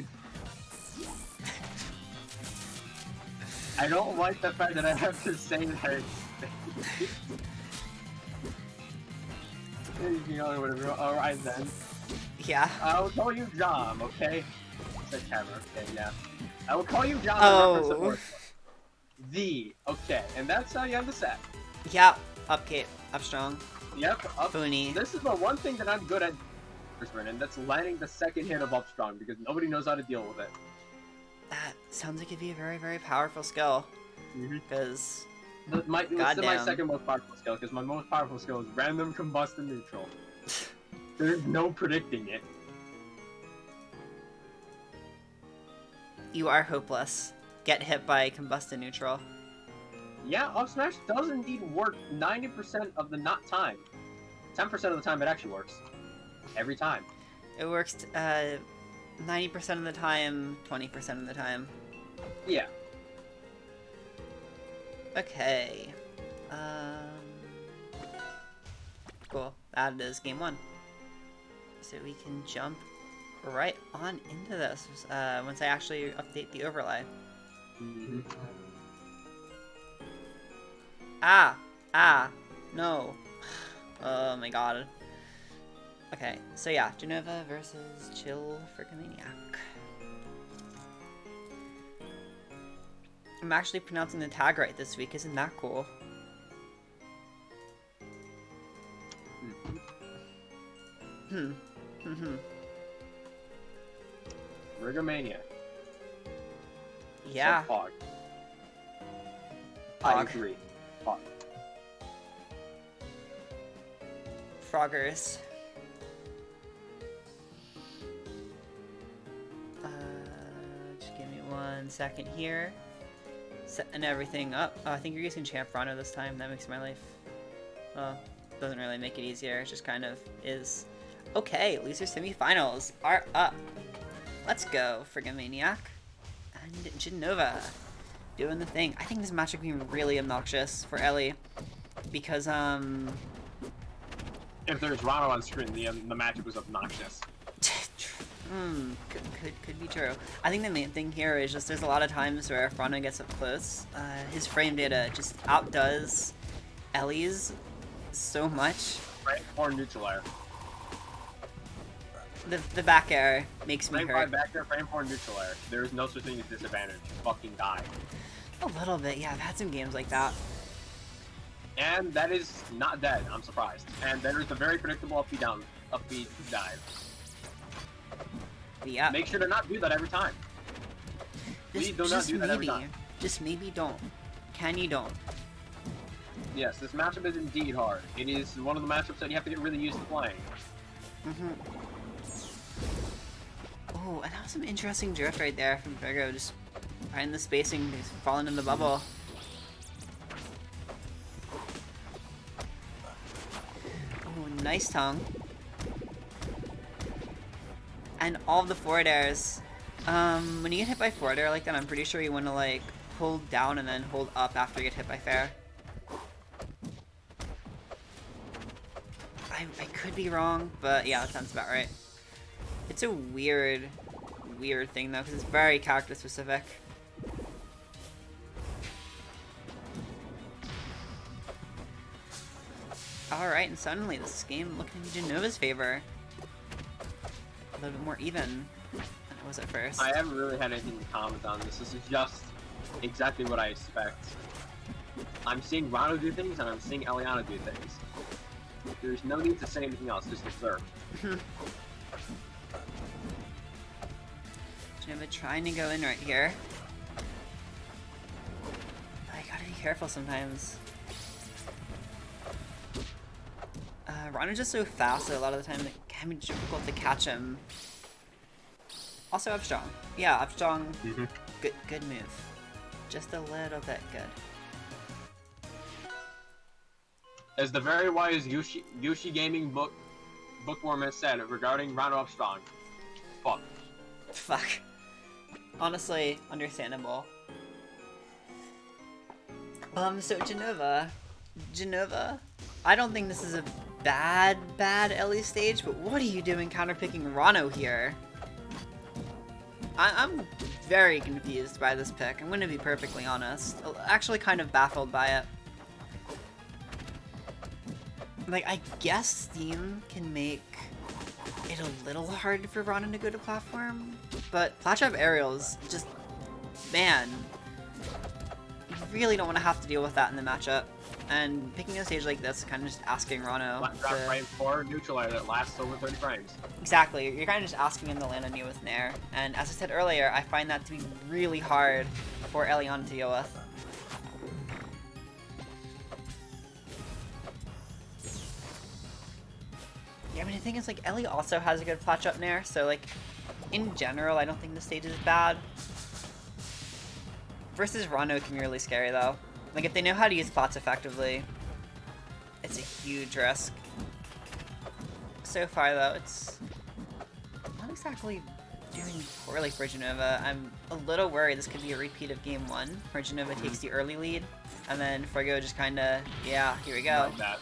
[SPEAKER 1] I don't like the fact that I have to say that. You know, whatever. Alright then.
[SPEAKER 2] Yeah.
[SPEAKER 1] I'll call you John, okay? Said camera, okay, yeah. I will call you John.
[SPEAKER 2] Oh.
[SPEAKER 1] Okay, and that's how you have the set.
[SPEAKER 2] Yeah. Up Cape. Up strong.
[SPEAKER 1] Yep, up.
[SPEAKER 2] Boony.
[SPEAKER 1] This is the one thing that I'm good at, and that's landing the second hit of up strong, because nobody knows how to deal with it.
[SPEAKER 2] That sounds like it'd be a very, very powerful skill. Because...
[SPEAKER 1] This is my second most powerful skill, because my most powerful skill is random combustion neutral. There's no predicting it.
[SPEAKER 2] You are hopeless. Get hit by combustion neutral.
[SPEAKER 1] Yeah, up smash does indeed work 90% of the not time. 10% of the time it actually works. Every time.
[SPEAKER 2] It works 90% of the time, 20% of the time.
[SPEAKER 1] Yeah.
[SPEAKER 2] Okay. Cool. That is game 1. So we can jump right on into this once I actually update the overlay. No. Oh my god. Okay, so yeah, Jenova versus Chill Frigomaniac. I'm actually pronouncing the tag right this week, isn't that cool?
[SPEAKER 1] Frigomaniac.
[SPEAKER 2] Yeah.
[SPEAKER 1] Fog.
[SPEAKER 2] Fog.
[SPEAKER 1] I agree. Fog.
[SPEAKER 2] Froggers. Just give me 1 second here. Setting everything up. Oh, I think you're using Champ Rhino this time. That makes my life... Well, doesn't really make it easier. It just kind of is. Okay, loser semifinals are up. Let's go, Frigomaniac. And Jenova. Doing the thing. I think this match could be really obnoxious for Ellie. Because,
[SPEAKER 1] If there's Rano on screen, the matchup was obnoxious.
[SPEAKER 2] Could be true. I think the main thing here is just there's a lot of times where if Rano gets up close, his frame data just outdoes Ellie's so much.
[SPEAKER 1] Right? Or neutral air.
[SPEAKER 2] The back air makes me
[SPEAKER 1] frame
[SPEAKER 2] hurt.
[SPEAKER 1] 5 back air, frame 4 neutral air. There is no such thing as disadvantage. Fucking die.
[SPEAKER 2] A little bit, yeah. I've had some games like that.
[SPEAKER 1] And that is not dead, I'm surprised. And there is the very predictable up B dive.
[SPEAKER 2] Yeah.
[SPEAKER 1] Make sure to not do that every time. Please do not do that every time.
[SPEAKER 2] Just maybe don't. Can you don't?
[SPEAKER 1] Yes, this matchup is indeed hard. It is one of the matchups that you have to get really used to playing.
[SPEAKER 2] Oh, and that was some interesting drift right there from Frigo. Just finding the spacing, he's falling in the bubble. Oh, nice tongue. And all of the forward airs. When you get hit by forward air like that, I'm pretty sure you want to like hold down and then hold up after you get hit by fair. I could be wrong, but yeah, that sounds about right. It's a weird thing though, because it's very character specific. Alright, and suddenly this game looking in Jenova's favor. A little bit more even than it was at first.
[SPEAKER 1] I haven't really had anything to comment on this. This is just exactly what I expect. I'm seeing Rano do things, and I'm seeing Eliana do things. There's no need to say anything else, just observe.
[SPEAKER 2] Jenova trying to go in right here. I gotta be careful sometimes. Rano's just so fast that a lot of the time it can be difficult to catch him. Also up strong. Yeah, up strong. Good move. Just a little bit good.
[SPEAKER 1] As the very wise Yushi Gaming bookworm has said regarding Round Up Strong. Fuck.
[SPEAKER 2] Fuck. Honestly, understandable. So Jenova, I don't think this is a bad Ellie stage, but what are you doing counterpicking Rano here? I'm very confused by this pick, I'm gonna be perfectly honest. Actually kind of baffled by it. Like, I guess Steam can make it a little hard for Rano to go to platform, but Flattrap Aerials, just, man, you really don't want to have to deal with that in the matchup. And picking a stage like this is kind of just asking Rano
[SPEAKER 1] to... frame 4 neutralizer that lasts over 30 frames.
[SPEAKER 2] Exactly, you're kind of just asking him to land on you with Nair. And as I said earlier, I find that to be really hard for Eliana to deal with. Yeah, I mean, the thing is, like, Ellie also has a good flatch up Nair, so, like, in general, I don't think the stage is bad. Versus Rano can be really scary, though. Like, if they know how to use plots effectively, it's a huge risk. So far, though, it's not exactly doing poorly for Jenova. I'm a little worried this could be a repeat of Game 1, where Jenova takes the early lead, and then Frigo just kinda, yeah, here we go.
[SPEAKER 1] Like that.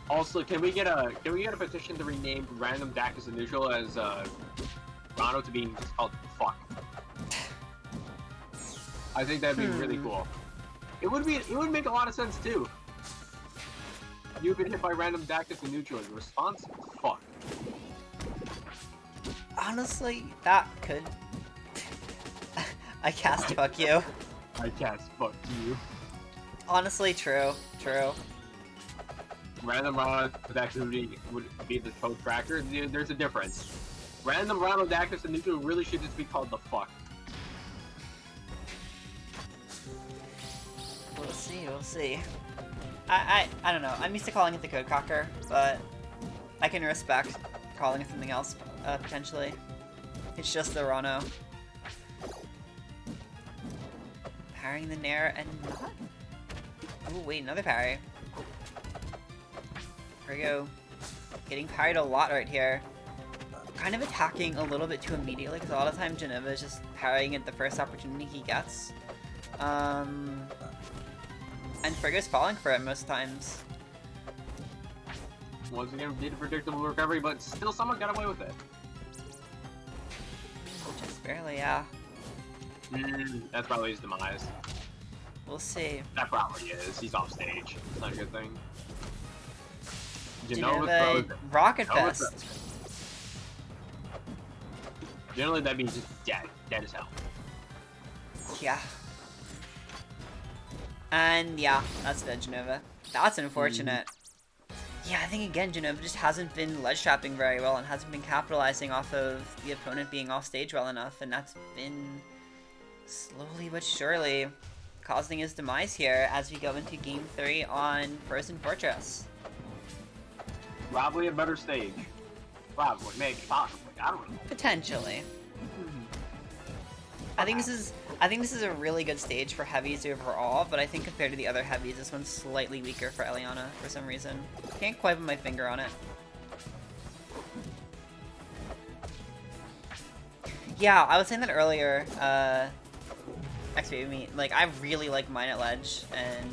[SPEAKER 1] Also, can we get a petition to rename random Dak as a neutral as Rano to being just called fuck? I think that'd be really cool. It would make a lot of sense too. You've been hit by random Dak as a neutral. Your response? Fuck.
[SPEAKER 2] Honestly, that could. I cast fuck you.
[SPEAKER 1] I cast fuck you.
[SPEAKER 2] Honestly, true.
[SPEAKER 1] Random Rano activity would be the code tracker. There's a difference. Random Rano Dak as a neutral really should just be called the fuck.
[SPEAKER 2] We'll see. I don't know. I'm used to calling it the code cracker, but I can respect calling it something else, potentially. It's just the Rano. Parrying the Nair and not... Oh, wait, another parry. Here we go. Getting parried a lot right here. Kind of attacking a little bit too immediately, because a lot of times Jenova is just parrying at the first opportunity he gets. And Frigo's falling for it most times.
[SPEAKER 1] Once again, did a predictable recovery, but still someone got away with it.
[SPEAKER 2] Just barely, yeah.
[SPEAKER 1] That's probably his demise.
[SPEAKER 2] We'll see.
[SPEAKER 1] That probably is. He's off stage. It's not a good thing.
[SPEAKER 2] Jenova, Rocket Fest.
[SPEAKER 1] Generally, that means just dead as hell.
[SPEAKER 2] Yeah. And yeah, that's dead, Jenova. That's unfortunate. Yeah, I think again, Jenova just hasn't been ledge trapping very well and hasn't been capitalizing off of the opponent being off stage well enough, and that's been slowly but surely causing his demise here as we go into Game 3 on Frozen Fortress.
[SPEAKER 1] Probably a better stage. Probably, maybe, possibly. I don't know.
[SPEAKER 2] Potentially. I think this is a really good stage for heavies overall, but I think compared to the other heavies, this one's slightly weaker for Eliana for some reason. Can't quite put my finger on it. Yeah, I was saying that earlier, XP me, like, I really like mine at ledge, and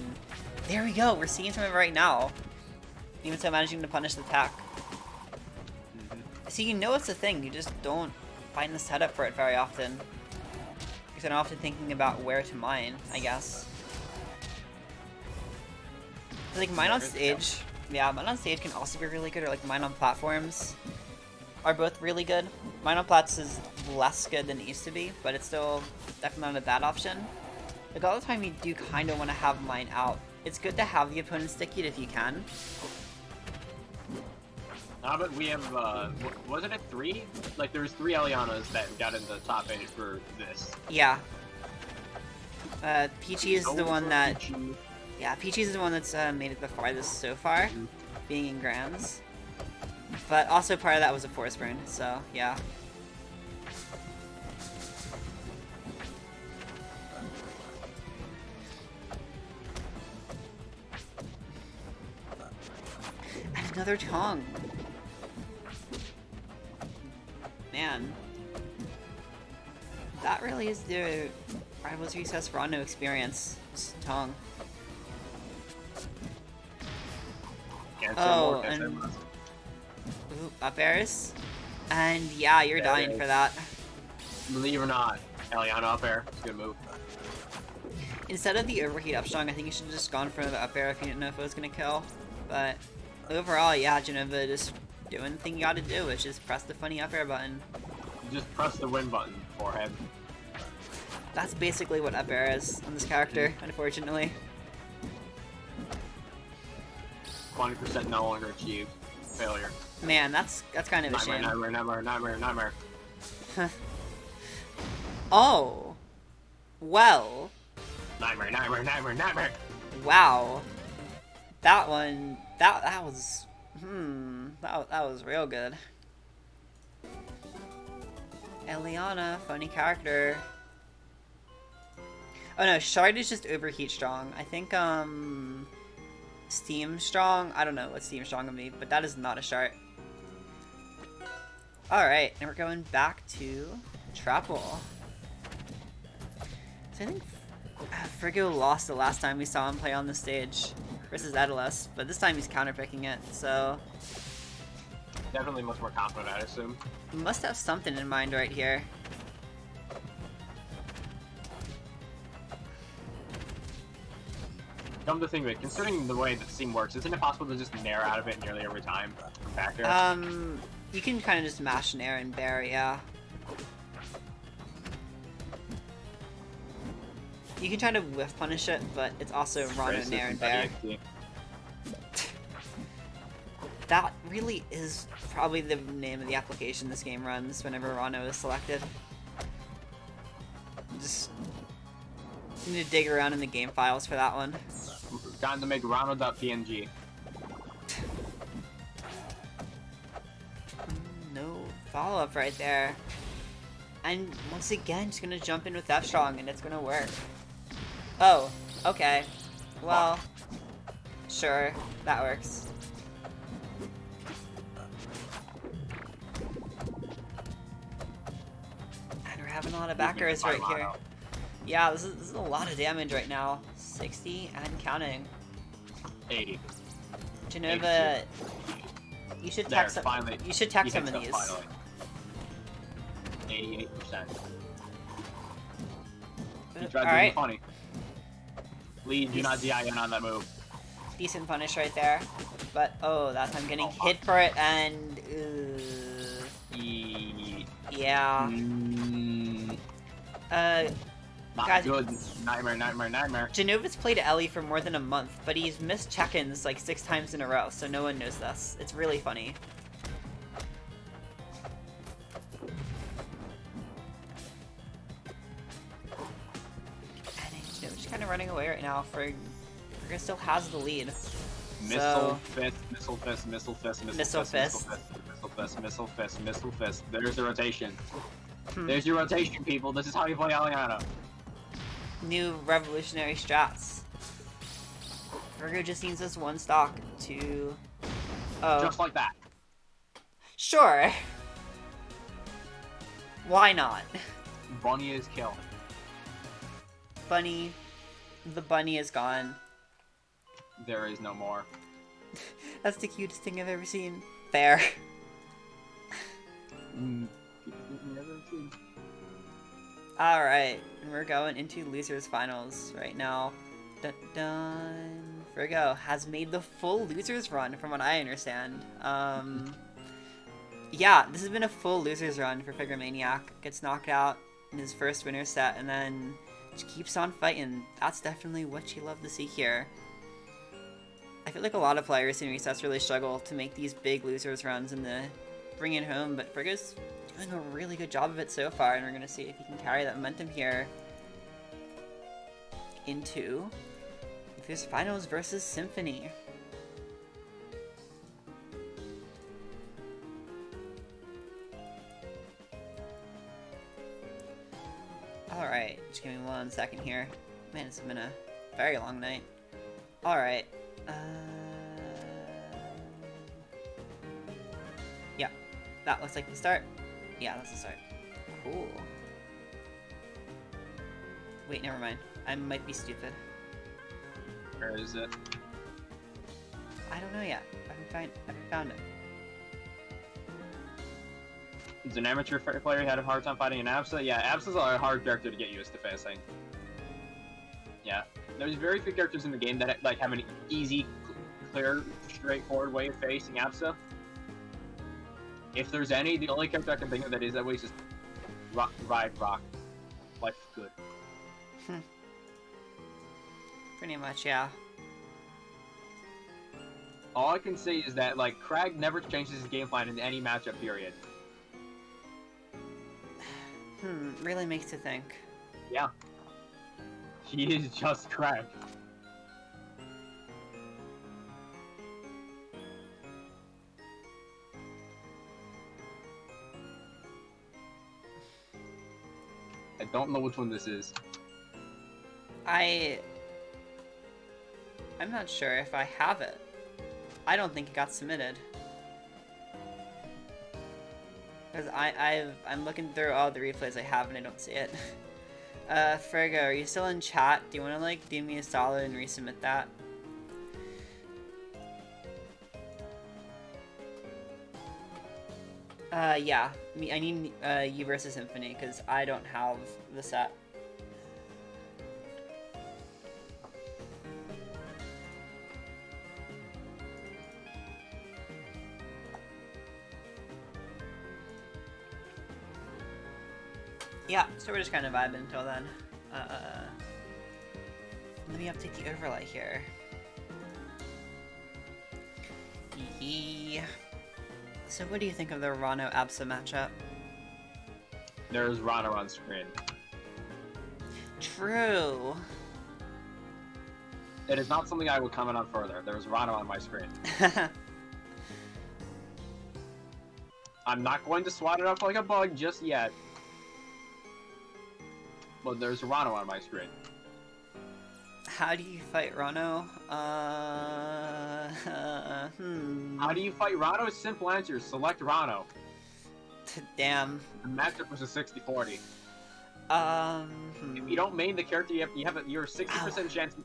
[SPEAKER 2] there we go, we're seeing some of it right now. Even so managing to punish the attack. See, you know it's a thing, you just don't find the setup for it very often. Because I'm often thinking about where to mine, I guess. Like, mine on stage, yeah, mine on stage can also be really good, or like mine on platforms are both really good. Mine on plats is less good than it used to be, but it's still definitely not a bad option. Like, all the time you do kind of want to have mine out. It's good to have the opponent stick it if you can.
[SPEAKER 1] But we have, wasn't it 3? Like, there was 3 Elianas that got in the top 8 for this.
[SPEAKER 2] Yeah. Peachy is the one that... Yeah, Peachy is the one that's made it the farthest so far, being in Grands. But also part of that was a force burn, so yeah. Another tongue. Man. That really is the Rivals Recess Rondo experience. This tongue. Oh, and... Ooh, up airs. And yeah, you're dying for that.
[SPEAKER 1] Believe it or not, Eliana up air. It's a good move.
[SPEAKER 2] Instead of the overheat up strong, I think you should have just gone for the up air if you didn't know if it was going to kill. But overall, yeah, Jenova just doing the thing you gotta do, which is press the funny up air button.
[SPEAKER 1] Just press the win button, forehead.
[SPEAKER 2] That's basically what up air is on this character, unfortunately.
[SPEAKER 1] 20% no longer achieved. Failure.
[SPEAKER 2] Man, that's kind of a shame.
[SPEAKER 1] Nightmare.
[SPEAKER 2] Oh. Well.
[SPEAKER 1] Nightmare.
[SPEAKER 2] Wow. That one, that was, that was real good. Eliana, funny character. Oh no, Shard is just overheat strong. I think, Steam strong? I don't know what Steam strong would be, but that is not a Shard. Alright, and we're going back to Trapple. So I think Frigo lost the last time we saw him play on the stage versus Edelis, but this time he's counterpicking it, so...
[SPEAKER 1] Definitely much more confident, I assume.
[SPEAKER 2] He must have something in mind right here.
[SPEAKER 1] Come to think of it, considering the way that Steam works, isn't it possible to just nair out of it nearly every time from back there?
[SPEAKER 2] You can kind of just mash nair and bear, yeah. You can try to whiff punish it, but it's also Rondo, nair, and bear. That really is probably the name of the application this game runs whenever Rondo is selected. Just need to dig around in the game files for that one.
[SPEAKER 1] Time to make Rondo.png.
[SPEAKER 2] No follow-up right there. And once again, just gonna jump in with F strong and it's gonna work. Oh, okay. Well, sure, that works. And we're having a lot of backers right here. Yeah, this is a lot of damage right now. 60 and counting.
[SPEAKER 1] 80.
[SPEAKER 2] Jenova, you should tech some. You should tech some of these.
[SPEAKER 1] 88%. He tried
[SPEAKER 2] All
[SPEAKER 1] doing
[SPEAKER 2] right.
[SPEAKER 1] funny. Lee, do not DIN on that move.
[SPEAKER 2] Decent punish right there, but oh, that time getting hit for it and yeah.
[SPEAKER 1] Not
[SPEAKER 2] guys,
[SPEAKER 1] good. Nightmare.
[SPEAKER 2] Jenova's played Ellie for more than a month, but he's missed check-ins like 6 times in a row, so no one knows this. It's really funny. And Jenova's kind of running away right now. Frigga still has the lead.
[SPEAKER 1] Missile fist. There's the rotation. There's your rotation, people. This is how you play Eliana.
[SPEAKER 2] New revolutionary strats. Frigga just needs this one stock to... Oh.
[SPEAKER 1] Just like that.
[SPEAKER 2] Sure. Why not?
[SPEAKER 1] Bunny is killed.
[SPEAKER 2] Bunny. The bunny is gone.
[SPEAKER 1] There is no more.
[SPEAKER 2] That's the cutest thing I've ever seen. Fair. Alright, and we're going into losers finals right now. Dun dun. Frigo has made the full losers run from what I understand. Yeah, this has been a full losers run for Frigomaniac. Gets knocked out in his first winner set and then just keeps on fighting. That's definitely what you love to see here. I feel like a lot of players in resets really struggle to make these big losers runs and to bring it home, but Frigo's doing a really good job of it so far, and we're going to see if he can carry that momentum here into this finals versus Symphony. Alright, just give me 1 second here. Man, it's been a very long night. Alright. That looks like the start. Yeah, that's the start. Cool. Wait, never mind. I might be stupid.
[SPEAKER 1] Where is it?
[SPEAKER 2] I don't know yet. I haven't found it.
[SPEAKER 1] Is an amateur player who had a hard time fighting an Absa? Yeah, Absa's a hard character to get used to facing. Yeah. There's very few characters in the game that like have an easy, clear, straightforward way of facing Absa. If there's any, the only character I can think of that is that way is just ride rock. Life is good.
[SPEAKER 2] Pretty much, yeah.
[SPEAKER 1] All I can say is that, like, Crag never changes his game plan in any matchup period.
[SPEAKER 2] Really makes you think.
[SPEAKER 1] Yeah. He is just Crag. I don't know which one this is.
[SPEAKER 2] I'm not sure if I have it. I don't think it got submitted. Because I'm looking through all the replays I have and I don't see it. Frigo, are you still in chat? Do you want to, like, do me a solid and resubmit that? Yeah. I need, you versus Symphony, because I don't have the set. Yeah, so we're just kind of vibing until then. Let me update the overlay here. So what do you think of the Rano Absa matchup?
[SPEAKER 1] There's Rano on screen.
[SPEAKER 2] True.
[SPEAKER 1] It is not something I will comment on further. There's Rano on my screen. I'm not going to swat it off like a bug just yet. But there's Rano on my screen.
[SPEAKER 2] How do you fight Rano?
[SPEAKER 1] How do you fight Rano? Simple answer. Select Rano.
[SPEAKER 2] Damn.
[SPEAKER 1] The matchup was a 60-40. If you don't main the character, you're 60% chance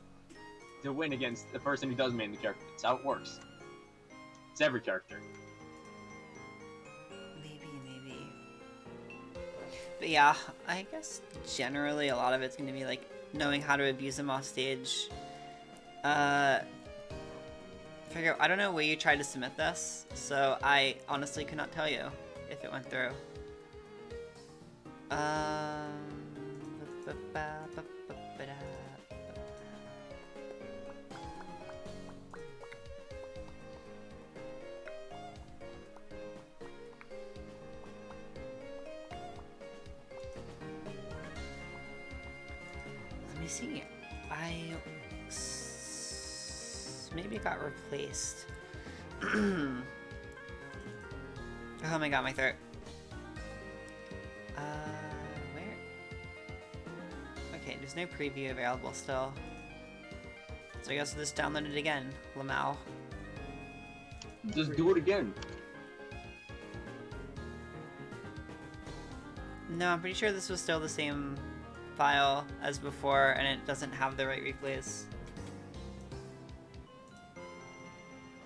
[SPEAKER 1] to win against the person who does main the character. That's how it works. It's every character.
[SPEAKER 2] Maybe. But yeah, I guess generally a lot of it's going to be like knowing how to abuse them off stage. I don't know where you tried to submit this, so I honestly could not tell you if it went through. Let me see. Maybe it got replaced. Oh my god, my throat. Where? Okay, there's no preview available still. So I guess we'll just download it again, Lamau.
[SPEAKER 1] Just do it again.
[SPEAKER 2] No, I'm pretty sure this was still the same file as before, and it doesn't have the right replays.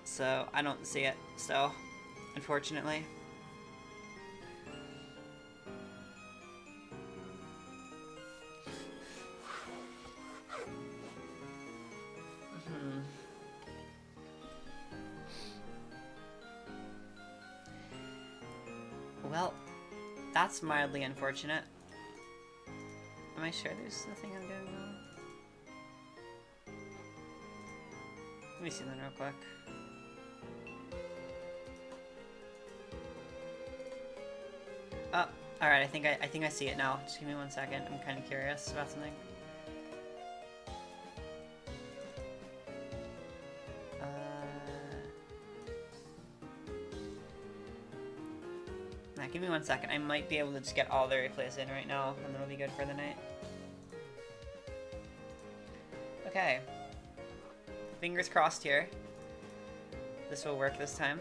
[SPEAKER 2] So I don't see it still, unfortunately. Well, that's mildly unfortunate. Am I sure there's nothing I'm doing wrong? Let me see that real quick. Oh, alright, I think I see it now. Just give me 1 second. I'm kind of curious about something. Give me 1 second. I might be able to just get all the replays in right now, and then it'll be good for the night. Okay. Fingers crossed here. This will work this time.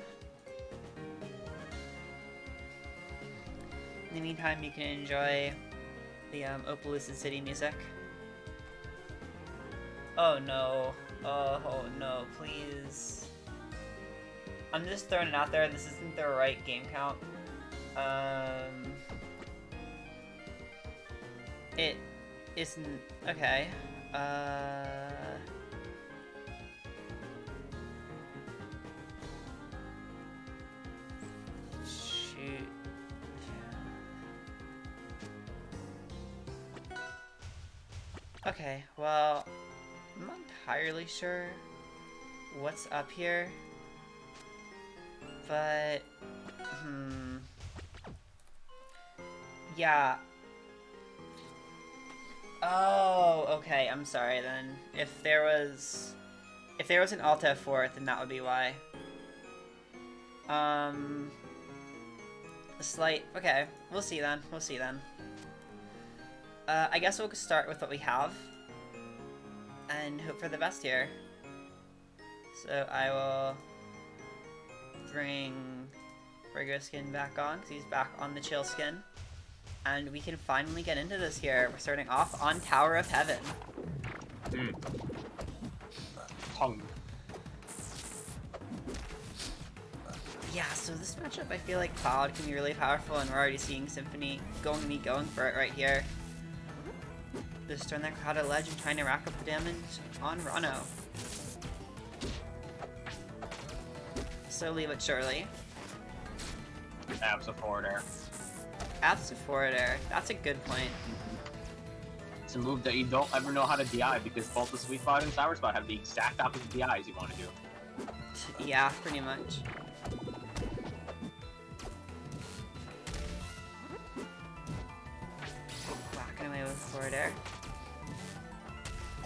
[SPEAKER 2] In the meantime, you can enjoy the Opelousas City music. Oh no. Oh no, please. I'm just throwing it out there, this isn't the right game count. It isn't... okay. Shoot. Okay, well, I'm not entirely sure what's up here, but, yeah. Oh, okay, I'm sorry then. If there was an Alt F4, then that would be why. A slight, okay, we'll see then, I guess we'll start with what we have, and hope for the best here. So I will bring Frigo skin back on, because he's back on the chill skin. And we can finally get into this here. We're starting off on Tower of Heaven. Yeah, so this matchup, I feel like Cloud can be really powerful, and we're already seeing Symphony going for it right here. Just throwing that Cloud at ledge and trying to rack up the damage on Rano. Slowly but surely.
[SPEAKER 1] Abs a forward air.
[SPEAKER 2] Abs a forward air. That's a good point.
[SPEAKER 1] It's a move that you don't ever know how to DI, because both the Sweet Spot and Sour Spot have the exact opposite DIs you want to do.
[SPEAKER 2] Yeah, pretty much. Whacking away with forward air.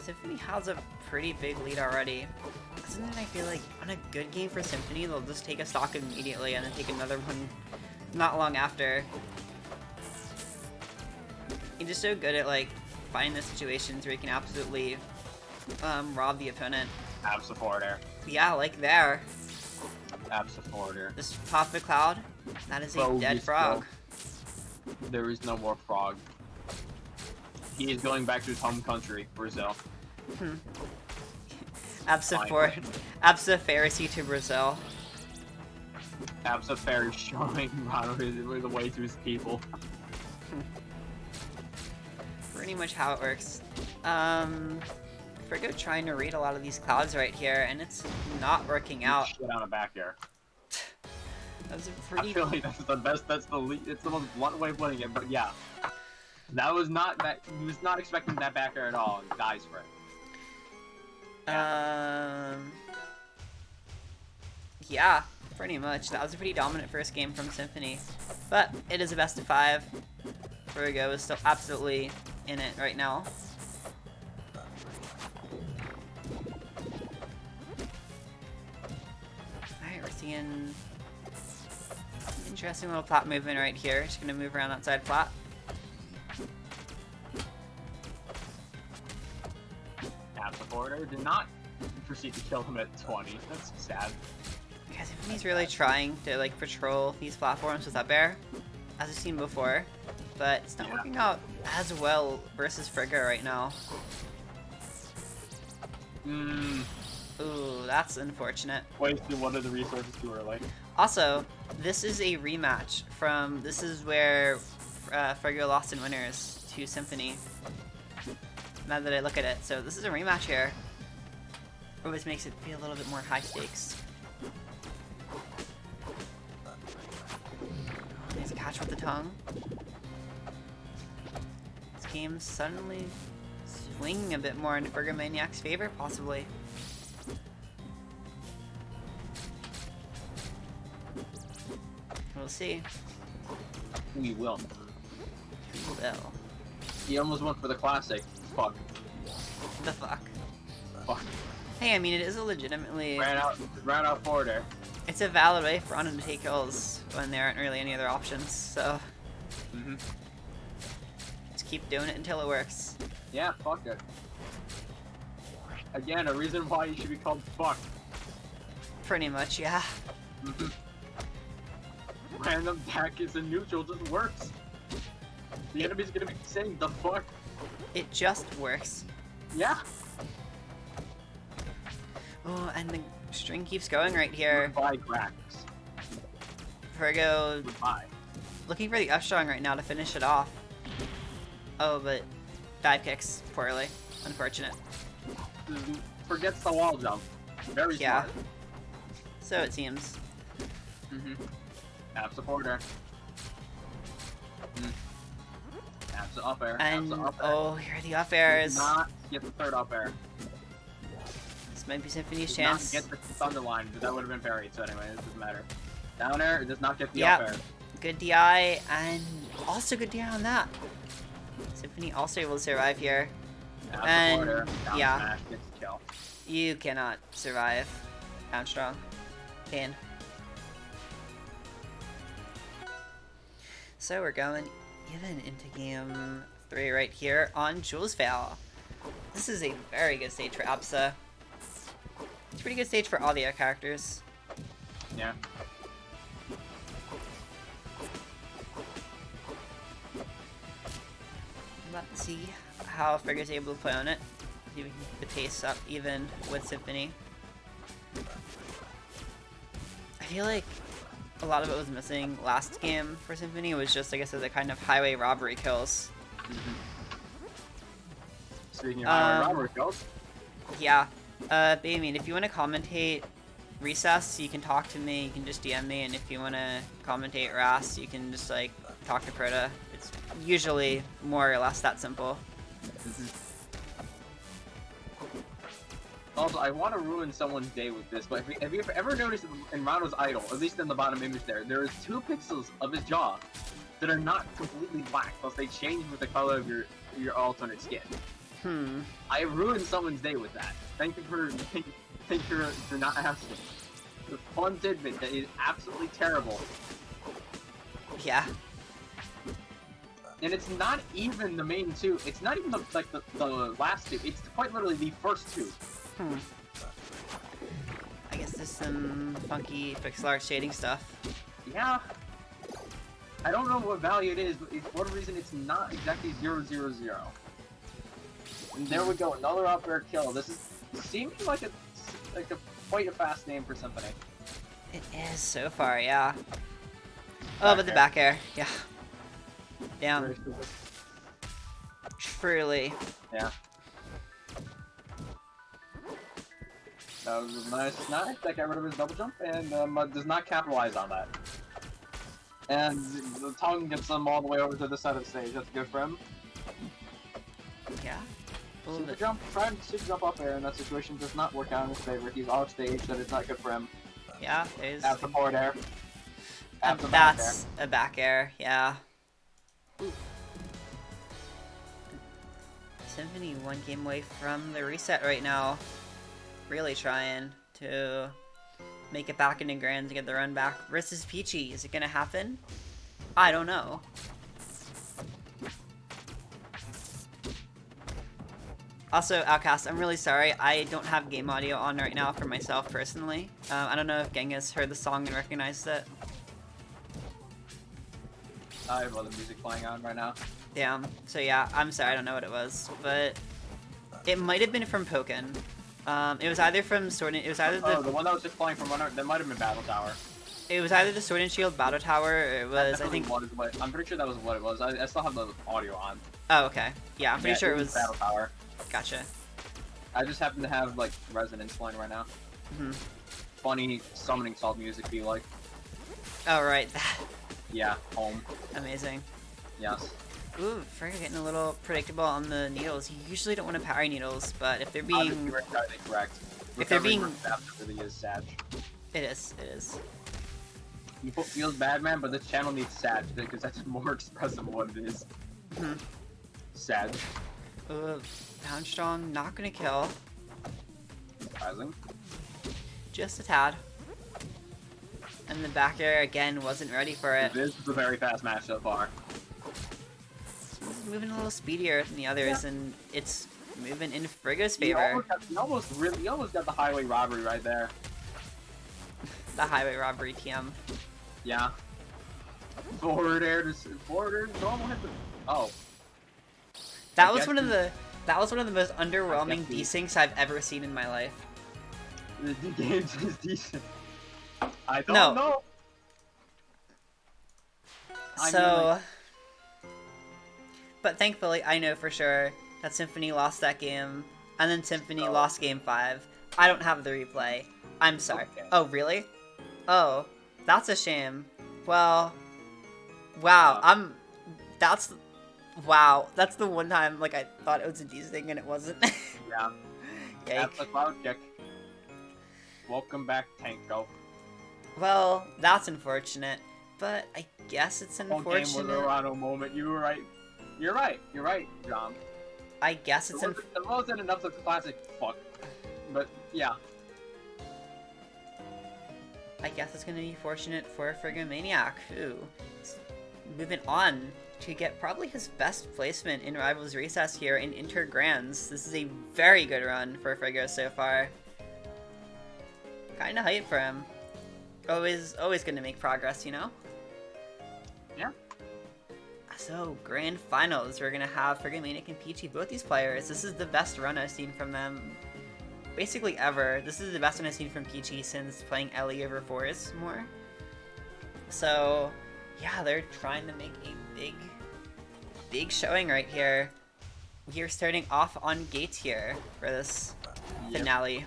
[SPEAKER 2] Symphony has a pretty big lead already. Isn't it, I feel like, on a good game for Symphony, they'll just take a stock immediately and then take another one not long after. He's just so good at, like, finding the situations where he can absolutely rob the opponent.
[SPEAKER 1] Abs a forward air.
[SPEAKER 2] Yeah, like there.
[SPEAKER 1] Abs a forward air.
[SPEAKER 2] Just pop the Cloud. That is a dead frog.
[SPEAKER 1] There is no more frog. He is going back to his home country, Brazil.
[SPEAKER 2] Absa Pharisee to Brazil.
[SPEAKER 1] Absa Pharisee showing Rano the way to his people.
[SPEAKER 2] Pretty much how it works. Frigo trying to read a lot of these clouds right here, and it's not working out.
[SPEAKER 1] Shit on a back air.
[SPEAKER 2] That's a pretty...
[SPEAKER 1] I feel like that's the best, it's the most blunt way of putting it, but yeah. That was not, he was not expecting that back air at all, and dies for it.
[SPEAKER 2] Yeah, pretty much. That was a pretty dominant first game from Symphony. But it is a best of 5. Frigo is still absolutely in it right now. Alright, we're seeing an interesting little plat movement right here. Just gonna move around that side plat.
[SPEAKER 1] Order did not proceed to kill him at 20. That's sad.
[SPEAKER 2] Yeah, Symphony's really trying to like patrol these platforms with that bear, as we've seen before, but it's not working out as well versus Frigo right now. Ooh, that's unfortunate.
[SPEAKER 1] Wasted one of the resources too early.
[SPEAKER 2] Also, this is a rematch from, this is where Frigo lost in winners to Symphony. Now that I look at it, so this is a rematch here. Always makes it feel a little bit more high stakes. There's a catch with the tongue. This game's suddenly swinging a bit more into Frigomaniac's favor, possibly. We'll see.
[SPEAKER 1] We will.
[SPEAKER 2] We will.
[SPEAKER 1] He almost went for the classic. Fuck.
[SPEAKER 2] The fuck.
[SPEAKER 1] Fuck.
[SPEAKER 2] Hey, I mean, it is a legitimately...
[SPEAKER 1] Ran out forward there.
[SPEAKER 2] It's a valid way for Rano to take kills when there aren't really any other options, so... Just keep doing it until it works.
[SPEAKER 1] Yeah, fuck it. Again, a reason why you should be called fuck.
[SPEAKER 2] Pretty much, yeah.
[SPEAKER 1] Random attack is a neutral, just works. The enemy's gonna be saying the fuck.
[SPEAKER 2] It just works.
[SPEAKER 1] Yeah.
[SPEAKER 2] Oh, and the string keeps going right here.
[SPEAKER 1] Goodbye, Grax.
[SPEAKER 2] Frigo
[SPEAKER 1] Goodbye.
[SPEAKER 2] looking for the up strong right now to finish it off. Oh, but dive kicks poorly. Unfortunate.
[SPEAKER 1] Forgets the wall jump. Very
[SPEAKER 2] Yeah.
[SPEAKER 1] smart.
[SPEAKER 2] So it seems.
[SPEAKER 1] Tap supporter. Taps the up air.
[SPEAKER 2] And
[SPEAKER 1] taps the up air.
[SPEAKER 2] oh, here are the up airs.
[SPEAKER 1] Does not get the third up air.
[SPEAKER 2] This might be Symphony's
[SPEAKER 1] Does
[SPEAKER 2] chance.
[SPEAKER 1] not get the thunder line, but that would have been parried, so anyway, it doesn't matter. Down air, it does not get the
[SPEAKER 2] Yep.
[SPEAKER 1] up air.
[SPEAKER 2] Good DI, and also good DI on that. Symphony also able to survive here.
[SPEAKER 1] Tap
[SPEAKER 2] And,
[SPEAKER 1] supporter, down
[SPEAKER 2] yeah.
[SPEAKER 1] smash, gets the kill.
[SPEAKER 2] You cannot survive. Down strong. Pain. So we're going even into game 3 right here on Jules Vale. This is a very good stage for Absa. It's a pretty good stage for all the other characters.
[SPEAKER 1] Yeah.
[SPEAKER 2] Let's see how Friggo's able to play on it. See if we can keep the pace up even with Symphony. I feel like a lot of it was missing last game for Symphony. It was just, like I said, the kind of highway robbery kills.
[SPEAKER 1] Speaking of highway robbery kills,
[SPEAKER 2] Yeah. But I mean, if you want to commentate Recess, you can talk to me, you can just DM me, and if you want to commentate Ras, you can just, like, talk to Proto. It's usually more or less that simple.
[SPEAKER 1] Also, I want to ruin someone's day with this, but have you ever noticed in Rano's idol, at least in the bottom image there is 2 pixels of his jaw that are not completely black, plus they change with the color of your alternate skin. I ruined someone's day with that. Thank you for not asking. The fun tidbit that is absolutely terrible.
[SPEAKER 2] Yeah.
[SPEAKER 1] And it's not even the main 2. It's not even the last 2. It's quite literally the first 2.
[SPEAKER 2] I guess there's some funky pixel art shading stuff.
[SPEAKER 1] Yeah. I don't know what value it is, but for one reason it's not exactly 000. And there we go, another up air kill. This is seeming like a quite a fast name for Symphony.
[SPEAKER 2] It is so far, yeah. Oh, but the back air, yeah. Damn. Truly.
[SPEAKER 1] Yeah. That was a nice knife that got rid of his double jump and does not capitalize on that. And the tongue gets them all the way over to the side of the stage. That's good for him.
[SPEAKER 2] Yeah.
[SPEAKER 1] Super jump, trying to super jump up air in that situation does not work out in his favor. He's off stage, that is not good for him.
[SPEAKER 2] Yeah, there's...
[SPEAKER 1] At the forward air. At the
[SPEAKER 2] that's a back air, yeah. Ooh. Symphony 1 game away from the reset right now. Really trying to make it back into Grand to get the run back versus Peachy. Is it gonna happen? I don't know. Also, Outcast, I'm really sorry. I don't have game audio on right now for myself personally. I don't know if Gengis heard the song and recognized it.
[SPEAKER 1] I have other music playing on right now.
[SPEAKER 2] Damn. So yeah, I'm sorry, I don't know what it was, but it might have been from Pokken. It was either from Sword and... It was either
[SPEAKER 1] the one that was just playing from one... That might have been Battle Tower.
[SPEAKER 2] It was either the Sword and Shield Battle Tower, or it was, I think...
[SPEAKER 1] I'm pretty sure that was what it was. I still have the audio on.
[SPEAKER 2] Oh, okay. Yeah, I'm pretty sure it was...
[SPEAKER 1] Battle Tower.
[SPEAKER 2] Gotcha.
[SPEAKER 1] I just happen to have, like, Resonance playing right now. Funny summoning salt music be like.
[SPEAKER 2] Oh, right. That.
[SPEAKER 1] Yeah, home.
[SPEAKER 2] Amazing.
[SPEAKER 1] Yes.
[SPEAKER 2] Ooh, Frigga getting a little predictable on the needles. You usually don't want to parry needles, but if they're being...
[SPEAKER 1] correct.
[SPEAKER 2] If they're being...
[SPEAKER 1] That really is sad.
[SPEAKER 2] It is, it is.
[SPEAKER 1] You put feels bad, man, but this channel needs sad, because that's more expressive of what it is. Sad.
[SPEAKER 2] Ooh, down strong, not gonna kill.
[SPEAKER 1] Surprising.
[SPEAKER 2] Just a tad. And the back air, again, wasn't ready for it.
[SPEAKER 1] This is a very fast match so far.
[SPEAKER 2] He's moving a little speedier than the others, and it's moving in Friggo's favor.
[SPEAKER 1] You almost got the highway robbery right there.
[SPEAKER 2] The highway robbery TM.
[SPEAKER 1] Yeah. Forward air, normal hit. Oh.
[SPEAKER 2] That was one of the most underwhelming desyncs I've ever seen in my life.
[SPEAKER 1] The game is decent. I don't know.
[SPEAKER 2] So, but thankfully, I know for sure that Symphony lost that game, and then Symphony lost Game 5. I don't have the replay. I'm sorry. Okay. Oh, really? Oh, that's a shame. Well, wow. Wow. That's the one time like I thought it was a desync and it wasn't.
[SPEAKER 1] Yeah. That's a cloud kick. Welcome back, Tanko.
[SPEAKER 2] Well, that's unfortunate, but I guess it's unfortunate.
[SPEAKER 1] Whole game was a Rano moment. You were right. You're right, John.
[SPEAKER 2] I guess it's
[SPEAKER 1] it wasn't enough of the classic fuck, but yeah.
[SPEAKER 2] I guess it's gonna be fortunate for Frigomaniac, who is moving on to get probably his best placement in Rivals Recess here in Inter Grands. This is a very good run for Frigo so far. Kinda hyped for him. Always gonna make progress, you know?
[SPEAKER 1] Yeah.
[SPEAKER 2] So, Grand Finals, we're gonna have Frigomaniac and Peachy, both these players. This is the best run I've seen from them basically ever. This is the best one I've seen from Peachy since playing Ellie over Forest more. So, yeah, they're trying to make a big showing right here. We are starting off on Gate here for this finale.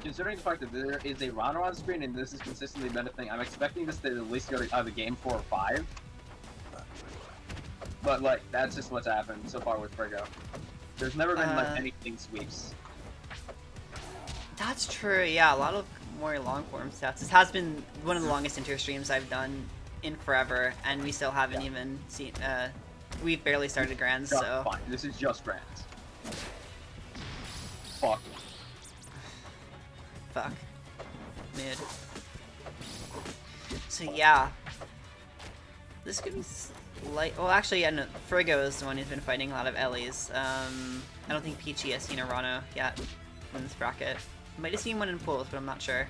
[SPEAKER 1] Considering the fact that there is a Rano on screen and this is consistently been a thing, I'm expecting this to at least go to either game 4 or 5. But, like, that's just what's happened so far with Frigo. There's never been, like, anything sweeps.
[SPEAKER 2] That's true, yeah, a lot of more long-form stats. This has been one of the longest inter-streams I've done in forever, and we still haven't even seen, we've barely started Grands, so...
[SPEAKER 1] Fine, this is just Grands. Fuck.
[SPEAKER 2] Fuck. Mid. So yeah. This could be like, well actually yeah, no, Frigo is the one who's been fighting a lot of Ellies. I don't think Peachy has seen a Rano yet in this bracket. Might have seen one in pools, but I'm not sure.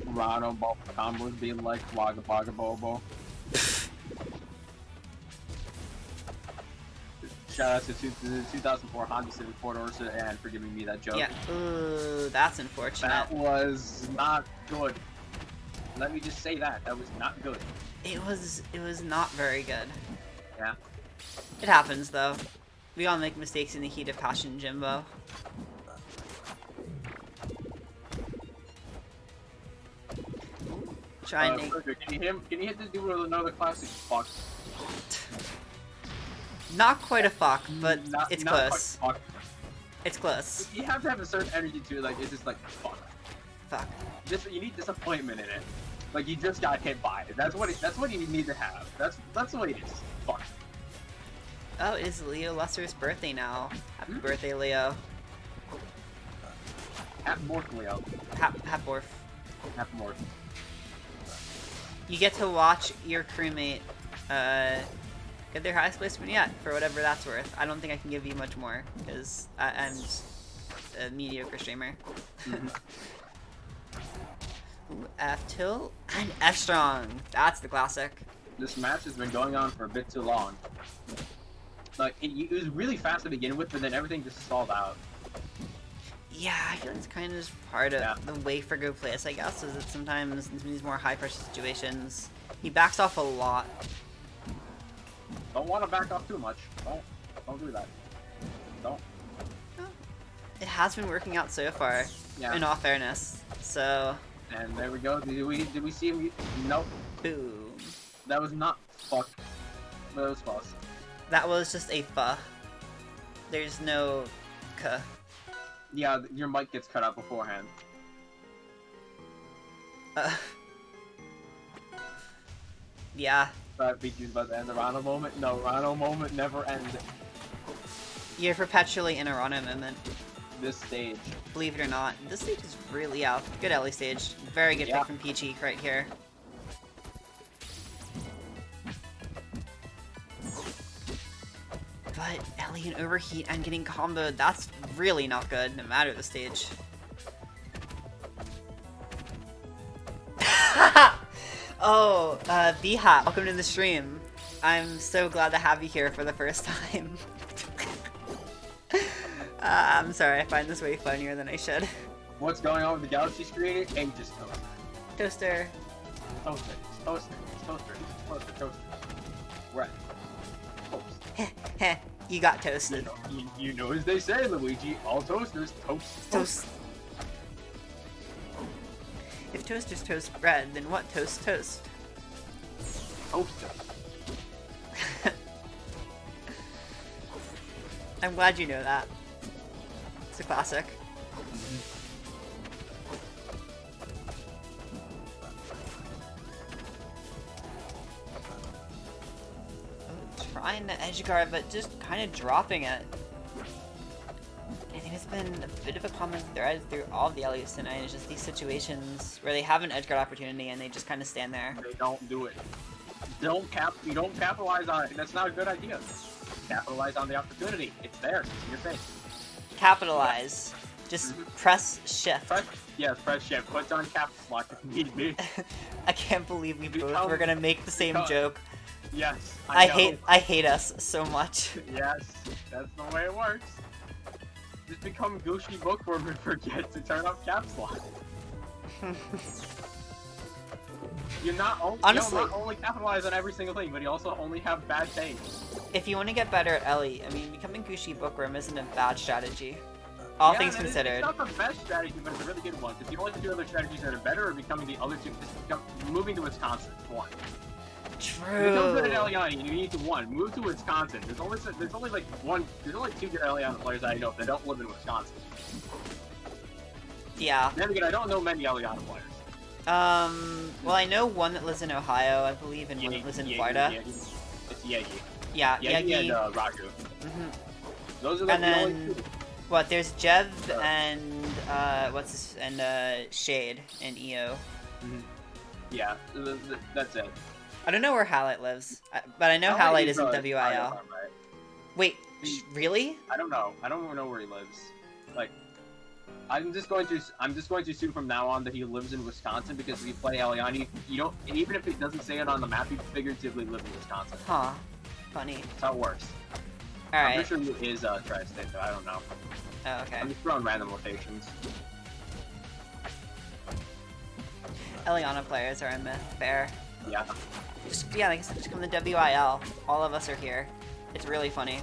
[SPEAKER 1] Rano combos being like Wagga Wagga Bobo. Shout out to the 2004 Honda Civic 4 Ursa and for giving me that joke.
[SPEAKER 2] Yeah, ooh, that's unfortunate.
[SPEAKER 1] That was not good. Let me just say that. That was not good.
[SPEAKER 2] It was not very good.
[SPEAKER 1] Yeah.
[SPEAKER 2] It happens, though. We all make mistakes in the heat of passion, Jimbo. Try and make...
[SPEAKER 1] Can you hit this dude with another classic fuck?
[SPEAKER 2] Not quite a fuck, but it's
[SPEAKER 1] not
[SPEAKER 2] close.
[SPEAKER 1] Fuck.
[SPEAKER 2] It's close.
[SPEAKER 1] You have to have a certain energy to it, like, it's just like, fuck.
[SPEAKER 2] Fuck.
[SPEAKER 1] You need disappointment in it. Like, you just got hit by it. That's what you need to have. That's what it is. Fuck.
[SPEAKER 2] Oh, it is Leo Lesser's birthday now. Happy birthday, Leo.
[SPEAKER 1] Happy Morph, Leo.
[SPEAKER 2] Happy Morph.
[SPEAKER 1] Happy Morph.
[SPEAKER 2] You get to watch your crewmate, get their highest placement yet, for whatever that's worth. I don't think I can give you much more, because I'm just a mediocre streamer. Ooh, F-Till and F-Strong. That's the classic.
[SPEAKER 1] This match has been going on for a bit too long. Like, it was really fast to begin with, but then everything just stalled out.
[SPEAKER 2] Yeah, I feel like it's kind of just part of the way Frigo plays, I guess, is that sometimes in these more high-pressure situations, he backs off a lot.
[SPEAKER 1] Don't want to back off too much. Don't do that. Don't.
[SPEAKER 2] It has been working out so far, in all fairness. So.
[SPEAKER 1] And there we go. Did we see him? Nope.
[SPEAKER 2] Boom.
[SPEAKER 1] That was not fuck. That was false.
[SPEAKER 2] That was just a fuh. There's no k.
[SPEAKER 1] Yeah, your mic gets cut out beforehand.
[SPEAKER 2] Yeah.
[SPEAKER 1] Peachy's about to end the Rano moment. No, Rano moment never ends.
[SPEAKER 2] You're perpetually in a Rano moment.
[SPEAKER 1] This stage.
[SPEAKER 2] Believe it or not, this stage is really out. Good Ellie stage. Very good pick from Peachy right here. But Ellie and overheat and getting comboed, that's really not good, no matter the stage. Oh, B-Hat, welcome to the stream. I'm so glad to have you here for the first time. I'm sorry, I find this way funnier than I should.
[SPEAKER 1] What's going on with the Galaxy screen? And just
[SPEAKER 2] Toaster.
[SPEAKER 1] Toaster. Toaster. Toaster. Toaster. Toaster. Right. Toast.
[SPEAKER 2] Heh, you got toasted.
[SPEAKER 1] You know as they say, Luigi, all toasters toast.
[SPEAKER 2] Toast. If toasters toast bread, then what toast toast?
[SPEAKER 1] Toaster.
[SPEAKER 2] I'm glad you know that. It's a classic. Trying to edge guard, but just kind of dropping it. I think it's been a bit of a common thread through all of the Elliot's tonight. It's just these situations where they have an edge guard opportunity and they just kind of stand there.
[SPEAKER 1] They don't do it. You don't capitalize on it. That's not a good idea. Capitalize on the opportunity. It's there. It's in your face.
[SPEAKER 2] Capitalize. Just press shift.
[SPEAKER 1] Press shift. Put on caps lock if need be.
[SPEAKER 2] I can't believe we both were gonna make the same joke.
[SPEAKER 1] Yes.
[SPEAKER 2] I hate us so much.
[SPEAKER 1] Yes, that's the way it works. Just become Gucci bookworm and forget to turn off caps lock. You not only capitalize on every single thing, but you also only have bad taste.
[SPEAKER 2] If you want to get better at Ellie, I mean, becoming Gucci bookworm isn't a bad strategy. All things considered.
[SPEAKER 1] It's not the best strategy, but it's a really good one. Because the only two other strategies that are better are becoming the other two. Moving to Wisconsin, one.
[SPEAKER 2] True.
[SPEAKER 1] If you become good at Eliana, you need to move to Wisconsin. There's only like two good Eliana players I know that don't live in Wisconsin.
[SPEAKER 2] Yeah.
[SPEAKER 1] Then again, I don't know many Eliana players.
[SPEAKER 2] Well, I know one that lives in Ohio, I believe, and one that lives in Florida.
[SPEAKER 1] It's Yegi.
[SPEAKER 2] Yeah,
[SPEAKER 1] Yegi and Ragu. Those are the only two.
[SPEAKER 2] What? There's Jev and Shade and EO.
[SPEAKER 1] Yeah, that's it.
[SPEAKER 2] I don't know where Halite lives, but I know Halite is in WIL.
[SPEAKER 1] Right?
[SPEAKER 2] Wait, really?
[SPEAKER 1] I don't know. I don't know where he lives. Like, I'm just going to assume from now on that he lives in Wisconsin because if you play Eliani, you don't. And even if it doesn't say it on the map, you figuratively live in Wisconsin.
[SPEAKER 2] Huh. Funny.
[SPEAKER 1] That's how it works.
[SPEAKER 2] All right.
[SPEAKER 1] I'm pretty sure he is tri-state, but I don't know.
[SPEAKER 2] Oh, okay.
[SPEAKER 1] I'm just throwing random locations.
[SPEAKER 2] Eliana players are a myth. Fair.
[SPEAKER 1] Yeah.
[SPEAKER 2] Yeah, like I said, just come to WIL. All of us are here. It's really funny.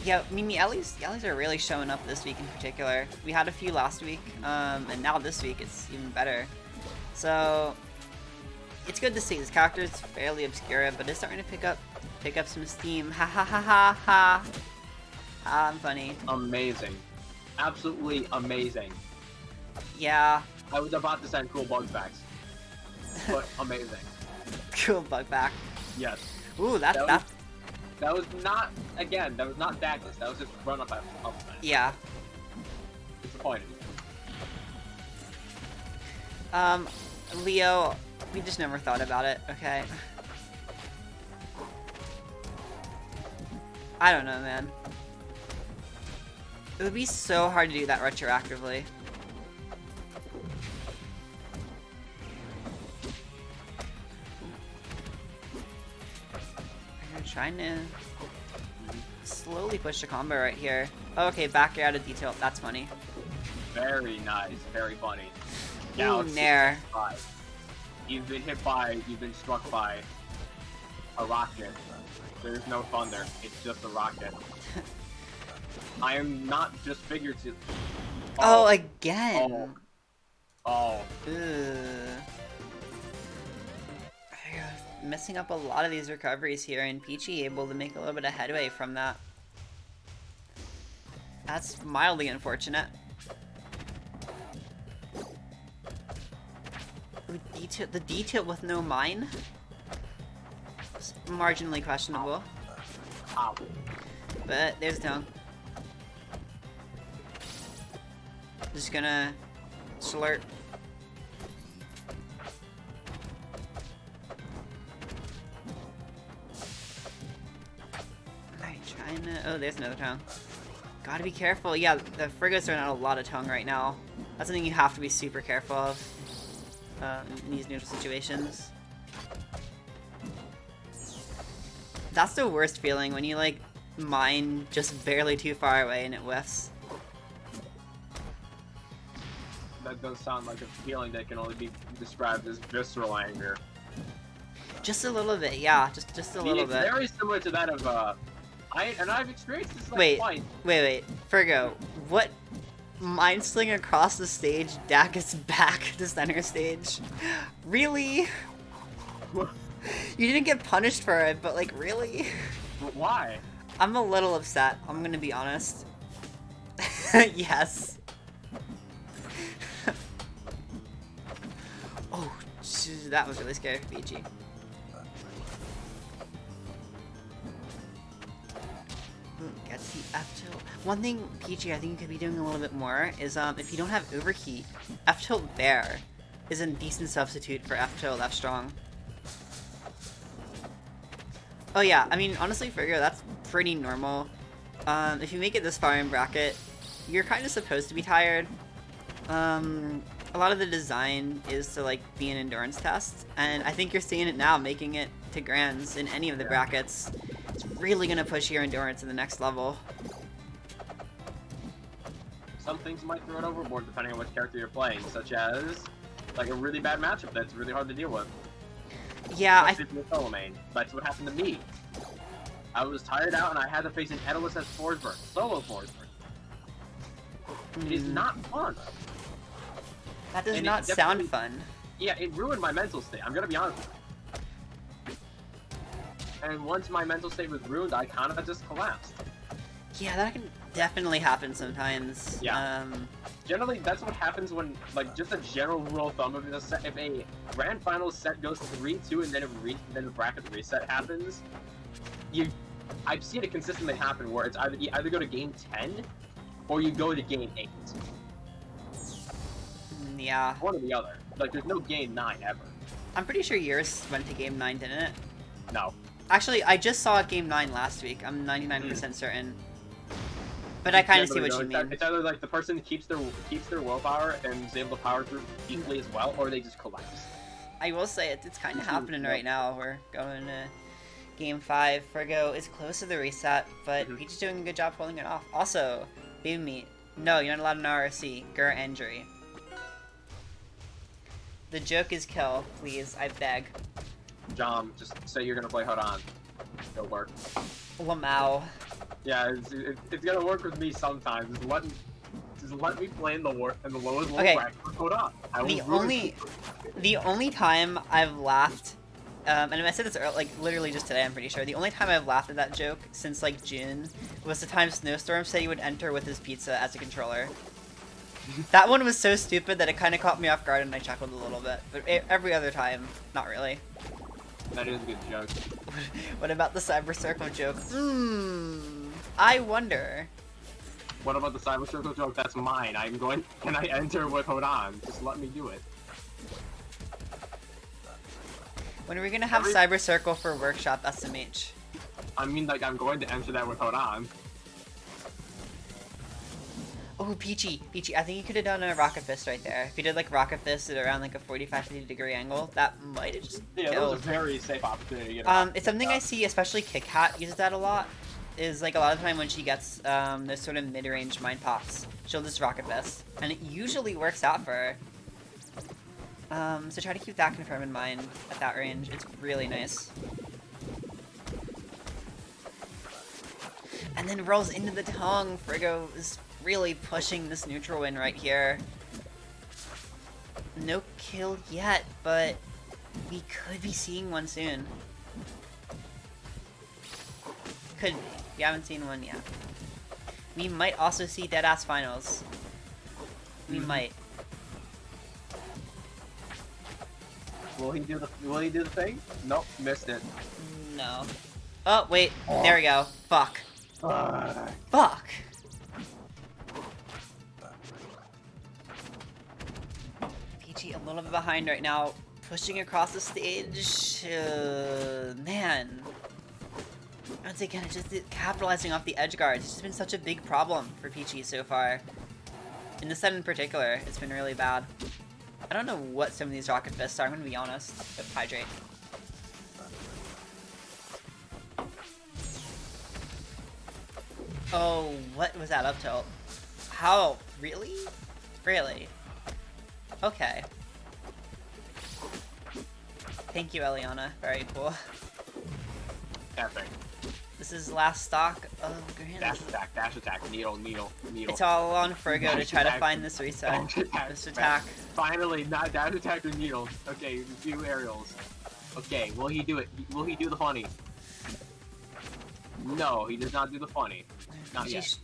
[SPEAKER 2] Yeah, I mean, the Ellies are really showing up this week in particular. We had a few last week, and now this week it's even better. So, it's good to see. This character is fairly obscure, but it's starting to pick up some steam. Ha ha ha ha ha. I'm funny.
[SPEAKER 1] Amazing. Absolutely amazing.
[SPEAKER 2] Yeah.
[SPEAKER 1] I was about to send cool bug packs. But amazing.
[SPEAKER 2] Cool bug back.
[SPEAKER 1] Yes.
[SPEAKER 2] Ooh, that
[SPEAKER 1] was not, again, that was not Dactus. That was just run up.
[SPEAKER 2] Yeah.
[SPEAKER 1] Disappointing.
[SPEAKER 2] Leo, we just never thought about it, okay? I don't know, man. It would be so hard to do that retroactively. I'm trying to slowly push the combo right here. Oh, okay, back out of detail. That's funny.
[SPEAKER 1] Very nice. Very funny.
[SPEAKER 2] Ooh, Nair.
[SPEAKER 1] You've been struck by a rocket. There's no thunder. It's just a rocket. I am not just figurative.
[SPEAKER 2] Oh, again.
[SPEAKER 1] Oh.
[SPEAKER 2] Messing up a lot of these recoveries here, and Peachy able to make a little bit of headway from that. That's mildly unfortunate. Ooh, the detail with no mine? It's marginally questionable.
[SPEAKER 1] Ow.
[SPEAKER 2] But there's Tongue. Just gonna slurp. kinda... Oh, there's another tongue. Gotta be careful. Yeah, the Frigo's throwing out a lot of tongue right now. That's something you have to be super careful of in these neutral situations. That's the worst feeling, when you, like, mine just barely too far away and it whiffs.
[SPEAKER 1] That does sound like a feeling that can only be described as visceral anger.
[SPEAKER 2] Just a little bit, yeah. Just a little
[SPEAKER 1] it's
[SPEAKER 2] bit.
[SPEAKER 1] very similar to that of, I've experienced this, like,
[SPEAKER 2] Wait,
[SPEAKER 1] twice.
[SPEAKER 2] wait. Frigo, what? Mind sling across the stage, Dak is back to center stage. Really? You didn't get punished for it, but like, really?
[SPEAKER 1] But why?
[SPEAKER 2] I'm a little upset, I'm gonna be honest. Yes. Oh, that was really scary for Peachy. Gets the F tilt. One thing, Peachy, I think you could be doing a little bit more is if you don't have overheat, F tilt there is a decent substitute for F tilt F strong. Oh yeah, I mean, honestly, Frigo, that's pretty normal. If you make it this far in bracket, you're kind of supposed to be tired. A lot of the design is to, like, be an endurance test, and I think you're seeing it now, making it to Grands in any of the brackets. It's really gonna push your endurance to the next level.
[SPEAKER 1] Some things might throw it overboard depending on which character you're playing, such as, like, a really bad matchup that's really hard to deal with.
[SPEAKER 2] Yeah,
[SPEAKER 1] if you're solo main. That's what happened to me. I was tired out and I had to face an Edalus as Forsberg, solo Forsberg. It is not fun.
[SPEAKER 2] That does not sound fun.
[SPEAKER 1] Yeah, it ruined my mental state, I'm gonna be honest with you. And once my mental state was ruined, I kind of just collapsed.
[SPEAKER 2] Yeah, that can definitely happen sometimes.
[SPEAKER 1] Yeah. Generally, that's what happens when, like, just a general rule of thumb, if a grand finals set goes 3-2 and then a bracket reset happens, I've seen it consistently happen where it's you either go to game 10 or you go to game 8.
[SPEAKER 2] Yeah.
[SPEAKER 1] One or the other. Like, there's no game 9 ever.
[SPEAKER 2] I'm pretty sure yours went to game 9, didn't it?
[SPEAKER 1] No.
[SPEAKER 2] Actually, I just saw game 9 last week. I'm 99% certain. But I kind of see what you mean.
[SPEAKER 1] It's either like the person keeps their willpower and is able to power through equally as well, or they just collapse.
[SPEAKER 2] I will say it's kind of happening right now. We're going to game 5. Frigo is close to the reset, but Peach is doing a good job holding it off. Also, Baby Meat. No, you're not allowed an RRC. Gur injury. The joke is kill, please. I beg.
[SPEAKER 1] Jom, just say you're gonna play Hold On. It'll work.
[SPEAKER 2] Lamau.
[SPEAKER 1] Yeah, it's gonna work with me sometimes. Just let me play in the lowest level bracket. Hold on.
[SPEAKER 2] The only time I've laughed, and I said this like literally just today, I'm pretty sure. The only time I've laughed at that joke since like June was the time Snowstorm said he would enter with his pizza as a controller. That one was so stupid that it kind of caught me off guard and I chuckled a little bit. But every other time, not really.
[SPEAKER 1] That is a good joke.
[SPEAKER 2] What about the Cyber Circle joke? I wonder.
[SPEAKER 1] What about the Cyber Circle joke? That's mine. Can I enter with Hold On? Just let me do it.
[SPEAKER 2] When are we gonna have Cyber Circle for Workshop SMH?
[SPEAKER 1] I mean, like, I'm going to enter that with Hold On.
[SPEAKER 2] Oh, Peachy, I think you could have done a Rocket Fist right there. If you did like Rocket Fist at around like a 45-50 degree angle, that might have just
[SPEAKER 1] killed. That was a very safe opportunity.
[SPEAKER 2] It's something I see, especially Kit Kat uses that a lot. Is like a lot of the time when she gets those sort of mid-range mind pops, she'll just Rocket Fist, and it usually works out for her. So try to keep that confirm in mind at that range. It's really nice. And then rolls into the tongue. Frigo is really pushing this neutral win right here. No kill yet, but we could be seeing one soon. Could be. We haven't seen one yet. We might also see Deadass Finals. We might.
[SPEAKER 1] Will he do the thing? Nope, missed it.
[SPEAKER 2] No. Oh, wait. There we go. Fuck. Fuck. Peachy a little bit behind right now. Pushing across the stage. Man. Once again, it's just capitalizing off the edge guards. It's just been such a big problem for Peachy so far. In the set in particular, it's been really bad. I don't know what some of these Rocket Fists are, I'm gonna be honest. But hydrate. Oh, what was that up tilt? How? Really? Really? Okay. Thank you, Eliana. Very cool.
[SPEAKER 1] Tapping.
[SPEAKER 2] This is last stock of Grand.
[SPEAKER 1] Dash attack, needle.
[SPEAKER 2] It's all on Frigo to try to find this reset. Dash attack.
[SPEAKER 1] Finally, not dash attack or needle. Okay, a few aerials. Okay, will he do it? Will he do the funny? No, he does not do the funny. Not yet.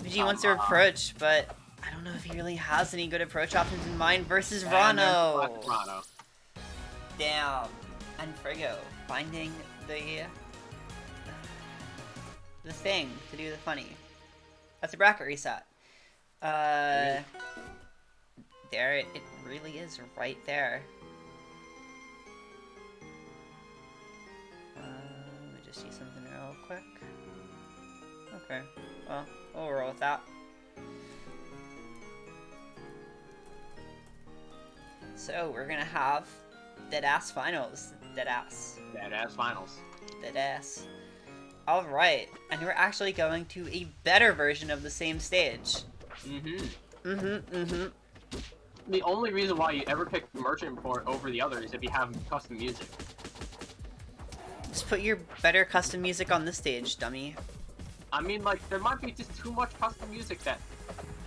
[SPEAKER 2] Peachy wants to approach, but I don't know if he really has any good approach options in mind versus Rano. Damn. And Frigo finding the thing to do the funny. That's a bracket reset. There it really is right there. Let me just see something real quick. Okay, well, we'll roll with that. So we're gonna have deadass finals. Deadass
[SPEAKER 1] Finals.
[SPEAKER 2] Deadass. Alright, and we're actually going to a better version of the same stage. The
[SPEAKER 1] only reason why you ever pick Merchant Port over the other is if you have custom music.
[SPEAKER 2] Just put your better custom music on this stage, dummy.
[SPEAKER 1] I mean, like, there might be just too much custom music that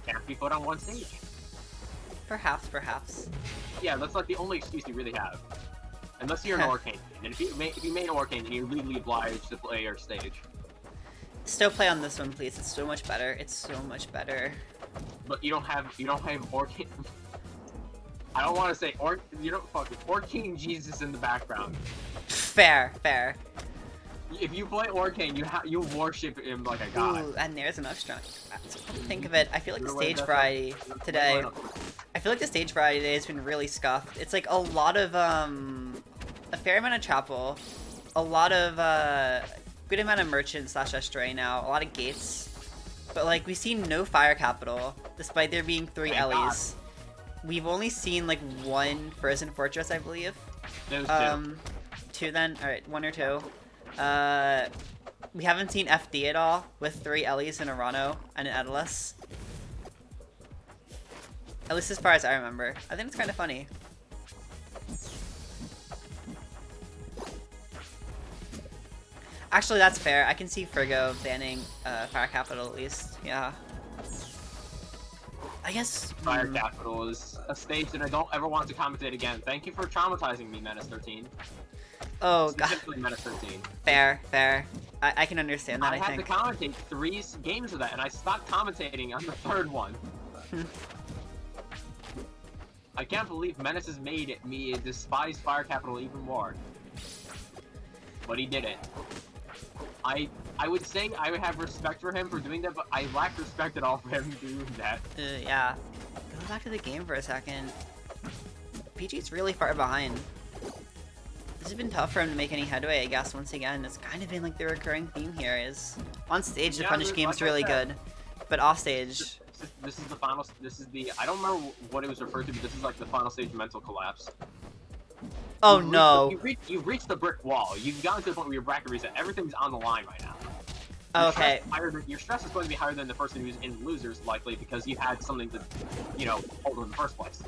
[SPEAKER 1] can't be put on one stage.
[SPEAKER 2] Perhaps.
[SPEAKER 1] Yeah, that's like the only excuse you really have. Unless you're an AuroKT. And if you made AuroKT, then you're legally obliged to play your stage.
[SPEAKER 2] Still play on this one, please. It's so much better. It's so much better.
[SPEAKER 1] But you don't have AuroKT. I don't want to say you don't fucking AuroKT Jesus in the background.
[SPEAKER 2] Fair.
[SPEAKER 1] If you play AuroKT, you worship him like a god.
[SPEAKER 2] Ooh, and there's enough strong. Think of it. I feel like the stage variety today. I feel like the stage variety today has been really scuffed. It's like a lot of a fair amount of Chapel, a lot of good amount of Merchant / Estray now, a lot of Gates, but like we've seen no Fire Capital despite there being 3 Ellies. We've only seen like 1 Frozen Fortress, I believe.
[SPEAKER 1] There's
[SPEAKER 2] 2 then. All right, 1 or 2. We haven't seen FD at all with 3 Ellies and a Rano and an Edalus. At least as far as I remember. I think it's kind of funny. Actually, that's fair. I can see Frigo banning Fire Capital at least. Yeah. I guess...
[SPEAKER 1] Fire Capital is a stage that I don't ever want to commentate again. Thank you for traumatizing me, Menace 13.
[SPEAKER 2] Oh, God.
[SPEAKER 1] Specifically Menace 13.
[SPEAKER 2] Fair. I can understand that, I think.
[SPEAKER 1] I had to commentate 3 games of that, and I stopped commentating on the 3rd one. I can't believe Menace has made me despise Fire Capital even more. But he did it. I would say I would have respect for him for doing that, but I lack respect at all for him doing that.
[SPEAKER 2] Yeah. Go back to the game for a second. Peachy's really far behind. This has been tough for him to make any headway, I guess, once again. It's kind of been like the recurring theme here is... On stage, the punish game's really good. But off stage...
[SPEAKER 1] This is the final... This is the... I don't remember what it was referred to, but this is like the final stage mental collapse.
[SPEAKER 2] Oh no.
[SPEAKER 1] You've reached the brick wall. You've gotten to the point where your bracket reset. Everything's on the line right now.
[SPEAKER 2] Okay.
[SPEAKER 1] Your stress is going to be higher than the person who's in losers, likely, because you had something to, hold in the first place.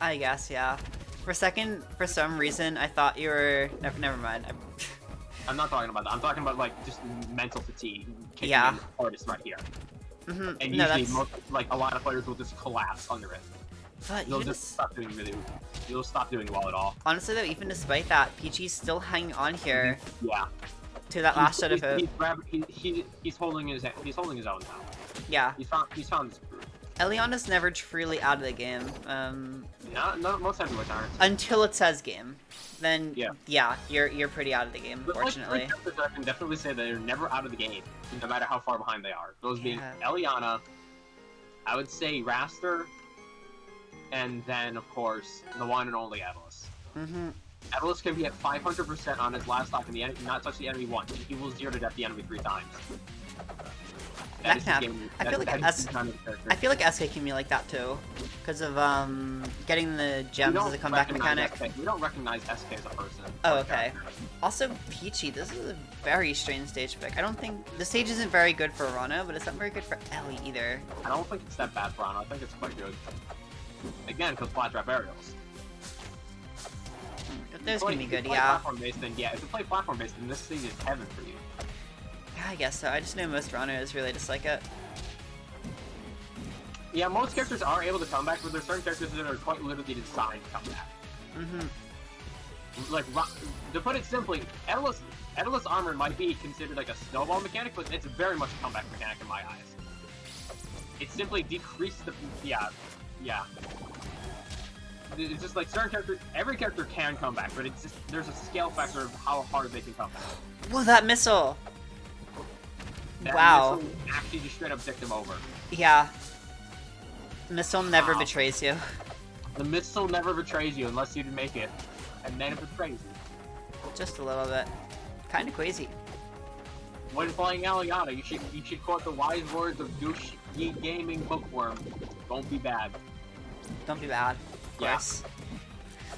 [SPEAKER 2] I guess, yeah. For a second, for some reason, I thought you were... Never mind.
[SPEAKER 1] I'm not talking about that. I'm talking about, like, just mental fatigue.
[SPEAKER 2] Yeah.
[SPEAKER 1] The hardest right here.
[SPEAKER 2] Mm-hmm.
[SPEAKER 1] And usually, a lot of players will just collapse under it.
[SPEAKER 2] But
[SPEAKER 1] You'll stop doing well at all.
[SPEAKER 2] Honestly, though, even despite that, Peachy's still hanging on here.
[SPEAKER 1] Yeah.
[SPEAKER 2] To that last set of
[SPEAKER 1] he's holding his own now.
[SPEAKER 2] Yeah.
[SPEAKER 1] He's found his groove.
[SPEAKER 2] Eliana's never truly out of the game.
[SPEAKER 1] No, most heavyweights aren't.
[SPEAKER 2] Until it says game. Then yeah, you're pretty out of the game, unfortunately.
[SPEAKER 1] I can definitely say that they're never out of the game, no matter how far behind they are. Those being Eliana, I would say Raster, and then of course the one and only Atlas. Evilus can be at 500% on his last stock and the enemy not touch the enemy once. He will 0 to death the enemy 3 times.
[SPEAKER 2] That can happen. I feel like SK can be like that too, because of getting the gems as a comeback mechanic.
[SPEAKER 1] We don't recognize SK as a person.
[SPEAKER 2] Oh, okay. Also, Peachy, this is a very strange stage pick. I don't think the stage isn't very good for Rana, but it's not very good for Ellie either.
[SPEAKER 1] I don't think it's that bad for Rana. I think it's quite good. Again, because flat drop aerials.
[SPEAKER 2] Those can be good,
[SPEAKER 1] yeah. Platform based, then yeah. If you play platform based, then this thing is heaven for you.
[SPEAKER 2] Yeah, I guess so. I just know most runners really dislike it.
[SPEAKER 1] Yeah, most characters are able to come back, but there's certain characters that are quite literally designed to come back. Like, to put it simply, Endless Armor might be considered like a snowball mechanic, but it's very much a comeback mechanic in my eyes. It simply decreased the... Yeah. It's just like certain characters, every character can come back, but it's just, there's a scale factor of how hard they can come back.
[SPEAKER 2] Whoa, that missile!
[SPEAKER 1] That
[SPEAKER 2] wow.
[SPEAKER 1] Missile actually just straight up dicked him over.
[SPEAKER 2] Yeah. Missile never betrays you.
[SPEAKER 1] The missile never betrays you unless you make it, and then it betrays you.
[SPEAKER 2] Just a little bit. Kinda crazy.
[SPEAKER 1] When playing Aliana, you should quote the wise words of Douche Gaming Bookworm. Don't be bad.
[SPEAKER 2] Don't be bad. Yes.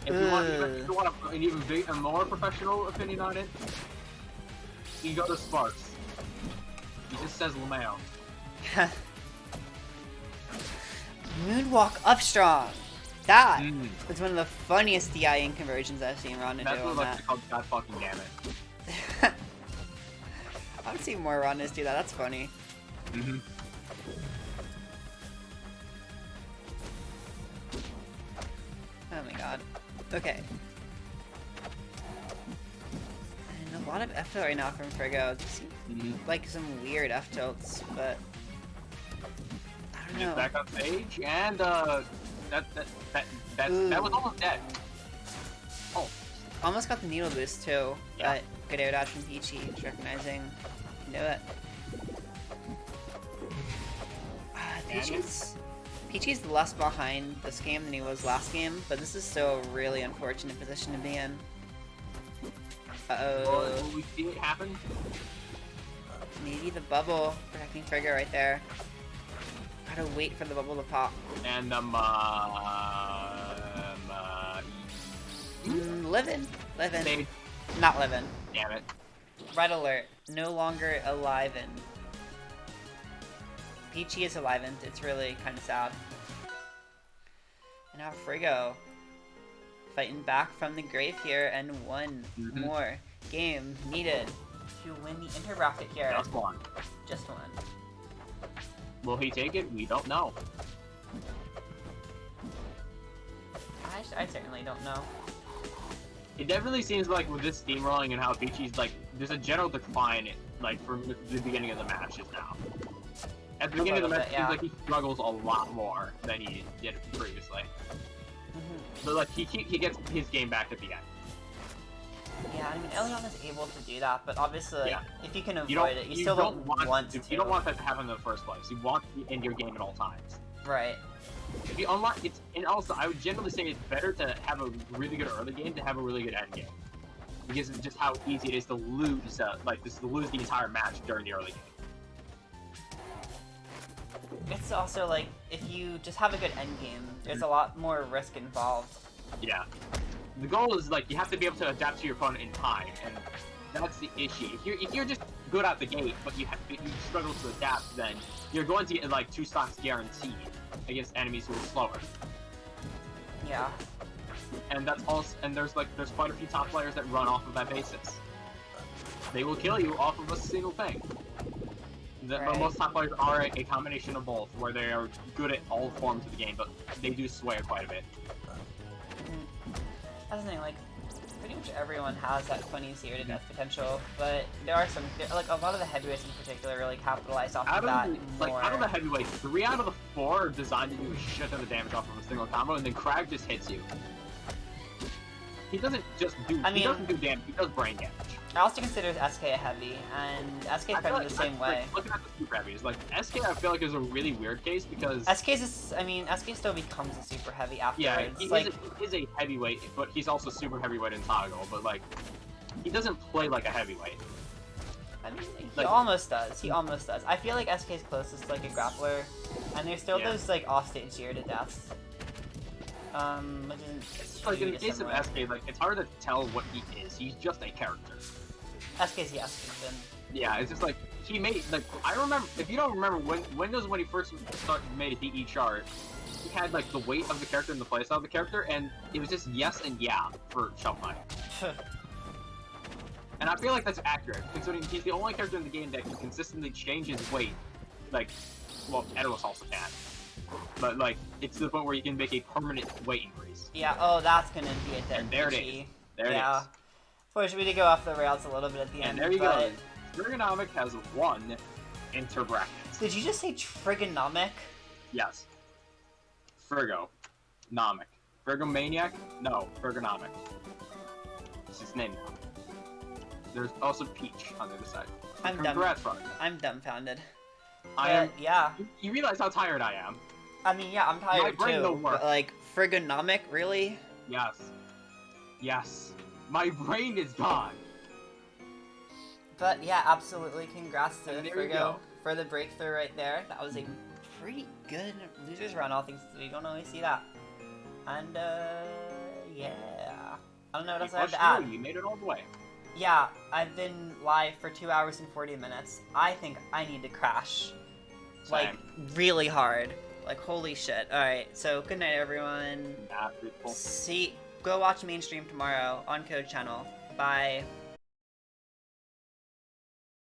[SPEAKER 1] If you want an even more professional opinion on it, you go to Sparks. He just says LeMayo.
[SPEAKER 2] Moonwalk up strong. That was one of the funniest DI conversions I've seen Ronda do on that.
[SPEAKER 1] That's called God fucking damn it.
[SPEAKER 2] I would see more Rondas do that. That's funny. Oh my god. Okay. And a lot of F tilt right now from Frigo. Like some weird F tilts, but I don't know.
[SPEAKER 1] Back on stage, and that was almost dead. Oh,
[SPEAKER 2] almost got the needle boost too.
[SPEAKER 1] Yeah.
[SPEAKER 2] But good air dodge from Peachy, just recognizing. You know it. Peachy's less behind this game than he was last game, but this is still a really unfortunate position to be in. Uh-oh.
[SPEAKER 1] Will we see it happen?
[SPEAKER 2] Maybe the bubble protecting Frigga right there. Gotta wait for the bubble to pop.
[SPEAKER 1] And
[SPEAKER 2] living.
[SPEAKER 1] Stage.
[SPEAKER 2] Not living.
[SPEAKER 1] Damn it.
[SPEAKER 2] Red alert. No longer alivened. Peachy is alivened. It's really kind of sad. And now Frigo fighting back from the grave here, and one more game needed to win the inter-bracket here.
[SPEAKER 1] Just one.
[SPEAKER 2] Just one.
[SPEAKER 1] Will he take it? We don't know.
[SPEAKER 2] I certainly don't know.
[SPEAKER 1] It definitely seems like with this steamrolling and how Peachy's like, there's a general decline, like from the beginning of the matches now. At the beginning of the match, it seems like he struggles a lot more than he did previously. But like he gets his game back at the end.
[SPEAKER 2] Yeah, I mean, Elion is able to do that, but obviously, like, if you can avoid it, you still
[SPEAKER 1] don't
[SPEAKER 2] want to.
[SPEAKER 1] You don't want that to happen in the first place. You want to be in your game at all times.
[SPEAKER 2] Right.
[SPEAKER 1] If you unlock it, and also I would generally say it's better to have a really good early game to have a really good end game, because it's just how easy it is to lose, to lose the entire match during the early game.
[SPEAKER 2] It's also like, if you just have a good end game, there's a lot more risk involved.
[SPEAKER 1] Yeah. The goal is, like, you have to be able to adapt to your opponent in time, and that's the issue. If you're just good out the gate, but you struggle to adapt, then you're going to get, like, 2 stocks guaranteed against enemies who are slower.
[SPEAKER 2] Yeah.
[SPEAKER 1] And that's also, and there's quite a few top players that run off of that basis. They will kill you off of a single thing. But most top players are a combination of both, where they are good at all forms of the game, but they do sway quite a bit.
[SPEAKER 2] That's the thing, like, pretty much everyone has that funny zero to death potential, but there are some, like, a lot of the heavyweights in particular really capitalize off of that more.
[SPEAKER 1] Out of the heavyweights, 3 out of the 4 are designed to do a shit ton of damage off of a single combo, and then Crag just hits you. He doesn't just do, he doesn't do damage, he does brain damage.
[SPEAKER 2] I also consider SK a heavy, and SK
[SPEAKER 1] I
[SPEAKER 2] fed
[SPEAKER 1] feel
[SPEAKER 2] me the same way.
[SPEAKER 1] Looking at the super heavies, like SK, I feel like is a really weird case because
[SPEAKER 2] SK still becomes a super heavy afterwards.
[SPEAKER 1] yeah, he
[SPEAKER 2] like,
[SPEAKER 1] is a heavyweight, but he's also super heavyweight in Toggle. But like, he doesn't play like a heavyweight.
[SPEAKER 2] I mean, he
[SPEAKER 1] like,
[SPEAKER 2] almost does. He almost does. I feel like SK's closest to like a grappler, and there's still those like offstage zero to deaths. Which is
[SPEAKER 1] like in the case of SK, like it's hard to tell what he is. He's just a character.
[SPEAKER 2] SK's Ethan.
[SPEAKER 1] Yeah, it's just like he made like I remember. If you don't remember when he first made a DE chart, he had like the weight of the character and the playstyle of the character, and it was just yes and yeah for Shovel Knight. And I feel like that's accurate, considering he's the only character in the game that can consistently change his weight. Like, well, Edolos also can. But, like, it's to the point where you can make a permanent weight increase.
[SPEAKER 2] Yeah, oh, that's gonna be a dead
[SPEAKER 1] And there
[SPEAKER 2] Peachy.
[SPEAKER 1] it is. There it is.
[SPEAKER 2] Fortunately, we did go off the rails a little bit at the end.
[SPEAKER 1] And there you go. Frigomaniac has won inter brackets.
[SPEAKER 2] Did you just say Trigonomic?
[SPEAKER 1] Yes. Frigomaniac. Frigomaniac? No, Frigomaniac. It's his name now. There's also Peach on the other side.
[SPEAKER 2] I'm dumbfounded.
[SPEAKER 1] Yeah. You realize how tired I am.
[SPEAKER 2] I mean, yeah, I'm tired
[SPEAKER 1] My brain
[SPEAKER 2] too.
[SPEAKER 1] don't work.
[SPEAKER 2] But like, Frigonomic, really?
[SPEAKER 1] Yes. Yes. My brain is gone.
[SPEAKER 2] But yeah, absolutely. Congrats to
[SPEAKER 1] Frigo
[SPEAKER 2] for the breakthrough right there. That was a pretty good losers run, all things you don't always see that. And yeah. I don't know what else I have to add.
[SPEAKER 1] You made it all the way.
[SPEAKER 2] Yeah, I've been live for 2 hours and 40 minutes. I think I need to crash.
[SPEAKER 1] Same.
[SPEAKER 2] Like, really hard. Like, holy shit. Alright, so good night, everyone.
[SPEAKER 1] Nah, beautiful.
[SPEAKER 2] Go watch mainstream tomorrow on Code Channel. Bye.